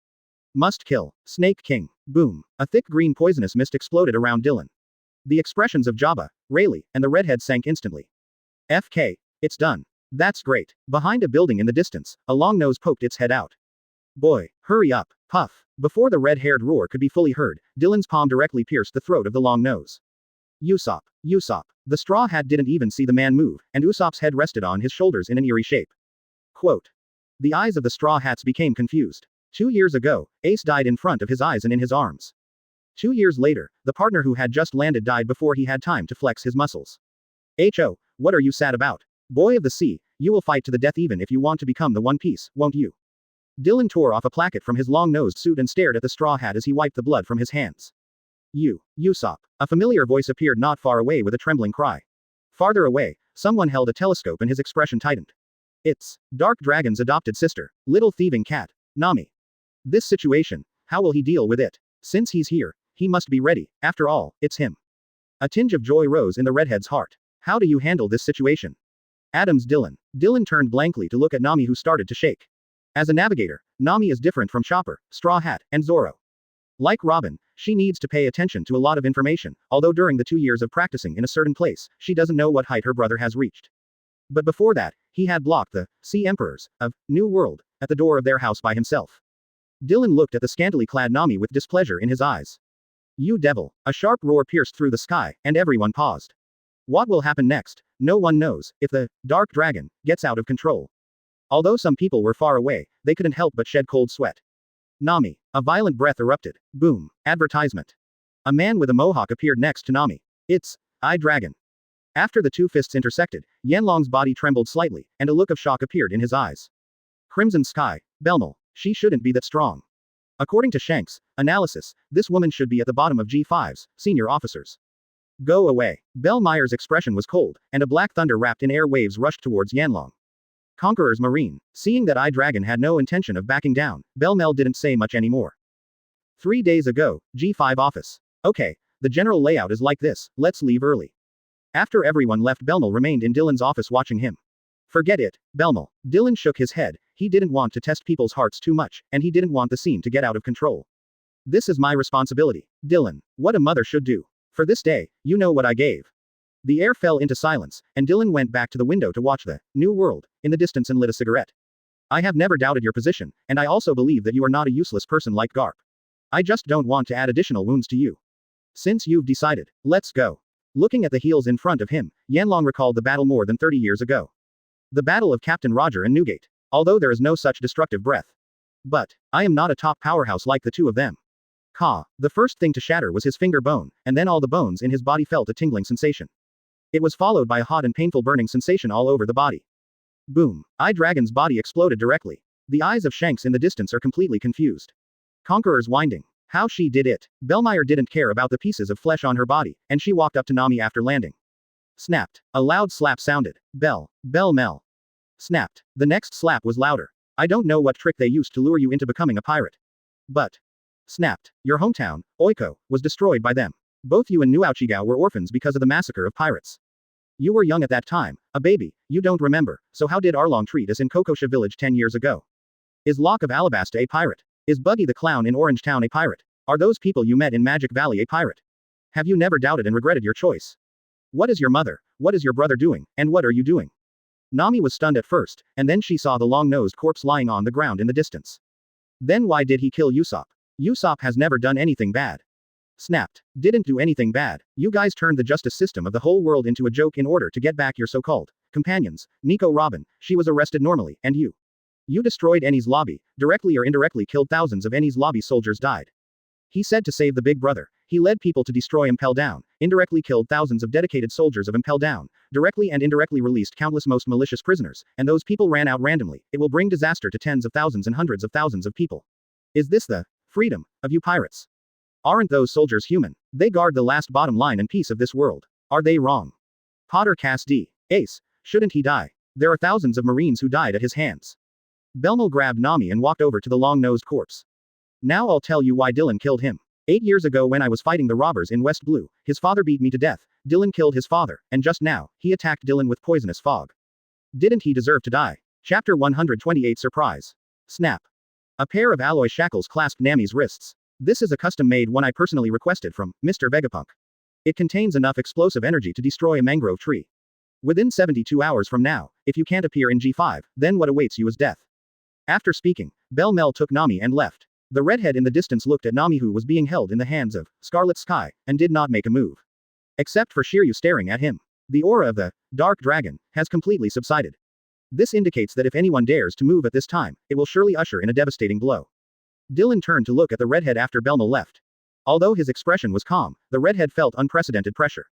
Must kill Snake King. Boom. A thick green poisonous mist exploded around Dylan. The expressions of Jabba, Rayleigh, and the redhead sank instantly. FK. It's done. That's great. Behind a building in the distance, a long nose poked its head out. Boy, hurry up. Puff. Before the red-haired roar could be fully heard, Dylan's palm directly pierced the throat of the long nose. Usopp. Usopp. The Straw Hat didn't even see the man move, and Usopp's head rested on his shoulders in an eerie shape. Quote. The eyes of the Straw Hats became confused. 2 years ago, Ace died in front of his eyes and in his arms. 2 years later, the partner who had just landed died before he had time to flex his muscles. Ho, what are you sad about? Boy of the sea, you will fight to the death even if you want to become the One Piece, won't you? Dylan tore off a placket from his long-nosed suit and stared at the Straw Hat as he wiped the blood from his hands. Usopp. A familiar voice appeared not far away with a trembling cry. Farther away, someone held a telescope and his expression tightened. It's Dark Dragon's adopted sister, little thieving cat, Nami. This situation, how will he deal with it? Since he's here, he must be ready. After all, it's him. A tinge of joy rose in the redhead's heart. How do you handle this situation? Adams Dylan. Dylan turned blankly to look at Nami, who started to shake. As a navigator, Nami is different from Chopper, Straw Hat, and Zoro. Like Robin, she needs to pay attention to a lot of information, although during the 2 years of practicing in a certain place, she doesn't know what height her brother has reached. But before that, he had blocked the Sea Emperors of New World at the door of their house by himself. Dylan looked at the scantily clad Nami with displeasure in his eyes. You devil! A sharp roar pierced through the sky, and everyone paused. What will happen next? No one knows, if the Dark Dragon gets out of control. Although some people were far away, they couldn't help but shed cold sweat. Nami. A violent breath erupted. Boom. Advertisement. A man with a mohawk appeared next to Nami. It's Dragon. After the two fists intersected, Yanlong's body trembled slightly, and a look of shock appeared in his eyes. Crimson Sky. Belmel. She shouldn't be that strong. According to Shanks' analysis, this woman should be at the bottom of G5's senior officers. Go away. Bellmeyer's expression was cold, and a black thunder wrapped in air waves rushed towards Yanlong. Conqueror's Marine. Seeing that Dragon had no intention of backing down, Belmel didn't say much anymore. 3 days ago, G5 office. Okay, the general layout is like this, let's leave early. After everyone left, Belmel remained in Dylan's office watching him. Forget it, Belmel. Dylan shook his head. He didn't want to test people's hearts too much, and he didn't want the scene to get out of control. This is my responsibility, Dylan. What a mother should do. For this day, you know what I gave. The air fell into silence, and Dylan went back to the window to watch the New World in the distance and lit a cigarette. I have never doubted your position, and I also believe that you are not a useless person like Garp. I just don't want to add additional wounds to you. Since you've decided, let's go. Looking at the heels in front of him, Yanlong recalled the battle more than 30 years ago. The battle of Captain Roger and Newgate. Although there is no such destructive breath. But I am not a top powerhouse like the two of them. The first thing to shatter was his finger bone, and then all the bones in his body felt a tingling sensation. It was followed by a hot and painful burning sensation all over the body. Boom. Dragon's body exploded directly. The eyes of Shanks in the distance are completely confused. Conqueror's winding. How she did it. Bellmeyer didn't care about the pieces of flesh on her body, and she walked up to Nami after landing. Snapped. A loud slap sounded. Bell-mel. Snapped. The next slap was louder. I don't know what trick they used to lure you into becoming a pirate. But. Snapped. Your hometown, Oiko, was destroyed by them. Both you and Nuauchigao were orphans because of the massacre of pirates. You were young at that time, a baby, you don't remember, so how did Arlong treat us in Kokosha village 10 years ago? Is Locke of Alabasta a pirate? Is Buggy the Clown in Orange Town a pirate? Are those people you met in Magic Valley a pirate? Have you never doubted and regretted your choice? What is your mother, what is your brother doing, and what are you doing? Nami was stunned at first, and then she saw the long-nosed corpse lying on the ground in the distance. Then why did he kill Usopp? Usopp has never done anything bad. Snapped. Didn't do anything bad. You guys turned the justice system of the whole world into a joke in order to get back your so-called companions. Nico Robin, she was arrested normally, and you. You destroyed Eni's lobby, directly or indirectly killed thousands of Eni's lobby soldiers died. He said to save the big brother. He led people to destroy Impel Down, indirectly killed thousands of dedicated soldiers of Impel Down, directly and indirectly released countless most malicious prisoners, and those people ran out randomly. It will bring disaster to tens of thousands and hundreds of thousands of people. Is this the freedom of you pirates? Aren't those soldiers human? They guard the last bottom line and peace of this world. Are they wrong? Potter Cass D. Ace, shouldn't he die? There are thousands of Marines who died at his hands. Belmel grabbed Nami and walked over to the long-nosed corpse. Now I'll tell you why Dylan killed him. 8 years ago when I was fighting the robbers in West Blue, his father beat me to death, Dylan killed his father, and just now, he attacked Dylan with poisonous fog. Didn't he deserve to die? Chapter 128 Surprise. Snap. A pair of alloy shackles clasped Nami's wrists. This is a custom-made one I personally requested from Mr. Vegapunk. It contains enough explosive energy to destroy a mangrove tree. Within 72 hours from now, if you can't appear in G5, then what awaits you is death. After speaking, Belmel took Nami and left. The redhead in the distance looked at Nami, who was being held in the hands of Scarlet Sky, and did not make a move. Except for Shiryu staring at him. The aura of the Dark Dragon has completely subsided. This indicates that if anyone dares to move at this time, it will surely usher in a devastating blow. Dylan turned to look at the redhead after Belmel left. Although his expression was calm, the redhead felt unprecedented pressure.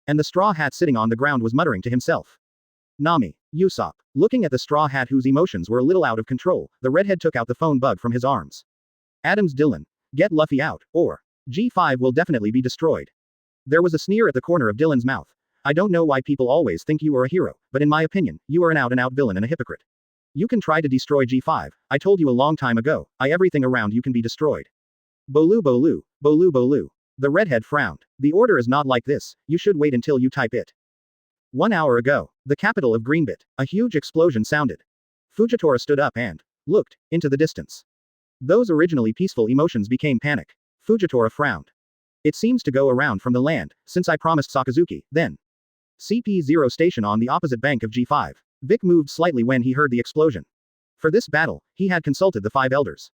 And the straw hat sitting on the ground was muttering to himself. Nami, Usopp. Looking at the straw hat whose emotions were a little out of control, the redhead took out the phone bug from his arms. Adams Dylan. Get Luffy out, or G5 will definitely be destroyed. There was a sneer at the corner of Dylan's mouth. I don't know why people always think you are a hero, but in my opinion, you are an out-and-out villain and a hypocrite. You can try to destroy G5, I told you a long time ago, everything around you can be destroyed. Bolu Bolu, Bolu Bolu. The redhead frowned. The order is not like this, you should wait until you type it. 1 hour ago, the capital of Greenbit, a huge explosion sounded. Fujitora stood up and looked into the distance. Those originally peaceful emotions became panic. Fujitora frowned. It seems to go around from the land, since I promised Sakazuki, then. CP0 station on the opposite bank of G5. Vic moved slightly when he heard the explosion. For this battle, he had consulted the 5 elders.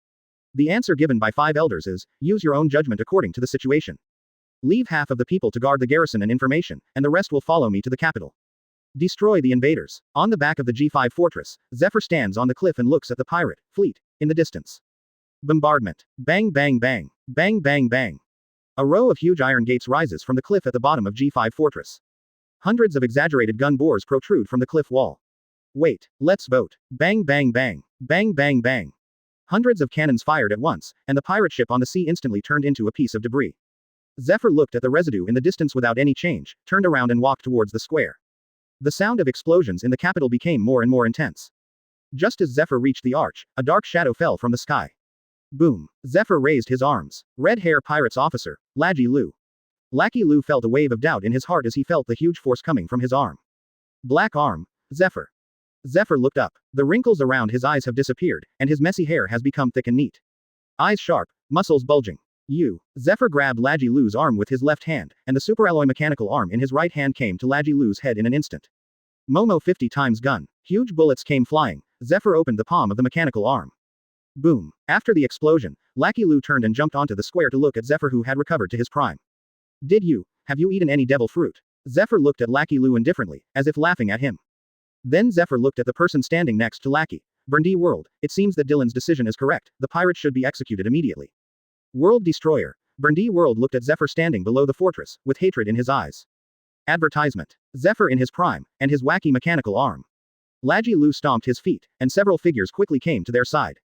The answer given by 5 elders is, use your own judgment according to the situation. Leave half of the people to guard the garrison and information, and the rest will follow me to the capital. Destroy the invaders. On the back of the G5 fortress, Zephyr stands on the cliff and looks at the pirate fleet in the distance. Bombardment. Bang bang bang. Bang bang bang. A row of huge iron gates rises from the cliff at the bottom of G5 fortress. Hundreds of exaggerated gun bores protrude from the cliff wall. Wait, let's vote. Bang bang bang. Bang bang bang. Hundreds of cannons fired at once, and the pirate ship on the sea instantly turned into a piece of debris. Zephyr looked at the residue in the distance without any change, turned around and walked towards the square. The sound of explosions in the capital became more and more intense. Just as Zephyr reached the arch, a dark shadow fell from the sky. Boom. Zephyr raised his arms. Red Hair Pirates Officer, Laji Lu. Lackey Lu felt a wave of doubt in his heart as he felt the huge force coming from his arm. Black arm. Zephyr. Zephyr looked up. The wrinkles around his eyes have disappeared, and his messy hair has become thick and neat. Eyes sharp, muscles bulging. Zephyr grabbed Laji Lu's arm with his left hand, and the superalloy mechanical arm in his right hand came to Laji Lu's head in an instant. Momo 50 times gun. Huge bullets came flying. Zephyr opened the palm of the mechanical arm. Boom. After the explosion, Lackey Lu turned and jumped onto the square to look at Zephyr, who had recovered to his prime. Have you eaten any devil fruit? Zephyr looked at Lackey Lu indifferently, as if laughing at him. Then Zephyr looked at the person standing next to Lackey. Burndy World, it seems that Dylan's decision is correct, the pirate should be executed immediately. World Destroyer. Burndy World looked at Zephyr standing below the fortress, with hatred in his eyes. Advertisement. Zephyr in his prime, and his wacky mechanical arm. Laji Lu stomped his feet, and several figures quickly came to their side.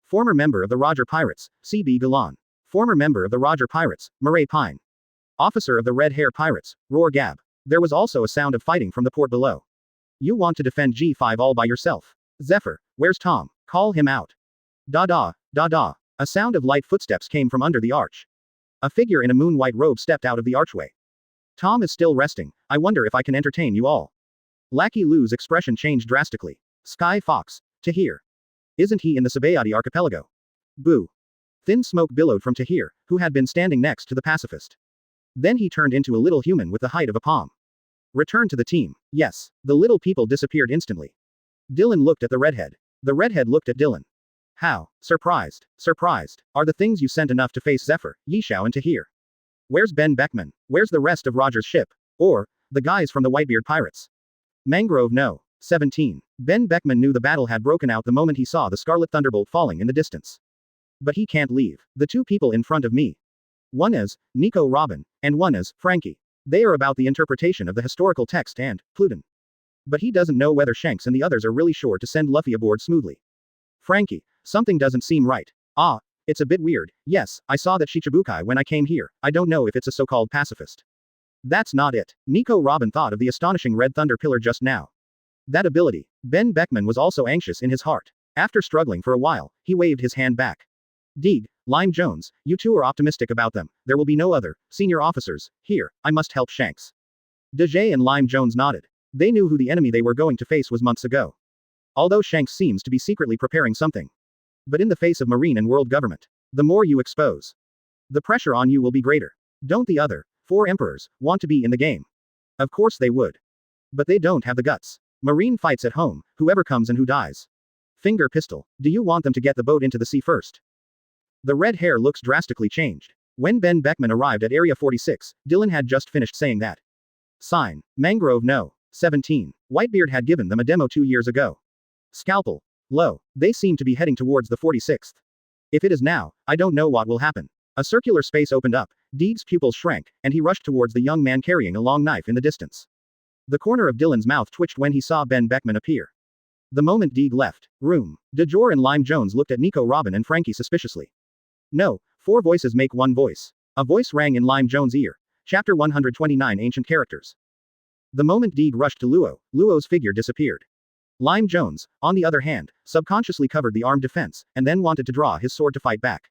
Former member of the Roger Pirates, C.B. Galan. Former member of the Roger Pirates, Murray Pine. Officer of the Red Hair Pirates, Roar Gab. There was also a sound of fighting from the port below. You want to defend G5 all by yourself? Zephyr, where's Tom? Call him out. Da da, da da. A sound of light footsteps came from under the arch. A figure in a moon-white robe stepped out of the archway. Tom is still resting, I wonder if I can entertain you all. Lackey Lu's expression changed drastically. Sky Fox, Tahir. Isn't he in the Sabayati archipelago? Boo. Thin smoke billowed from Tahir, who had been standing next to the pacifist. Then he turned into a little human with the height of a palm. Return to the team. Yes. The little people disappeared instantly. Dylan looked at the redhead. The redhead looked at Dylan. How? Surprised. Surprised. Are the things you sent enough to face Zephyr, Yishao and Tahir? Where's Ben Beckman? Where's the rest of Roger's ship? Or, the guys from the Whitebeard pirates? Mangrove no. 17. Ben Beckman knew the battle had broken out the moment he saw the Scarlet Thunderbolt falling in the distance. But he can't leave. The two people in front of me. One is Nico Robin, and one is Frankie. They are about the interpretation of the historical text and Pluton. But he doesn't know whether Shanks and the others are really sure to send Luffy aboard smoothly. Frankie, something doesn't seem right. Ah, it's a bit weird. Yes, I saw that Shichibukai when I came here. I don't know if it's a so-called pacifist. That's not it. Nico Robin thought of the astonishing Red Thunder Pillar just now. That ability. Ben Beckman was also anxious in his heart. After struggling for a while, he waved his hand back. Deeg, Lime Jones, you two are optimistic about them. There will be no other senior officers here. I must help Shanks. Dejay and Lime Jones nodded. They knew who the enemy they were going to face was months ago. Although Shanks seems to be secretly preparing something. But in the face of Marine and world government, the more you expose, the pressure on you will be greater. Don't the other 4 emperors want to be in the game? Of course they would. But they don't have the guts. Marine fights at home, whoever comes and who dies. Finger pistol, do you want them to get the boat into the sea first? The red hair looks drastically changed. When Ben Beckman arrived at Area 46, Dylan had just finished saying that. Sign. Mangrove no. 17. Whitebeard had given them a demo 2 years ago. Scalpel. Low. They seem to be heading towards the 46th. If it is now, I don't know what will happen. A circular space opened up, Deeg's pupils shrank, and he rushed towards the young man carrying a long knife in the distance. The corner of Dylan's mouth twitched when he saw Ben Beckman appear. The moment Deeg left room, Dejor and Lime Jones looked at Nico Robin and Frankie suspiciously. No, 4 voices make 1 voice. A voice rang in Lime Jones' ear. Chapter 129 Ancient Characters. The moment Deeg rushed to Luo, Luo's figure disappeared. Lime Jones, on the other hand, subconsciously covered the armed defense, and then wanted to draw his sword to fight back.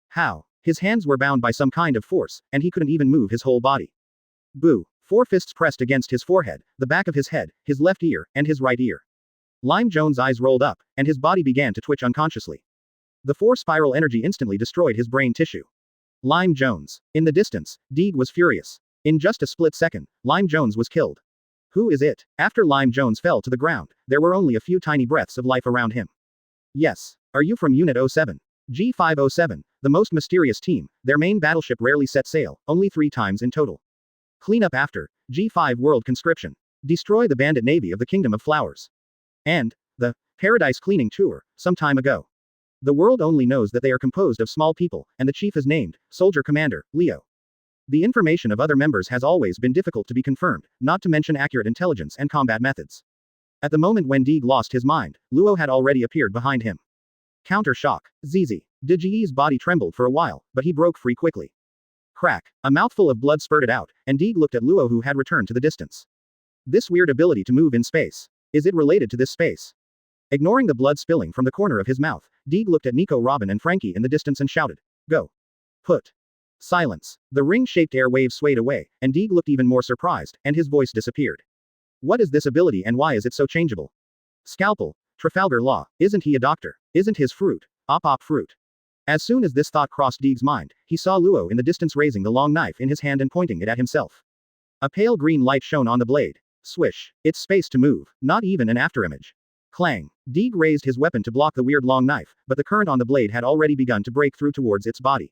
How? His hands were bound by some kind of force, and he couldn't even move his whole body. Boo. 4 fists pressed against his forehead, the back of his head, his left ear, and his right ear. Lime Jones' eyes rolled up, and his body began to twitch unconsciously. The 4 spiral energy instantly destroyed his brain tissue. Lime Jones. In the distance, Deeg was furious. In just a split second, Lime Jones was killed. Who is it? After Lime Jones fell to the ground, there were only a few tiny breaths of life around him. Yes. Are you from Unit 07? G507, the most mysterious team, their main battleship rarely set sail, only 3 times in total. Clean up after G5 World Conscription. Destroy the bandit navy of the Kingdom of Flowers. And the Paradise Cleaning Tour, some time ago. The world only knows that they are composed of small people, and the chief is named Soldier Commander Leo. The information of other members has always been difficult to be confirmed, not to mention accurate intelligence and combat methods. At the moment when Deeg lost his mind, Luo had already appeared behind him. Counter shock. Zizi. Deji's body trembled for a while, but he broke free quickly. Crack. A mouthful of blood spurted out, and Deeg looked at Luo who had returned to the distance. This weird ability to move in space. Is it related to this space? Ignoring the blood spilling from the corner of his mouth, Deeg looked at Nico Robin and Frankie in the distance and shouted. Go. Put. Silence. The ring-shaped air wave swayed away, and Deeg looked even more surprised, and his voice disappeared. What is this ability and why is it so changeable? Scalpel. Trafalgar Law. Isn't he a doctor? Isn't his fruit? Op fruit. As soon as this thought crossed Deeg's mind, he saw Luo in the distance raising the long knife in his hand and pointing it at himself. A pale green light shone on the blade. Swish. It's space to move, not even an afterimage. Clang. Deeg raised his weapon to block the weird long knife, but the current on the blade had already begun to break through towards its body.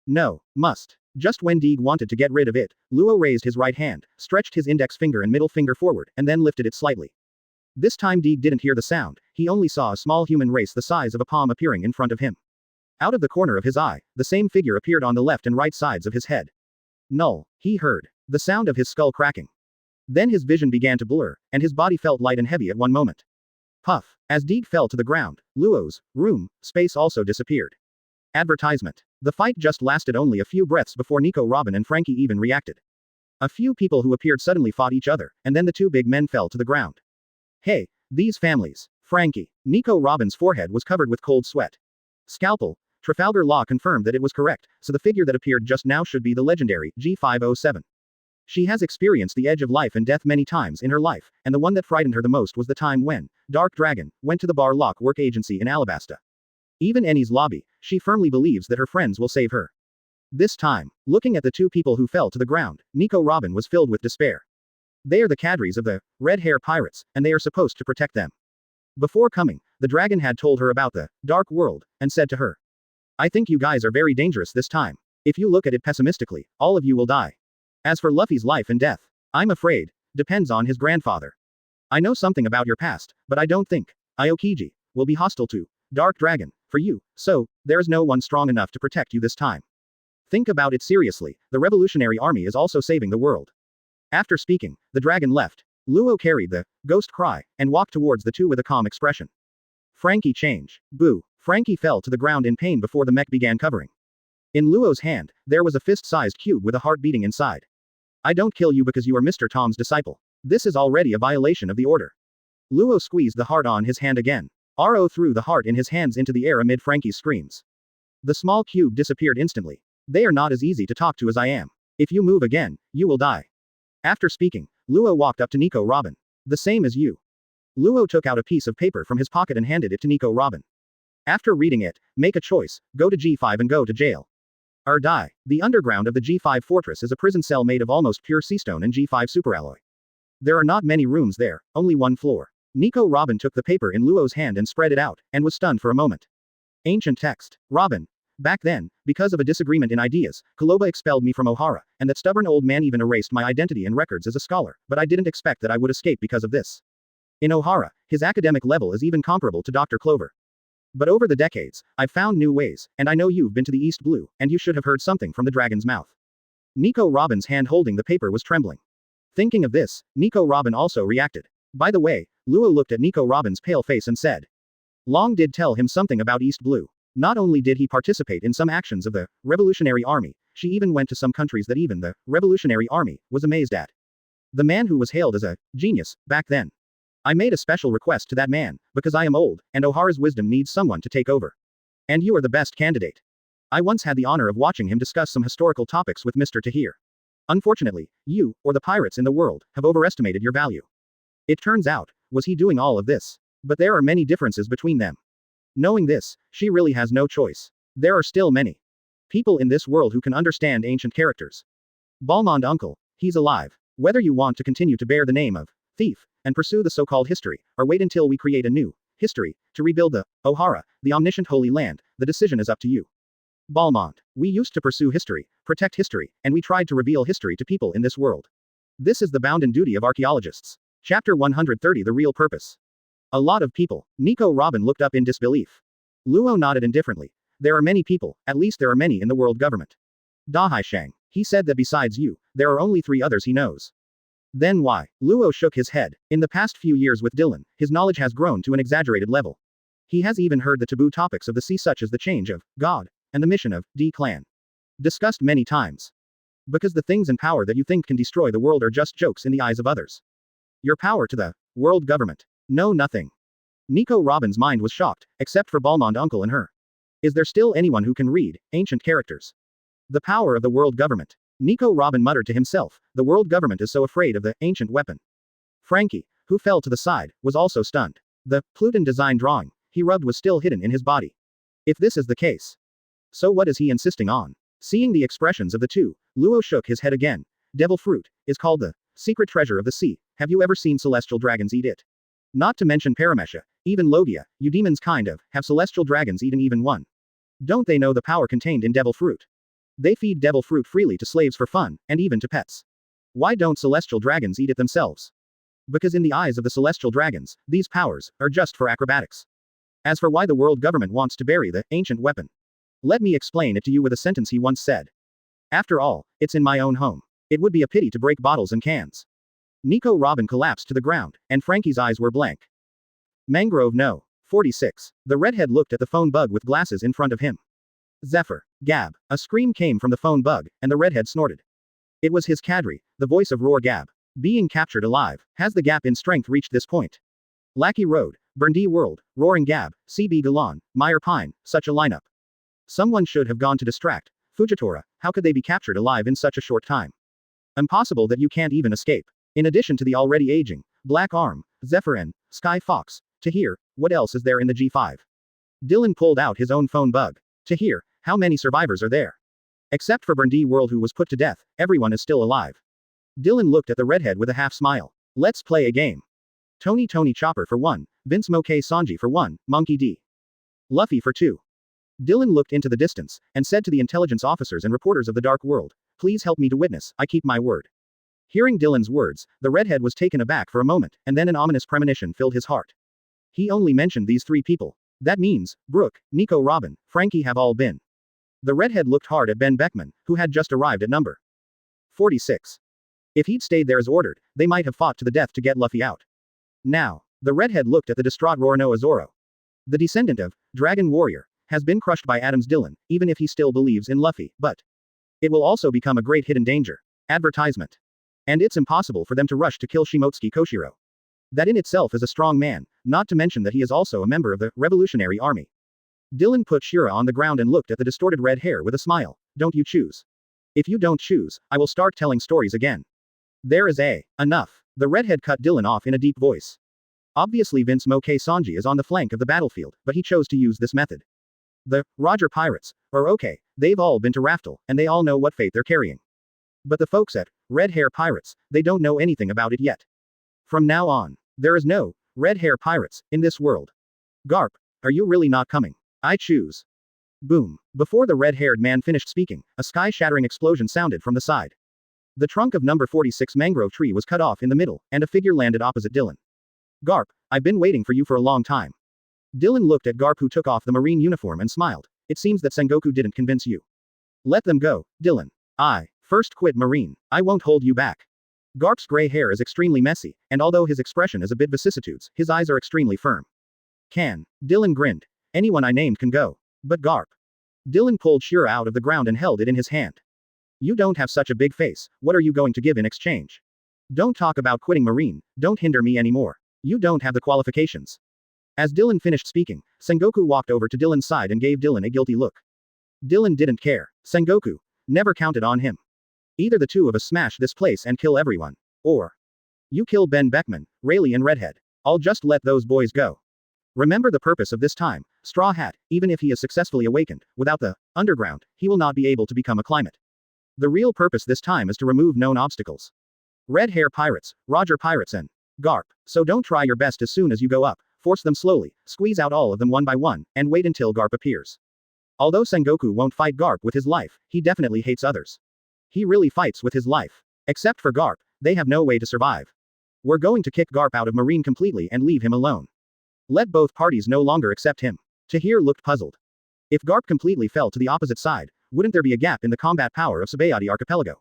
No. Must. Just when Deeg wanted to get rid of it, Luo raised his right hand, stretched his index finger and middle finger forward, and then lifted it slightly. This time Deeg didn't hear the sound, he only saw a small human race the size of a palm appearing in front of him. Out of the corner of his eye, the same figure appeared on the left and right sides of his head. Null. He heard the sound of his skull cracking. Then his vision began to blur, and his body felt light and heavy at one moment. Puff. As Deeg fell to the ground, Luo's room space also disappeared. Advertisement. The fight just lasted only a few breaths before Nico Robin and Frankie even reacted. A few people who appeared suddenly fought each other, and then the 2 big men fell to the ground. Hey, these families. Frankie. Nico Robin's forehead was covered with cold sweat. Scalpel. Trafalgar Law confirmed that it was correct, so the figure that appeared just now should be the legendary G507. She has experienced the edge of life and death many times in her life, and the one that frightened her the most was the time when Dark Dragon went to the Bar Lock Work Agency in Alabasta. Even Annie's lobby, she firmly believes that her friends will save her. This time, looking at the 2 people who fell to the ground, Nico Robin was filled with despair. They are the cadres of the Red Hair Pirates, and they are supposed to protect them. Before coming, the dragon had told her about the Dark World, and said to her, I think you guys are very dangerous this time. If you look at it pessimistically, all of you will die. As for Luffy's life and death, I'm afraid, depends on his grandfather. I know something about your past, but I don't think Aokiji will be hostile to Dark Dragon for you, so there's no one strong enough to protect you this time. Think about it seriously, the Revolutionary Army is also saving the world. After speaking, the dragon left. Luo carried the ghost cry and walked towards the two with a calm expression. Frankie change. Boo. Frankie fell to the ground in pain before the mech began covering. In Luo's hand, there was a fist-sized cube with a heart beating inside. I don't kill you because you are Mr. Tom's disciple. This is already a violation of the order. Luo squeezed the heart on his hand again. Ro threw the heart in his hands into the air amid Frankie's screams. The small cube disappeared instantly. They are not as easy to talk to as I am. If you move again, you will die. After speaking, Luo walked up to Nico Robin. The same as you. Luo took out a piece of paper from his pocket and handed it to Nico Robin. After reading it, make a choice, go to G5 and go to jail. Or die. The underground of the G5 fortress is a prison cell made of almost pure seastone and G5 superalloy. There are not many rooms there, only one floor. Nico Robin took the paper in Luo's hand and spread it out, and was stunned for a moment. Ancient text. Robin. Back then, because of a disagreement in ideas, Koloba expelled me from Ohara, and that stubborn old man even erased my identity and records as a scholar, but I didn't expect that I would escape because of this. In Ohara, his academic level is even comparable to Dr. Clover. But over the decades, I've found new ways, and I know you've been to the East Blue, and you should have heard something from the dragon's mouth. Nico Robin's hand holding the paper was trembling. Thinking of this, Nico Robin also reacted. By the way, Luo looked at Nico Robin's pale face and said. Long did tell him something about East Blue. Not only did he participate in some actions of the Revolutionary Army, she even went to some countries that even the Revolutionary Army was amazed at. The man who was hailed as a genius back then. I made a special request to that man, because I am old, and Ohara's wisdom needs someone to take over. And you are the best candidate. I once had the honor of watching him discuss some historical topics with Mr. Tahir. Unfortunately, you, or the pirates in the world, have overestimated your value. It turns out, was he doing all of this? But there are many differences between them. Knowing this, she really has no choice. There are still many people in this world who can understand ancient characters. Balmond uncle, he's alive. Whether you want to continue to bear the name of thief, and pursue the so-called history, or wait until we create a new history, to rebuild the Ohara, the omniscient holy land, the decision is up to you. Balmond, we used to pursue history, protect history, and we tried to reveal history to people in this world. This is the bounden duty of archaeologists. Chapter 130 The Real Purpose. A lot of people. Nico Robin looked up in disbelief. Luo nodded indifferently. There are many people, at least there are many in the world government. Dahai Shang. He said that besides you, there are only 3 others he knows. Then why? Luo shook his head. In the past few years with Dylan, his knowledge has grown to an exaggerated level. He has even heard the taboo topics of the sea such as the change of God, and the mission of D-Clan. Discussed many times. Because the things and power that you think can destroy the world are just jokes in the eyes of others. Your power to the world government. No, nothing. Nico Robin's mind was shocked, except for Balmond uncle and her. Is there still anyone who can read ancient characters? The power of the world government. Nico Robin muttered to himself, the world government is so afraid of the ancient weapon. Frankie, who fell to the side, was also stunned. The Pluton design drawing he rubbed was still hidden in his body. If this is the case, so what is he insisting on? Seeing the expressions of the two, Luo shook his head again. Devil fruit is called the secret treasure of the sea. Have you ever seen celestial dragons eat it? Not to mention Paramesha, even Logia, you demons kind of, have celestial dragons eaten even one. Don't they know the power contained in devil fruit? They feed devil fruit freely to slaves for fun, and even to pets. Why don't celestial dragons eat it themselves? Because in the eyes of the celestial dragons, these powers are just for acrobatics. As for why the world government wants to bury the ancient weapon, let me explain it to you with a sentence he once said. After all, it's in my own home. It would be a pity to break bottles and cans. Nico Robin collapsed to the ground, and Frankie's eyes were blank. Mangrove no. 46. The redhead looked at the phone bug with glasses in front of him. Zephyr. Gab. A scream came from the phone bug, and the redhead snorted. It was his Kadri, the voice of Roar Gab. Being captured alive. Has the gap in strength reached this point? Lackey Road. Burndy World. Roaring Gab. CB Galan. Meyer Pine. Such a lineup. Someone should have gone to distract. Fujitora. How could they be captured alive in such a short time? Impossible that you can't even escape. In addition to the already aging Black Arm, Zephyr and Sky Fox. Tahir, what else is there in the G5? Dylan pulled out his own phone bug. Tahir, how many survivors are there? Except for Burndy World who was put to death, everyone is still alive. Dylan looked at the redhead with a half smile. Let's play a game. Tony Chopper for 1, Vince Moke Sanji for 1, Monkey D. Luffy for 2. Dylan looked into the distance, and said to the intelligence officers and reporters of the Dark World, "Please help me to witness, I keep my word." Hearing Dylan's words, the redhead was taken aback for a moment, and then an ominous premonition filled his heart. He only mentioned these three people. That means, Brooke, Nico Robin, Frankie have all been. The redhead looked hard at Ben Beckman, who had just arrived at number 46. If he'd stayed there as ordered, they might have fought to the death to get Luffy out. Now, the redhead looked at the distraught Roronoa Zoro. The descendant of Dragon Warrior has been crushed by Adam's Dylan, even if he still believes in Luffy, but it will also become a great hidden danger. Advertisement. And it's impossible for them to rush to kill Shimotsuki Koshiro. That in itself is a strong man, not to mention that he is also a member of the Revolutionary Army. Dylan put Shira on the ground and looked at the distorted red hair with a smile. Don't you choose? If you don't choose, I will start telling stories again. There is enough. The redhead cut Dylan off in a deep voice. Obviously Vince Moke Sanji is on the flank of the battlefield, but he chose to use this method. The Roger Pirates, or okay, they've all been to Raftel, and they all know what fate they're carrying. But the folks at Red Hair Pirates, they don't know anything about it yet. From now on, there is no Red Hair Pirates in this world. Garp, are you really not coming? I choose. Boom. Before the red-haired man finished speaking, a sky-shattering explosion sounded from the side. The trunk of number 46 mangrove tree was cut off in the middle, and a figure landed opposite Dylan. Garp, I've been waiting for you for a long time. Dylan looked at Garp, who took off the marine uniform, and smiled. It seems that Sengoku didn't convince you. Let them go, Dylan. I first quit Marine. I won't hold you back. Garp's gray hair is extremely messy, and although his expression is a bit vicissitudes, his eyes are extremely firm. Dylan grinned. Anyone I named can go. But Garp. Dylan pulled Shira out of the ground and held it in his hand. You don't have such a big face, what are you going to give in exchange? Don't talk about quitting Marine, don't hinder me anymore. You don't have the qualifications. As Dylan finished speaking, Sengoku walked over to Dylan's side and gave Dylan a guilty look. Dylan didn't care. Sengoku never counted on him. Either the two of us smash this place and kill everyone, or you kill Ben Beckman, Rayleigh and Redhead. I'll just let those boys go. Remember the purpose of this time, Straw Hat, even if he is successfully awakened, without the underground, he will not be able to become a climate. The real purpose this time is to remove known obstacles. Red Hair Pirates, Roger Pirates and Garp. So don't try your best as soon as you go up, force them slowly, squeeze out all of them one by one, and wait until Garp appears. Although Sengoku won't fight Garp with his life, he definitely hates others. He really fights with his life. Except for Garp, they have no way to survive. We're going to kick Garp out of Marine completely and leave him alone. Let both parties no longer accept him. Tahir looked puzzled. If Garp completely fell to the opposite side, wouldn't there be a gap in the combat power of Sabayati Archipelago?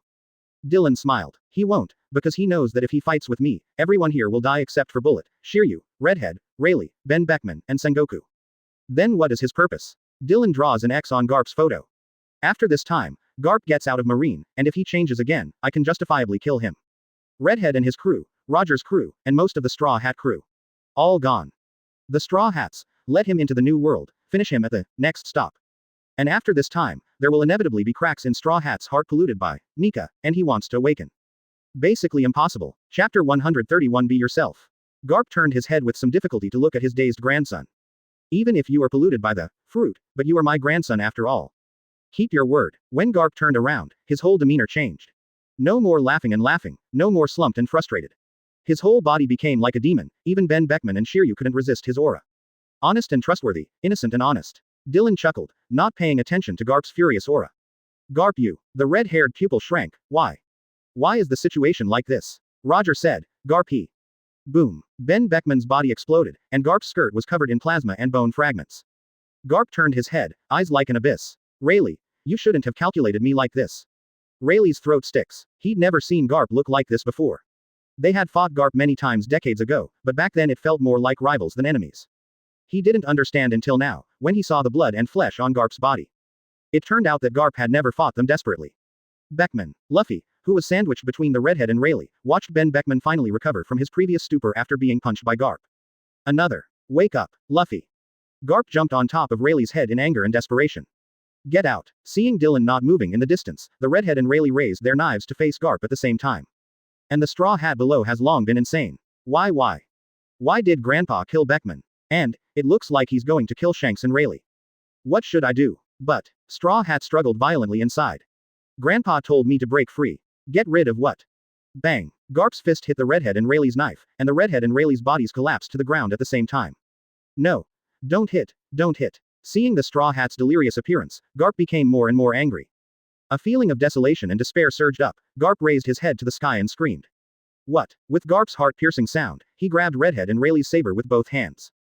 Dylan smiled. He won't, because he knows that if he fights with me, everyone here will die except for Bullet, Shiryu, Redhead, Rayleigh, Ben Beckman, and Sengoku. Then what is his purpose? Dylan draws an X on Garp's photo. After this time, Garp gets out of Marine, and if he changes again, I can justifiably kill him. Redhead and his crew, Roger's crew, and most of the Straw Hat crew. All gone. The Straw Hats, let him into the new world, finish him at the next stop. And after this time, there will inevitably be cracks in Straw Hat's heart polluted by Nika, and he wants to awaken. Basically impossible. Chapter 131 Be Yourself. Garp turned his head with some difficulty to look at his dazed grandson. Even if you are polluted by the fruit, but you are my grandson after all. Keep your word. When Garp turned around, his whole demeanor changed. No more laughing and laughing, no more slumped and frustrated. His whole body became like a demon, even Ben Beckman and Shiryu couldn't resist his aura. Honest and trustworthy, innocent and honest. Dylan chuckled, not paying attention to Garp's furious aura. Garp, you. The red-haired pupil shrank. Why? Why is the situation like this? Roger said. Garp he. Boom. Ben Beckman's body exploded, and Garp's skirt was covered in plasma and bone fragments. Garp turned his head, eyes like an abyss. Rayleigh, you shouldn't have calculated me like this. Rayleigh's throat sticks. He'd never seen Garp look like this before. They had fought Garp many times decades ago, but back then it felt more like rivals than enemies. He didn't understand until now, when he saw the blood and flesh on Garp's body. It turned out that Garp had never fought them desperately. Beckman, Luffy, who was sandwiched between the redhead and Rayleigh, watched Ben Beckman finally recover from his previous stupor after being punched by Garp. Another. Wake up, Luffy. Garp jumped on top of Rayleigh's head in anger and desperation. Get out. Seeing Dylan not moving in the distance, the redhead and Rayleigh raised their knives to face Garp at the same time. And the Straw Hat below has long been insane. Why? Why did Grandpa kill Beckman? And it looks like he's going to kill Shanks and Rayleigh. What should I do? But Straw Hat struggled violently inside. Grandpa told me to break free. Get rid of what? Bang. Garp's fist hit the redhead and Rayleigh's knife, and the redhead and Rayleigh's bodies collapsed to the ground at the same time. No. Don't hit. Don't hit. Seeing the Straw Hat's delirious appearance, Garp became more and more angry. A feeling of desolation and despair surged up. Garp raised his head to the sky and screamed. What? With Garp's heart-piercing sound, he grabbed Redhead and Rayleigh's saber with both hands.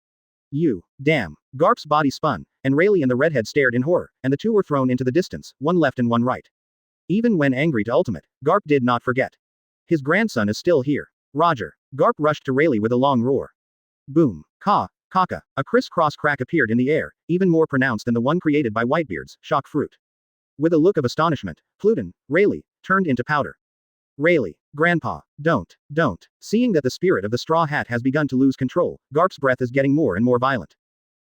You, damn. Garp's body spun, and Rayleigh and the Redhead stared in horror, and the two were thrown into the distance, one left and one right. Even when angry to ultimate, Garp did not forget. His grandson is still here. Roger. Garp rushed to Rayleigh with a long roar. Boom. Kaka. A criss-cross crack appeared in the air, even more pronounced than the one created by Whitebeard's shock fruit. With a look of astonishment, Pluton, Rayleigh, turned into powder. Rayleigh, Grandpa, don't. Seeing that the spirit of the Straw Hat has begun to lose control, Garp's breath is getting more and more violent.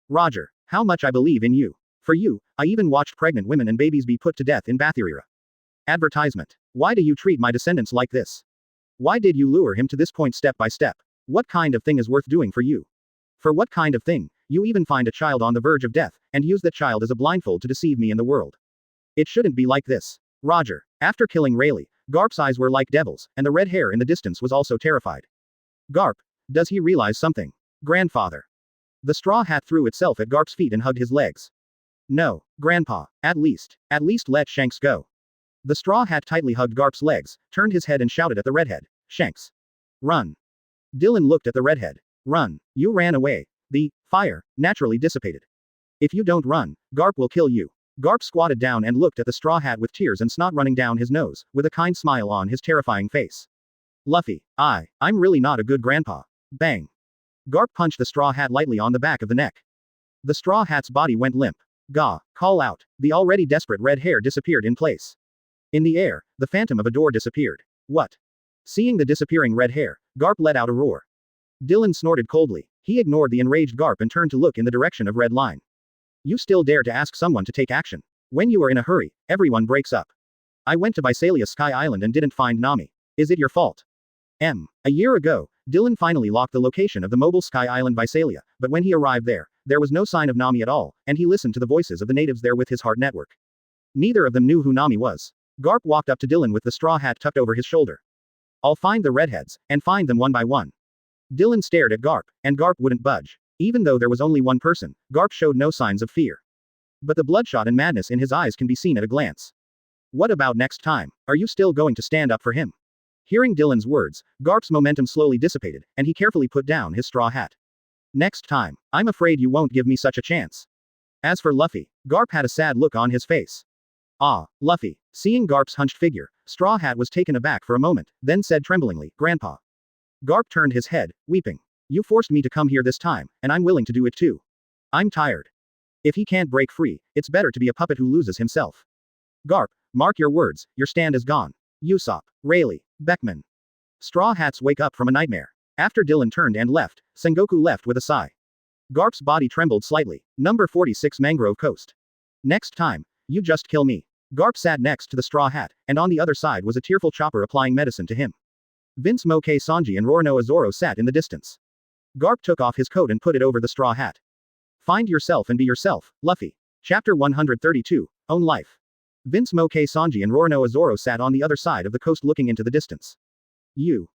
Roger, how much I believe in you. For you, I even watched pregnant women and babies be put to death in Bathirira. Advertisement. Why do you treat my descendants like this? Why did you lure him to this point step by step? What kind of thing is worth doing for you? For what kind of thing, you even find a child on the verge of death, and use that child as a blindfold to deceive me and the world? It shouldn't be like this. Roger. After killing Rayleigh, Garp's eyes were like devils, and the red hair in the distance was also terrified. Garp. Does he realize something? Grandfather. The Straw Hat threw itself at Garp's feet and hugged his legs. No, Grandpa. At least let Shanks go. The Straw Hat tightly hugged Garp's legs, turned his head and shouted at the Redhead. Shanks. Run. Dylan looked at the Redhead. Run. You ran away. The fire naturally dissipated. If you don't run, Garp will kill you. Garp squatted down and looked at the Straw Hat with tears and snot running down his nose, with a kind smile on his terrifying face. Luffy, I'm really not a good grandpa. Bang. Garp punched the Straw Hat lightly on the back of the neck. The Straw Hat's body went limp. Gah, call out. The already desperate red hair disappeared in place. In the air, the phantom of a door disappeared. What? Seeing the disappearing red hair, Garp let out a roar. Dylan snorted coldly. He ignored the enraged Garp and turned to look in the direction of Red Line. You still dare to ask someone to take action? When you are in a hurry, everyone breaks up. I went to Visalia Sky Island and didn't find Nami. Is it your fault? A year ago, Dylan finally locked the location of the mobile Sky Island Visalia, but when he arrived there was no sign of Nami at all, and he listened to the voices of the natives there with his heart network. Neither of them knew who Nami was. Garp walked up to Dylan with the Straw Hat tucked over his shoulder. I'll find the redheads, and find them one by one. Dylan stared at Garp, and Garp wouldn't budge. Even though there was only one person, Garp showed no signs of fear. But the bloodshot and madness in his eyes can be seen at a glance. What about next time? Are you still going to stand up for him? Hearing Dylan's words, Garp's momentum slowly dissipated, and he carefully put down his straw hat. Next time, I'm afraid you won't give me such a chance. As for Luffy, Garp had a sad look on his face. Ah, Luffy. Seeing Garp's hunched figure, Straw Hat was taken aback for a moment, then said tremblingly, Grandpa. Garp turned his head, weeping. You forced me to come here this time, and I'm willing to do it too. I'm tired. If he can't break free, it's better to be a puppet who loses himself. Garp, mark your words, your stand is gone. Usopp, Rayleigh, Beckman. Straw Hats wake up from a nightmare. After Dylan turned and left, Sengoku left with a sigh. Garp's body trembled slightly. Number 46 Mangrove Coast. Next time, you just kill me. Garp sat next to the Straw Hat, and on the other side was a tearful Chopper applying medicine to him. Vince Moke Sanji and Roronoa Zoro sat in the distance. Garp took off his coat and put it over the Straw Hat. Find yourself and be yourself, Luffy. Chapter 132, Own Life. Vince Moke Sanji and Roronoa Zoro sat on the other side of the coast looking into the distance.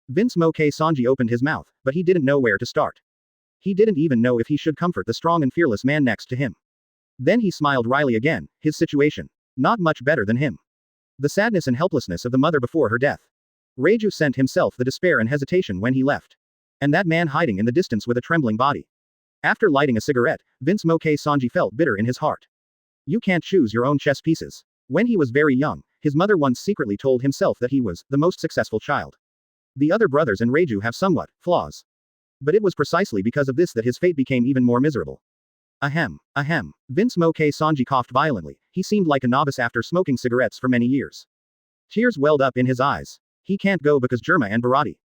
Vince Moke Sanji opened his mouth, but he didn't know where to start. He didn't even know if he should comfort the strong and fearless man next to him. Then he smiled wryly again, his situation. Not much better than him. The sadness and helplessness of the mother before her death. Reiju sent himself the despair and hesitation when he left. And that man hiding in the distance with a trembling body. After lighting a cigarette, Vince Moke Sanji felt bitter in his heart. You can't choose your own chess pieces. When he was very young, his mother once secretly told himself that he was the most successful child. The other brothers and Reiju have somewhat flaws. But it was precisely because of this that his fate became even more miserable. Ahem. Vince Moke Sanji coughed violently. He seemed like a novice after smoking cigarettes for many years. Tears welled up in his eyes. He can't go because Germa and Barati.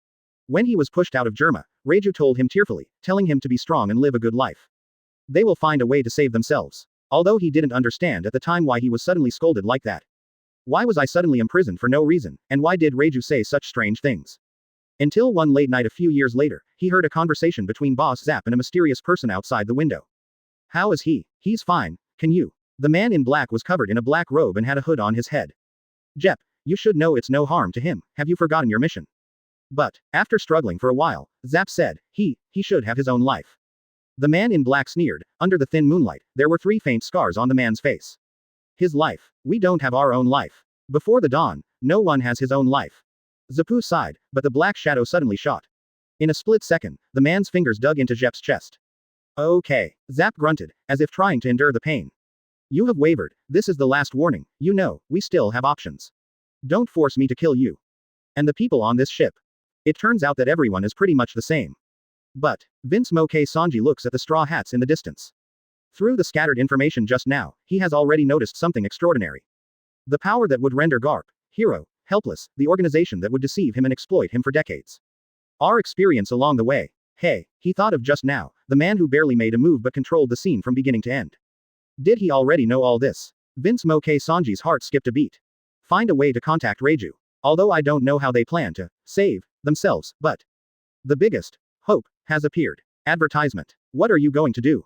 When he was pushed out of Germa, Reiju told him tearfully, telling him to be strong and live a good life. They will find a way to save themselves. Although he didn't understand at the time why he was suddenly scolded like that. Why was I suddenly imprisoned for no reason, and why did Reiju say such strange things? Until one late night a few years later, he heard a conversation between Boss Zap and a mysterious person outside the window. How is he? He's fine, can you? The man in black was covered in a black robe and had a hood on his head. Jep, you should know it's no harm to him, have you forgotten your mission? But, after struggling for a while, Zap said, he should have his own life. The man in black sneered. Under the thin moonlight, there were 3 faint scars on the man's face. His life. We don't have our own life. Before the dawn, no one has his own life. Zapu sighed, but the black shadow suddenly shot. In a split second, the man's fingers dug into Jep's chest. Okay. Zap grunted, as if trying to endure the pain. You have wavered. This is the last warning. You know, we still have options. Don't force me to kill you. And the people on this ship. It turns out that everyone is pretty much the same. But, Vince Moke Sanji looks at the straw hats in the distance. Through the scattered information just now, he has already noticed something extraordinary. The power that would render Garp, hero, helpless, the organization that would deceive him and exploit him for decades. Our experience along the way. Hey, he thought of just now, the man who barely made a move but controlled the scene from beginning to end. Did he already know all this? Vince Moke Sanji's heart skipped a beat. Find a way to contact Reiju. Although I don't know how they plan to save themselves, but the biggest hope has appeared. Advertisement. What are you going to do?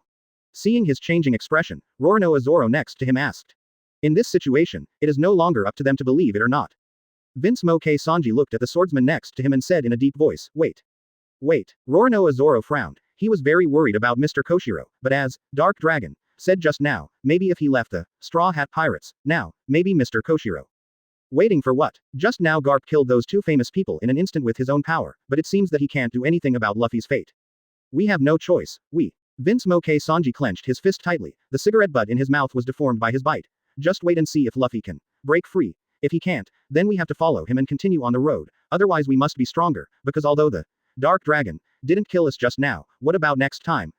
Seeing his changing expression, Roronoa Zoro next to him asked. In this situation, it is no longer up to them to believe it or not. Vince Moke Sanji looked at the swordsman next to him and said in a deep voice, wait. Wait. Roronoa Zoro frowned. He was very worried about Mr. Koshiro, but as Dark Dragon said just now, maybe if he left the Straw Hat Pirates, now, maybe Mr. Koshiro. Waiting for what? Just now Garp killed those 2 famous people in an instant with his own power, but it seems that he can't do anything about Luffy's fate. We have no choice, Vince Moke Sanji clenched his fist tightly, the cigarette butt in his mouth was deformed by his bite. Just wait and see if Luffy can break free. If he can't, then we have to follow him and continue on the road, otherwise we must be stronger, because although the Dark Dragon didn't kill us just now, what about next time?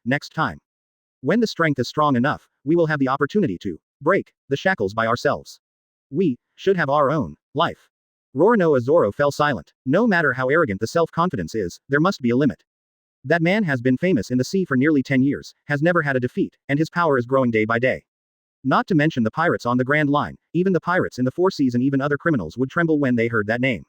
When the strength is strong enough, we will have the opportunity to break the shackles by ourselves. We should have our own life. Roronoa Zoro fell silent. No matter how arrogant the self-confidence is, there must be a limit. That man has been famous in the sea for nearly 10 years, has never had a defeat, and his power is growing day by day. Not to mention the pirates on the Grand Line, even the pirates in the 4 seas and even other criminals would tremble when they heard that name.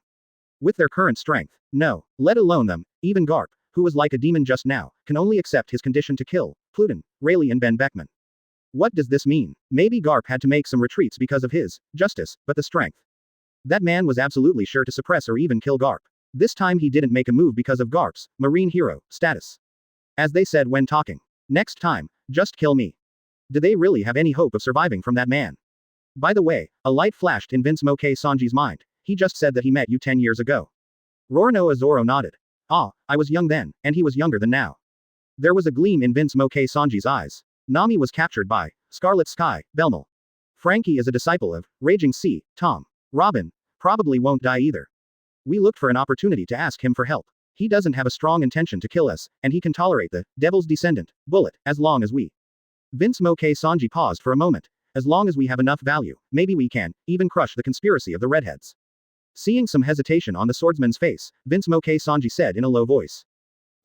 With their current strength, no, let alone them, even Garp, who was like a demon just now, can only accept his condition to kill Pluton, Rayleigh and Ben Beckman. What does this mean? Maybe Garp had to make some retreats because of his justice, but the strength. That man was absolutely sure to suppress or even kill Garp. This time he didn't make a move because of Garp's marine hero status. As they said when talking. Next time, just kill me. Do they really have any hope of surviving from that man? By the way, a light flashed in Vince Moke Sanji's mind. He just said that he met you 10 years ago. Roronoa Zoro nodded. Ah, I was young then, and he was younger than now. There was a gleam in Vince Moke Sanji's eyes. Nami was captured by Scarlet Sky, Belmel. Frankie is a disciple of Raging Sea, Tom. Robin probably won't die either. We looked for an opportunity to ask him for help. He doesn't have a strong intention to kill us, and he can tolerate the Devil's Descendant bullet as long as we. Vince Moke Sanji paused for a moment. As long as we have enough value, maybe we can even crush the conspiracy of the redheads. Seeing some hesitation on the swordsman's face, Vince Moke Sanji said in a low voice.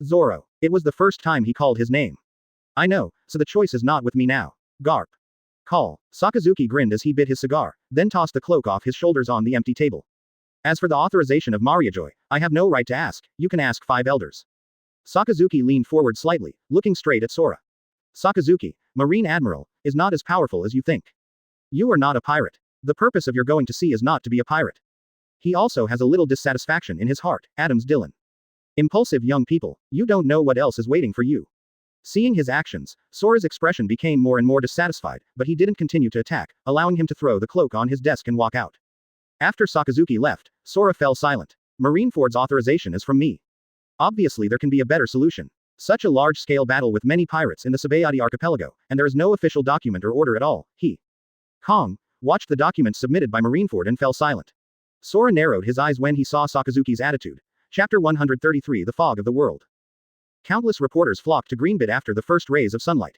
Zoro. It was the first time he called his name. I know, so the choice is not with me now. Garp. Call. Sakazuki grinned as he bit his cigar, then tossed the cloak off his shoulders on the empty table. As for the authorization of Mariajoy, I have no right to ask, you can ask 5 elders. Sakazuki leaned forward slightly, looking straight at Sora. Sakazuki, Marine Admiral, is not as powerful as you think. You are not a pirate. The purpose of your going to sea is not to be a pirate. He also has a little dissatisfaction in his heart, Adams Dillon. Impulsive young people, you don't know what else is waiting for you. Seeing his actions, Sora's expression became more and more dissatisfied, but he didn't continue to attack, allowing him to throw the cloak on his desk and walk out. After Sakazuki left, Sora fell silent. Marineford's authorization is from me. Obviously there can be a better solution. Such a large-scale battle with many pirates in the Sabayati archipelago, and there is no official document or order at all. Kong watched the document submitted by Marineford and fell silent. Sora narrowed his eyes when he saw Sakazuki's attitude. Chapter 133 The Fog of the World. Countless reporters flocked to Greenbit after the first rays of sunlight.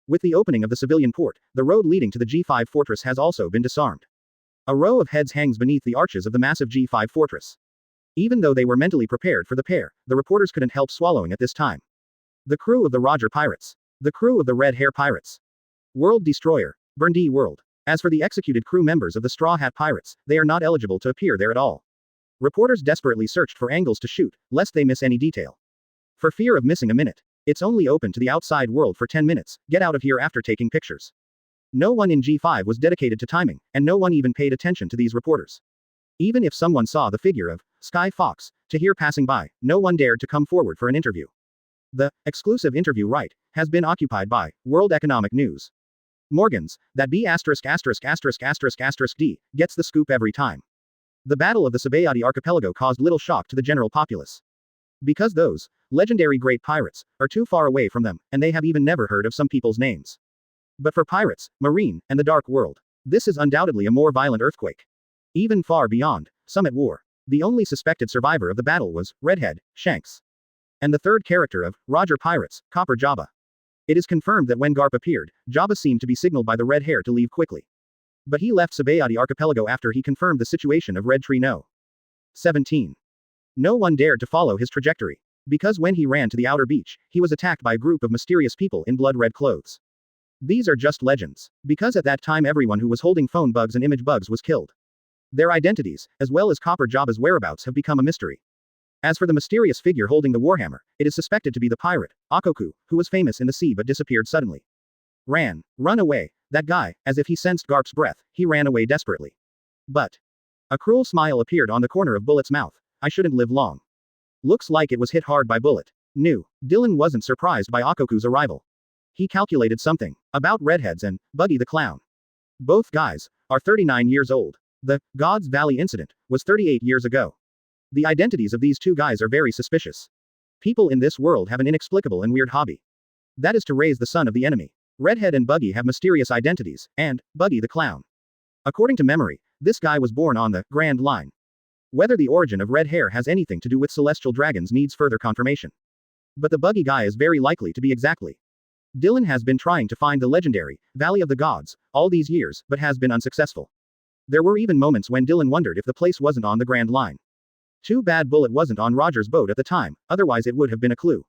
With the opening of the civilian port, the road leading to the G5 fortress has also been disarmed. A row of heads hangs beneath the arches of the massive G5 fortress. Even though they were mentally prepared for the pair, the reporters couldn't help swallowing at this time. The crew of the Roger Pirates. The crew of the Red Hair Pirates. World Destroyer. Burndy World. As for the executed crew members of the Straw Hat Pirates, they are not eligible to appear there at all. Reporters desperately searched for angles to shoot, lest they miss any detail. For fear of missing a minute. It's only open to the outside world for 10 minutes, get out of here after taking pictures. No one in G5 was dedicated to timing, and no one even paid attention to these reporters. Even if someone saw the figure of Sky Fox Tahir passing by, no one dared to come forward for an interview. The exclusive interview right has been occupied by World Economic News. Morgan's, that B asterisk asterisk asterisk asterisk asterisk D, gets the scoop every time. The Battle of the Sabayati Archipelago caused little shock to the general populace. Because those legendary great pirates are too far away from them, and they have even never heard of some people's names. But for pirates, marine, and the dark world, this is undoubtedly a more violent earthquake. Even far beyond, some at war. The only suspected survivor of the battle was Redhead, Shanks. And the third character of Roger Pirates, Copper Jabba. It is confirmed that when Garp appeared, Jabba seemed to be signaled by the red hair to leave quickly. But he left Sabayati Archipelago after he confirmed the situation of Red Tree No. 17. No one dared to follow his trajectory. Because when he ran to the outer beach, he was attacked by a group of mysterious people in blood-red clothes. These are just legends. Because at that time everyone who was holding phone bugs and image bugs was killed. Their identities, as well as Copper Jabba's whereabouts, have become a mystery. As for the mysterious figure holding the warhammer, it is suspected to be the pirate, Akoku, who was famous in the sea but disappeared suddenly. Run away, that guy, as if he sensed Garp's breath, he ran away desperately. But a cruel smile appeared on the corner of Bullet's mouth. I shouldn't live long. Looks like it was hit hard by Bullet. Dylan wasn't surprised by Akoku's arrival. He calculated something about redheads and Buggy the Clown. Both guys are 39 years old. The God's Valley incident was 38 years ago. The identities of these two guys are very suspicious. People in this world have an inexplicable and weird hobby. That is to raise the son of the enemy. Redhead and Buggy have mysterious identities, and Buggy the Clown. According to memory, this guy was born on the Grand Line. Whether the origin of red hair has anything to do with celestial dragons needs further confirmation. But the Buggy guy is very likely to be exactly. Dylan has been trying to find the legendary Valley of the Gods all these years, but has been unsuccessful. There were even moments when Dylan wondered if the place wasn't on the Grand Line. Too bad Bullet wasn't on Roger's boat at the time, otherwise it would have been a clue.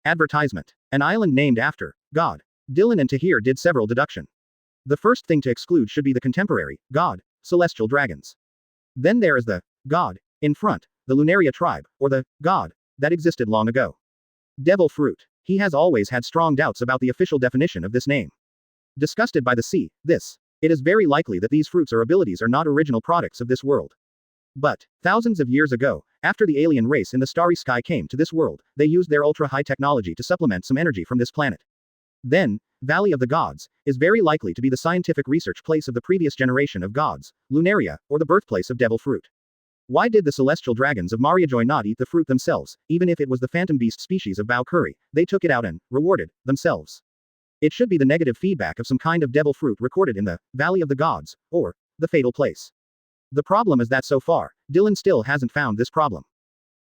Advertisement. An island named after God. Dylan and Tahir did several deduction. The first thing to exclude should be the contemporary God, celestial dragons. Then there is the God in front, the Lunaria tribe, or the God that existed long ago. Devil fruit. He has always had strong doubts about the official definition of this name. Disgusted by the sea, it is very likely that these fruits or abilities are not original products of this world. But thousands of years ago, after the alien race in the starry sky came to this world, they used their ultra-high technology to supplement some energy from this planet. Then, Valley of the Gods is very likely to be the scientific research place of the previous generation of gods, Lunaria, or the birthplace of devil fruit. Why did the celestial dragons of Mariajoy not eat the fruit themselves, even if it was the phantom beast species of Bao Curry? They took it out and rewarded themselves. It should be the negative feedback of some kind of devil fruit recorded in the Valley of the Gods, or the fatal place. The problem is that so far, Dylan still hasn't found this problem.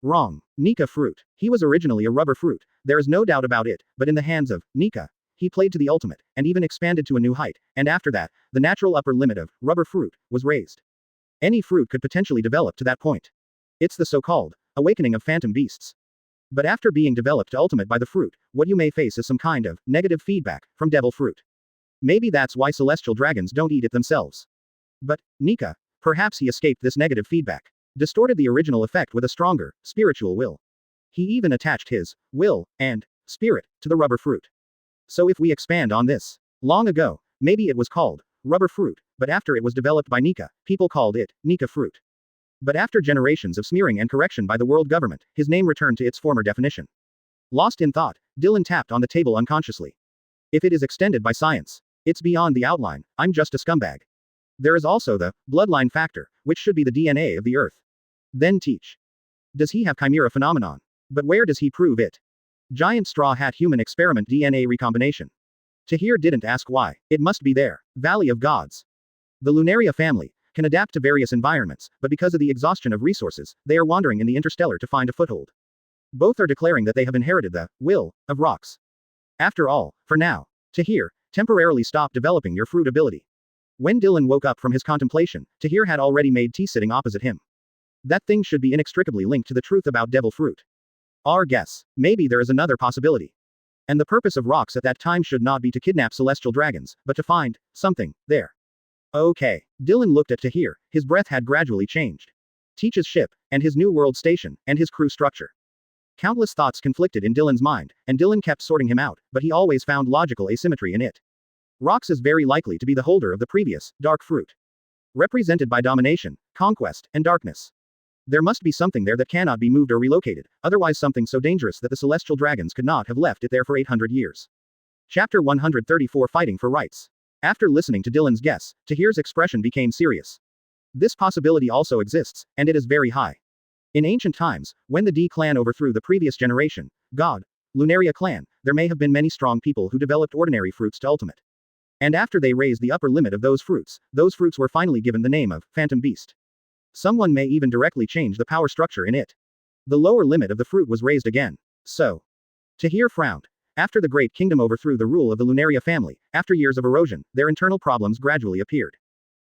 Wrong. Nika fruit. He was originally a rubber fruit, there is no doubt about it, but in the hands of Nika, he played to the ultimate, and even expanded to a new height, and after that, the natural upper limit of rubber fruit was raised. Any fruit could potentially develop to that point. It's the so-called awakening of phantom beasts. But after being developed to ultimate by the fruit, what you may face is some kind of negative feedback from devil fruit. Maybe that's why celestial dragons don't eat it themselves. But Nika, perhaps he escaped this negative feedback, distorted the original effect with a stronger, spiritual will. He even attached his will and spirit to the rubber fruit. So if we expand on this, long ago, maybe it was called rubber fruit, but after it was developed by Nika, people called it Nika fruit. But after generations of smearing and correction by the world government, his name returned to its former definition. Lost in thought, Dylan tapped on the table unconsciously. If it is extended by science, it's beyond the outline, I'm just a scumbag. There is also the bloodline factor, which should be the DNA of the Earth. Then teach. Does he have chimera phenomenon? But where does he prove it? Giant straw hat human experiment DNA recombination. Tahir didn't ask why. It must be there. Valley of Gods. The Lunaria family can adapt to various environments, but because of the exhaustion of resources, they are wandering in the interstellar to find a foothold. Both are declaring that they have inherited the will of rocks. After all, for now, Tahir, temporarily stop developing your fruit ability. When Dylan woke up from his contemplation, Tahir had already made tea sitting opposite him. That thing should be inextricably linked to the truth about devil fruit. Our guess. Maybe there is another possibility. And the purpose of rocks at that time should not be to kidnap celestial dragons, but to find something there. Okay. Dylan looked at Tahir, his breath had gradually changed. Teach's ship, and his new world station, and his crew structure. Countless thoughts conflicted in Dylan's mind, and Dylan kept sorting him out, but he always found logical asymmetry in it. Rocks is very likely to be the holder of the previous, dark fruit. Represented by domination, conquest, and darkness. There must be something there that cannot be moved or relocated, otherwise something so dangerous that the celestial dragons could not have left it there for 800 years. Chapter 134 Fighting for Rights. After listening to Dylan's guess, Tahir's expression became serious. This possibility also exists, and it is very high. In ancient times, when the D clan overthrew the previous generation, God, Lunaria clan, there may have been many strong people who developed ordinary fruits to ultimate. And after they raised the upper limit of those fruits were finally given the name of Phantom Beast. Someone may even directly change the power structure in it. The lower limit of the fruit was raised again. So. Tahir frowned. After the Great Kingdom overthrew the rule of the Lunaria family, after years of erosion, their internal problems gradually appeared.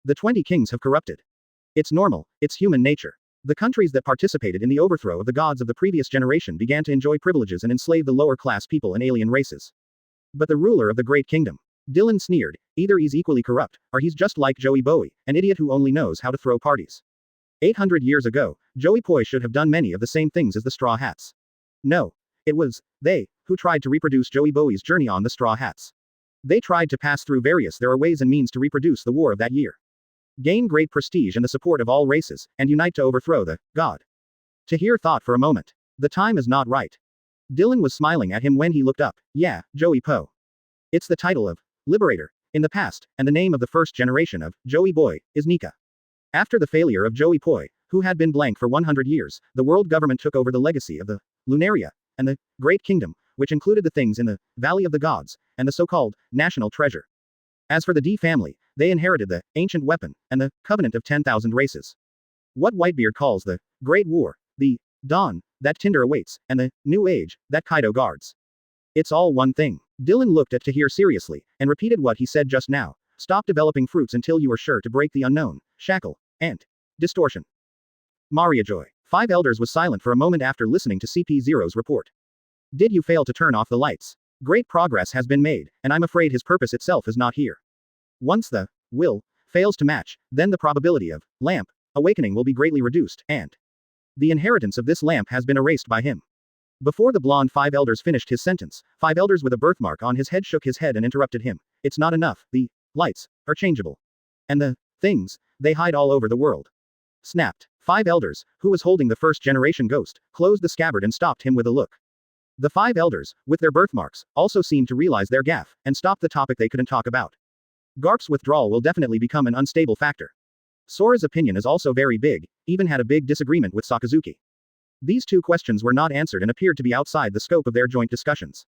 The 20 kings have corrupted. It's normal, it's human nature. The countries that participated in the overthrow of the gods of the previous generation began to enjoy privileges and enslave the lower class people and alien races. But the ruler of the Great Kingdom. Dylan sneered, either he's equally corrupt, or he's just like Joey Bowie, an idiot who only knows how to throw parties. 800 years ago, Joey Poi should have done many of the same things as the Straw Hats. No. It was they who tried to reproduce Joey Bowie's journey on the Straw Hats. They tried to pass through there are ways and means to reproduce the war of that year. Gain great prestige and the support of all races, and unite to overthrow the god. Tahir thought for a moment. The time is not right. Dylan was smiling at him when he looked up. Yeah, Joey Po. It's the title of Liberator in the past, and the name of the first generation of Joey Boy is Nika. After the failure of Joey Poi, who had been blank for 100 years, the world government took over the legacy of the Lunaria and the Great Kingdom, which included the things in the Valley of the Gods and the so-called national treasure. As for the D family, they inherited the ancient weapon and the covenant of 10,000 races. What Whitebeard calls the Great War, the dawn that Tinder awaits, and the new age that Kaido guards. It's all one thing. Dylan looked at Tahir seriously and repeated what he said just now. Stop developing fruits until you are sure to break the unknown, shackle, and distortion. Mariajoy. 5 Elders was silent for a moment after listening to CP0's report. Did you fail to turn off the lights? Great progress has been made, and I'm afraid his purpose itself is not here. Once the will fails to match, then the probability of lamp awakening will be greatly reduced, and the inheritance of this lamp has been erased by him. Before the blonde 5 Elders finished his sentence, 5 Elders with a birthmark on his head shook his head and interrupted him. It's not enough, the lights are changeable. And the things, they hide all over the world. Snapped. 5 Elders, who was holding the first generation ghost, closed the scabbard and stopped him with a look. The 5 Elders, with their birthmarks, also seemed to realize their gaffe, and stopped the topic they couldn't talk about. Garp's withdrawal will definitely become an unstable factor. Sora's opinion is also very big, even had a big disagreement with Sakazuki. These two questions were not answered and appeared to be outside the scope of their joint discussions.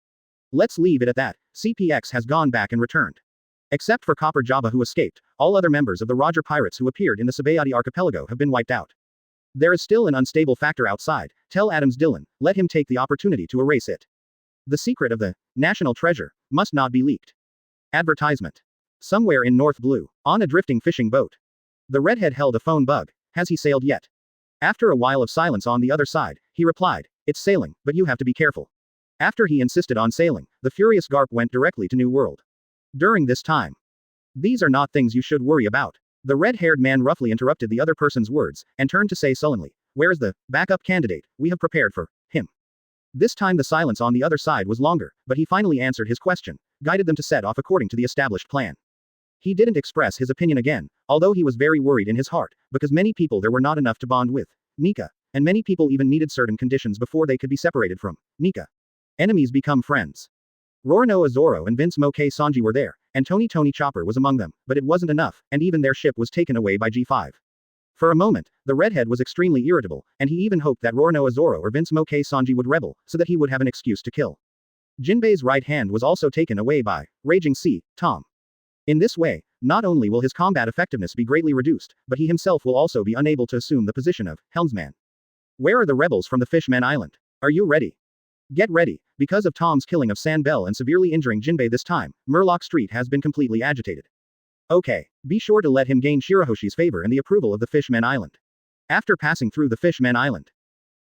Let's leave it at that. CPX has gone back and returned. Except for Copper Java who escaped, all other members of the Roger Pirates who appeared in the Sabayati archipelago have been wiped out. There is still an unstable factor outside. Tell Adams Dylan, let him take the opportunity to erase it. The secret of the national treasure must not be leaked. Advertisement. Somewhere in North Blue, on a drifting fishing boat. The redhead held a phone bug. Has he sailed yet? After a while of silence on the other side, he replied, it's sailing, but you have to be careful. After he insisted on sailing, the furious Garp went directly to New World. During this time. These are not things you should worry about. The red-haired man roughly interrupted the other person's words, and turned to say sullenly, where is the backup candidate we have prepared for him? This time the silence on the other side was longer, but he finally answered his question, guided them to set off according to the established plan. He didn't express his opinion again, although he was very worried in his heart, because many people there were not enough to bond with Nika, and many people even needed certain conditions before they could be separated from Nika. Enemies become friends. Roronoa Zoro and Vince Moke Sanji were there, and Tony Chopper was among them, but it wasn't enough, and even their ship was taken away by G5. For a moment, the redhead was extremely irritable, and he even hoped that Roronoa Zoro or Vince Moke Sanji would rebel, so that he would have an excuse to kill. Jinbei's right hand was also taken away by Raging Sea, Tom. In this way, not only will his combat effectiveness be greatly reduced, but he himself will also be unable to assume the position of helmsman. Where are the rebels from the Fishman Island? Are you ready? Get ready. Because of Tom's killing of Sanbel and severely injuring Jinbei this time, Murloc Street has been completely agitated. Okay, be sure to let him gain Shirahoshi's favor and the approval of the Fishman Island. After passing through the Fishman Island,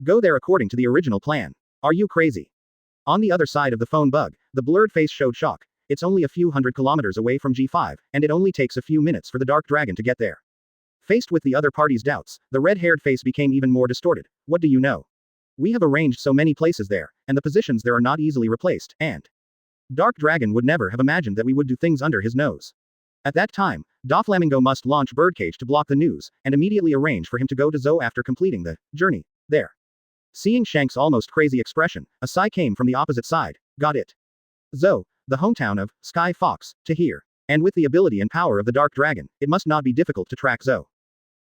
go there according to the original plan. Are you crazy? On the other side of the phone bug, the blurred face showed shock. It's only a few hundred kilometers away from G5, and it only takes a few minutes for the Dark Dragon to get there. Faced with the other party's doubts, the red-haired face became even more distorted. What do you know? We have arranged so many places there, and the positions there are not easily replaced, and Dark Dragon would never have imagined that we would do things under his nose. At that time, Doflamingo must launch Birdcage to block the news, and immediately arrange for him to go to Zoe after completing the journey there. Seeing Shank's almost crazy expression, a sigh came from the opposite side. Got it. Zoe, the hometown of Sky Fox, to hear. And with the ability and power of the Dark Dragon, it must not be difficult to track Zoe.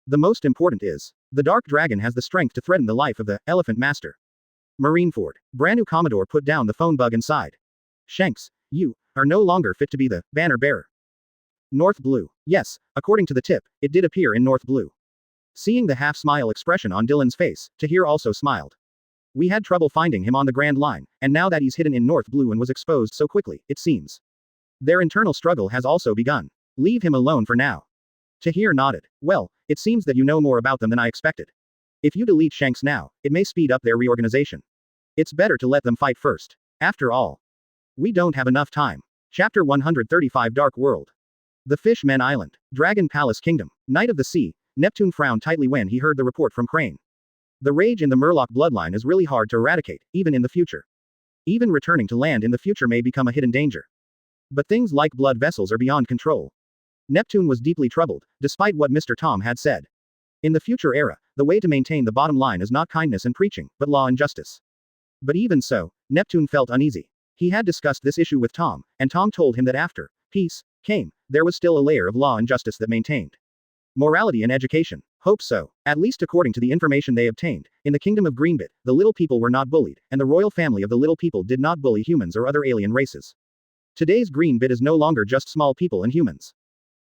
The most important is, the Dark Dragon has the strength to threaten the life of the Elephant Master. Marineford. Brand-new Commodore put down the phone bug and sighed. Shanks, you are no longer fit to be the banner bearer. North Blue. Yes, according to the tip, it did appear in North Blue. Seeing the half-smile expression on Dylan's face, Tahir also smiled. We had trouble finding him on the Grand Line, and now that he's hidden in North Blue and was exposed so quickly, it seems their internal struggle has also begun. Leave him alone for now. Tahir nodded. Well, it seems that you know more about them than I expected. If you delete Shanks now, it may speed up their reorganization. It's better to let them fight first. After all, we don't have enough time. Chapter 135 Dark World. The Fishmen Island. Dragon Palace Kingdom. Knight of the Sea. Neptune frowned tightly when he heard the report from Crane. The rage in the Murloc bloodline is really hard to eradicate, even in the future. Even returning to land in the future may become a hidden danger. But things like blood vessels are beyond control. Neptune was deeply troubled, despite what Mr. Tom had said. In the future era, the way to maintain the bottom line is not kindness and preaching, but law and justice. But even so, Neptune felt uneasy. He had discussed this issue with Tom, and Tom told him that after peace came, there was still a layer of law and justice that maintained morality and education. Hope so. At least according to the information they obtained, in the kingdom of Greenbit, the little people were not bullied, and the royal family of the little people did not bully humans or other alien races. Today's Greenbit is no longer just small people and humans.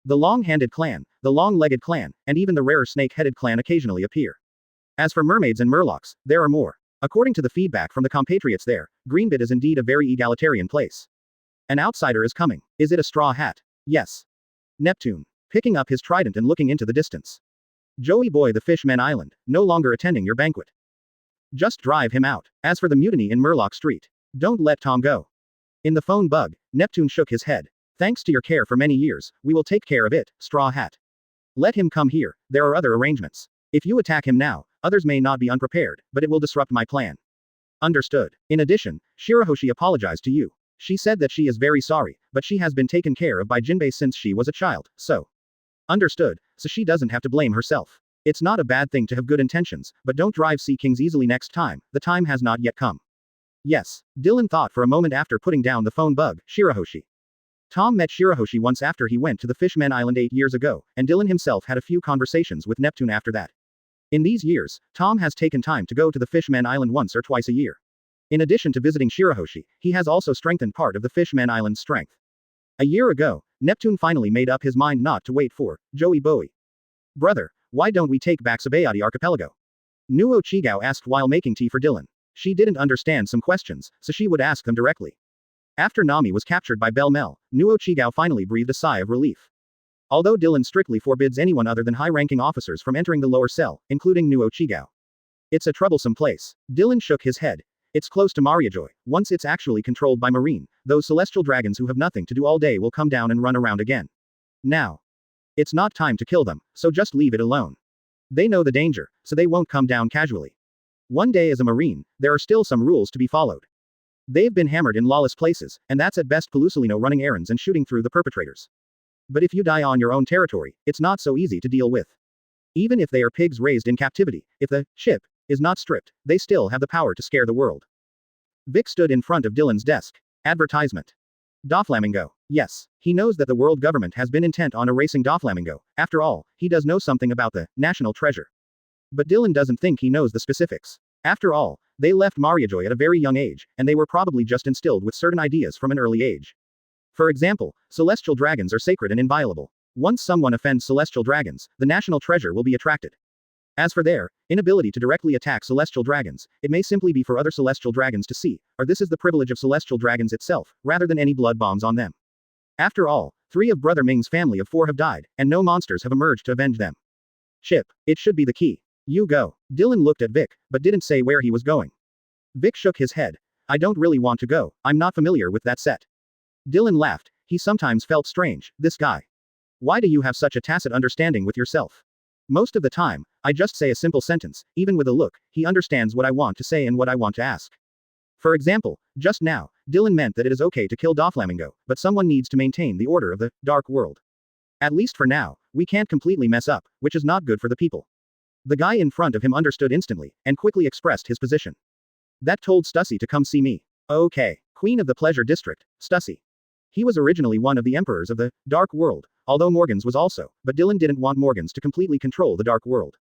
The long-handed clan, the long-legged clan, and even the rarer snake-headed clan occasionally appear. As for mermaids and murlocs, there are more. According to the feedback from the compatriots there, Greenbit is indeed a very egalitarian place. An outsider is coming. Is it a straw hat? Yes. Neptune. Picking up his trident and looking into the distance. Joey boy, the Fishmen Island, no longer attending your banquet. Just drive him out. As for the mutiny in Murloc Street, don't let Tom go. In the phone bug, Neptune shook his head. Thanks to your care for many years, we will take care of it, Straw Hat. Let him come here, there are other arrangements. If you attack him now, others may not be unprepared, but it will disrupt my plan. Understood. In addition, Shirahoshi apologized to you. She said that she is very sorry, but she has been taken care of by Jinbei since she was a child, so. Understood, so she doesn't have to blame herself. It's not a bad thing to have good intentions, but don't drive Sea Kings easily next time, the time has not yet come. Yes. Dylan thought for a moment after putting down the phone bug, Shirahoshi. Tom met Shirahoshi once after he went to the Fishmen Island 8 years ago, and Dylan himself had a few conversations with Neptune after that. In these years, Tom has taken time to go to the Fishmen Island once or twice a year. In addition to visiting Shirahoshi, he has also strengthened part of the Fishmen Island's strength. A year ago, Neptune finally made up his mind not to wait for Joey Bowie. Brother, why don't we take back Sabayati Archipelago? Nuo Chigao asked while making tea for Dylan. She didn't understand some questions, so she would ask them directly. After Nami was captured by Bell Mel, Nuo Chigao finally breathed a sigh of relief. Although Dylan strictly forbids anyone other than high-ranking officers from entering the lower cell, including Nuo Chigao. It's a troublesome place. Dylan shook his head. It's close to Mariajoy. Once it's actually controlled by Marine, those celestial dragons who have nothing to do all day will come down and run around again. Now. It's not time to kill them, so just leave it alone. They know the danger, so they won't come down casually. One day as a Marine, there are still some rules to be followed. They've been hammered in lawless places, and that's at best Pelusolino running errands and shooting through the perpetrators. But if you die on your own territory, it's not so easy to deal with. Even if they are pigs raised in captivity, if the ship is not stripped, they still have the power to scare the world. Vic stood in front of Dylan's desk. Advertisement. Doflamingo. Yes, he knows that the world government has been intent on erasing Doflamingo. After all, he does know something about the national treasure. But Dylan doesn't think he knows the specifics. After all, they left Mariajoy at a very young age, and they were probably just instilled with certain ideas from an early age. For example, celestial dragons are sacred and inviolable. Once someone offends celestial dragons, the national treasure will be attracted. As for their inability to directly attack celestial dragons, it may simply be for other celestial dragons to see, or this is the privilege of celestial dragons itself, rather than any blood bombs on them. After all, 3 of Brother Ming's family of 4 have died, and no monsters have emerged to avenge them. Chip, it should be the key. You go. Dylan looked at Vic, but didn't say where he was going. Vic shook his head. I don't really want to go, I'm not familiar with that set. Dylan laughed. He sometimes felt strange, this guy. Why do you have such a tacit understanding with yourself? Most of the time, I just say a simple sentence, even with a look, he understands what I want to say and what I want to ask. For example, just now, Dylan meant that it is okay to kill Doflamingo, but someone needs to maintain the order of the dark world. At least for now, we can't completely mess up, which is not good for the people. The guy in front of him understood instantly, and quickly expressed his position. That told Stussy to come see me. Okay. Queen of the Pleasure District, Stussy. He was originally one of the emperors of the Dark World, although Morgans was also, but Dylan didn't want Morgans to completely control the Dark World.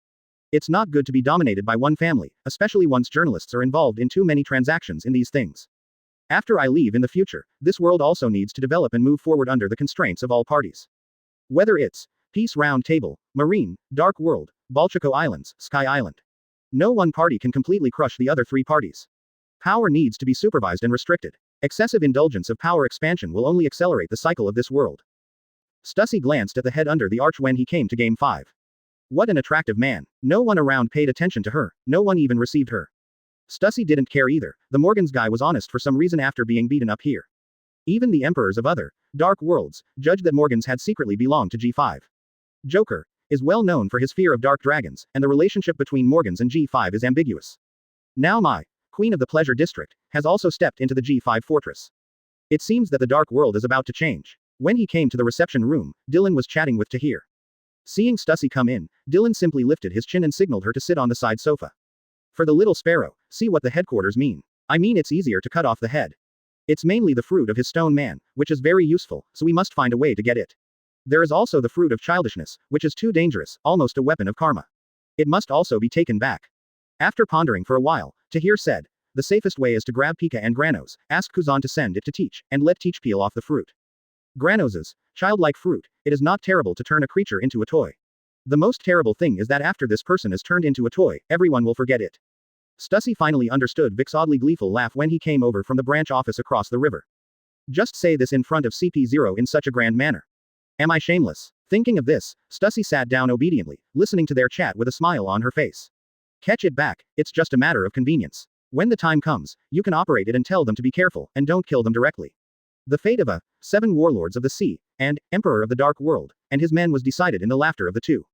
It's not good to be dominated by one family, especially once journalists are involved in too many transactions in these things. After I leave in the future, this world also needs to develop and move forward under the constraints of all parties. Whether it's Peace Round Table, Marine, Dark World, Balchico Islands, Sky Island. No one party can completely crush the other three parties. Power needs to be supervised and restricted. Excessive indulgence of power expansion will only accelerate the cycle of this world. Stussy glanced at the head under the arch when he came to Game 5. What an attractive man. No one around paid attention to her, no one even received her. Stussy didn't care either, the Morgans guy was honest for some reason after being beaten up here. Even the emperors of other, dark worlds, judged that Morgans had secretly belonged to G5. Joker is well known for his fear of dark dragons, and the relationship between Morgans and G5 is ambiguous. Now my Queen of the Pleasure District has also stepped into the G5 fortress. It seems that the dark world is about to change. When he came to the reception room, Dylan was chatting with Tahir. Seeing Stussy come in, Dylan simply lifted his chin and signaled her to sit on the side sofa. For the little sparrow, see what the headquarters mean. I mean, it's easier to cut off the head. It's mainly the fruit of his stone man, which is very useful, so we must find a way to get it. There is also the fruit of childishness, which is too dangerous, almost a weapon of karma. It must also be taken back. After pondering for a while, Tahir said, the safest way is to grab Pika and Granos, ask Kuzan to send it to Teach, and let Teach peel off the fruit. Granos's childlike fruit, it is not terrible to turn a creature into a toy. The most terrible thing is that after this person is turned into a toy, everyone will forget it. Stussy finally understood Vic's oddly gleeful laugh when he came over from the branch office across the river. Just say this in front of CP0 in such a grand manner. Am I shameless? Thinking of this, Stussy sat down obediently, listening to their chat with a smile on her face. Catch it back, it's just a matter of convenience. When the time comes, you can operate it and tell them to be careful, and don't kill them directly. The fate of 7 warlords of the sea, and Emperor of the Dark World, and his men was decided in the laughter of the two.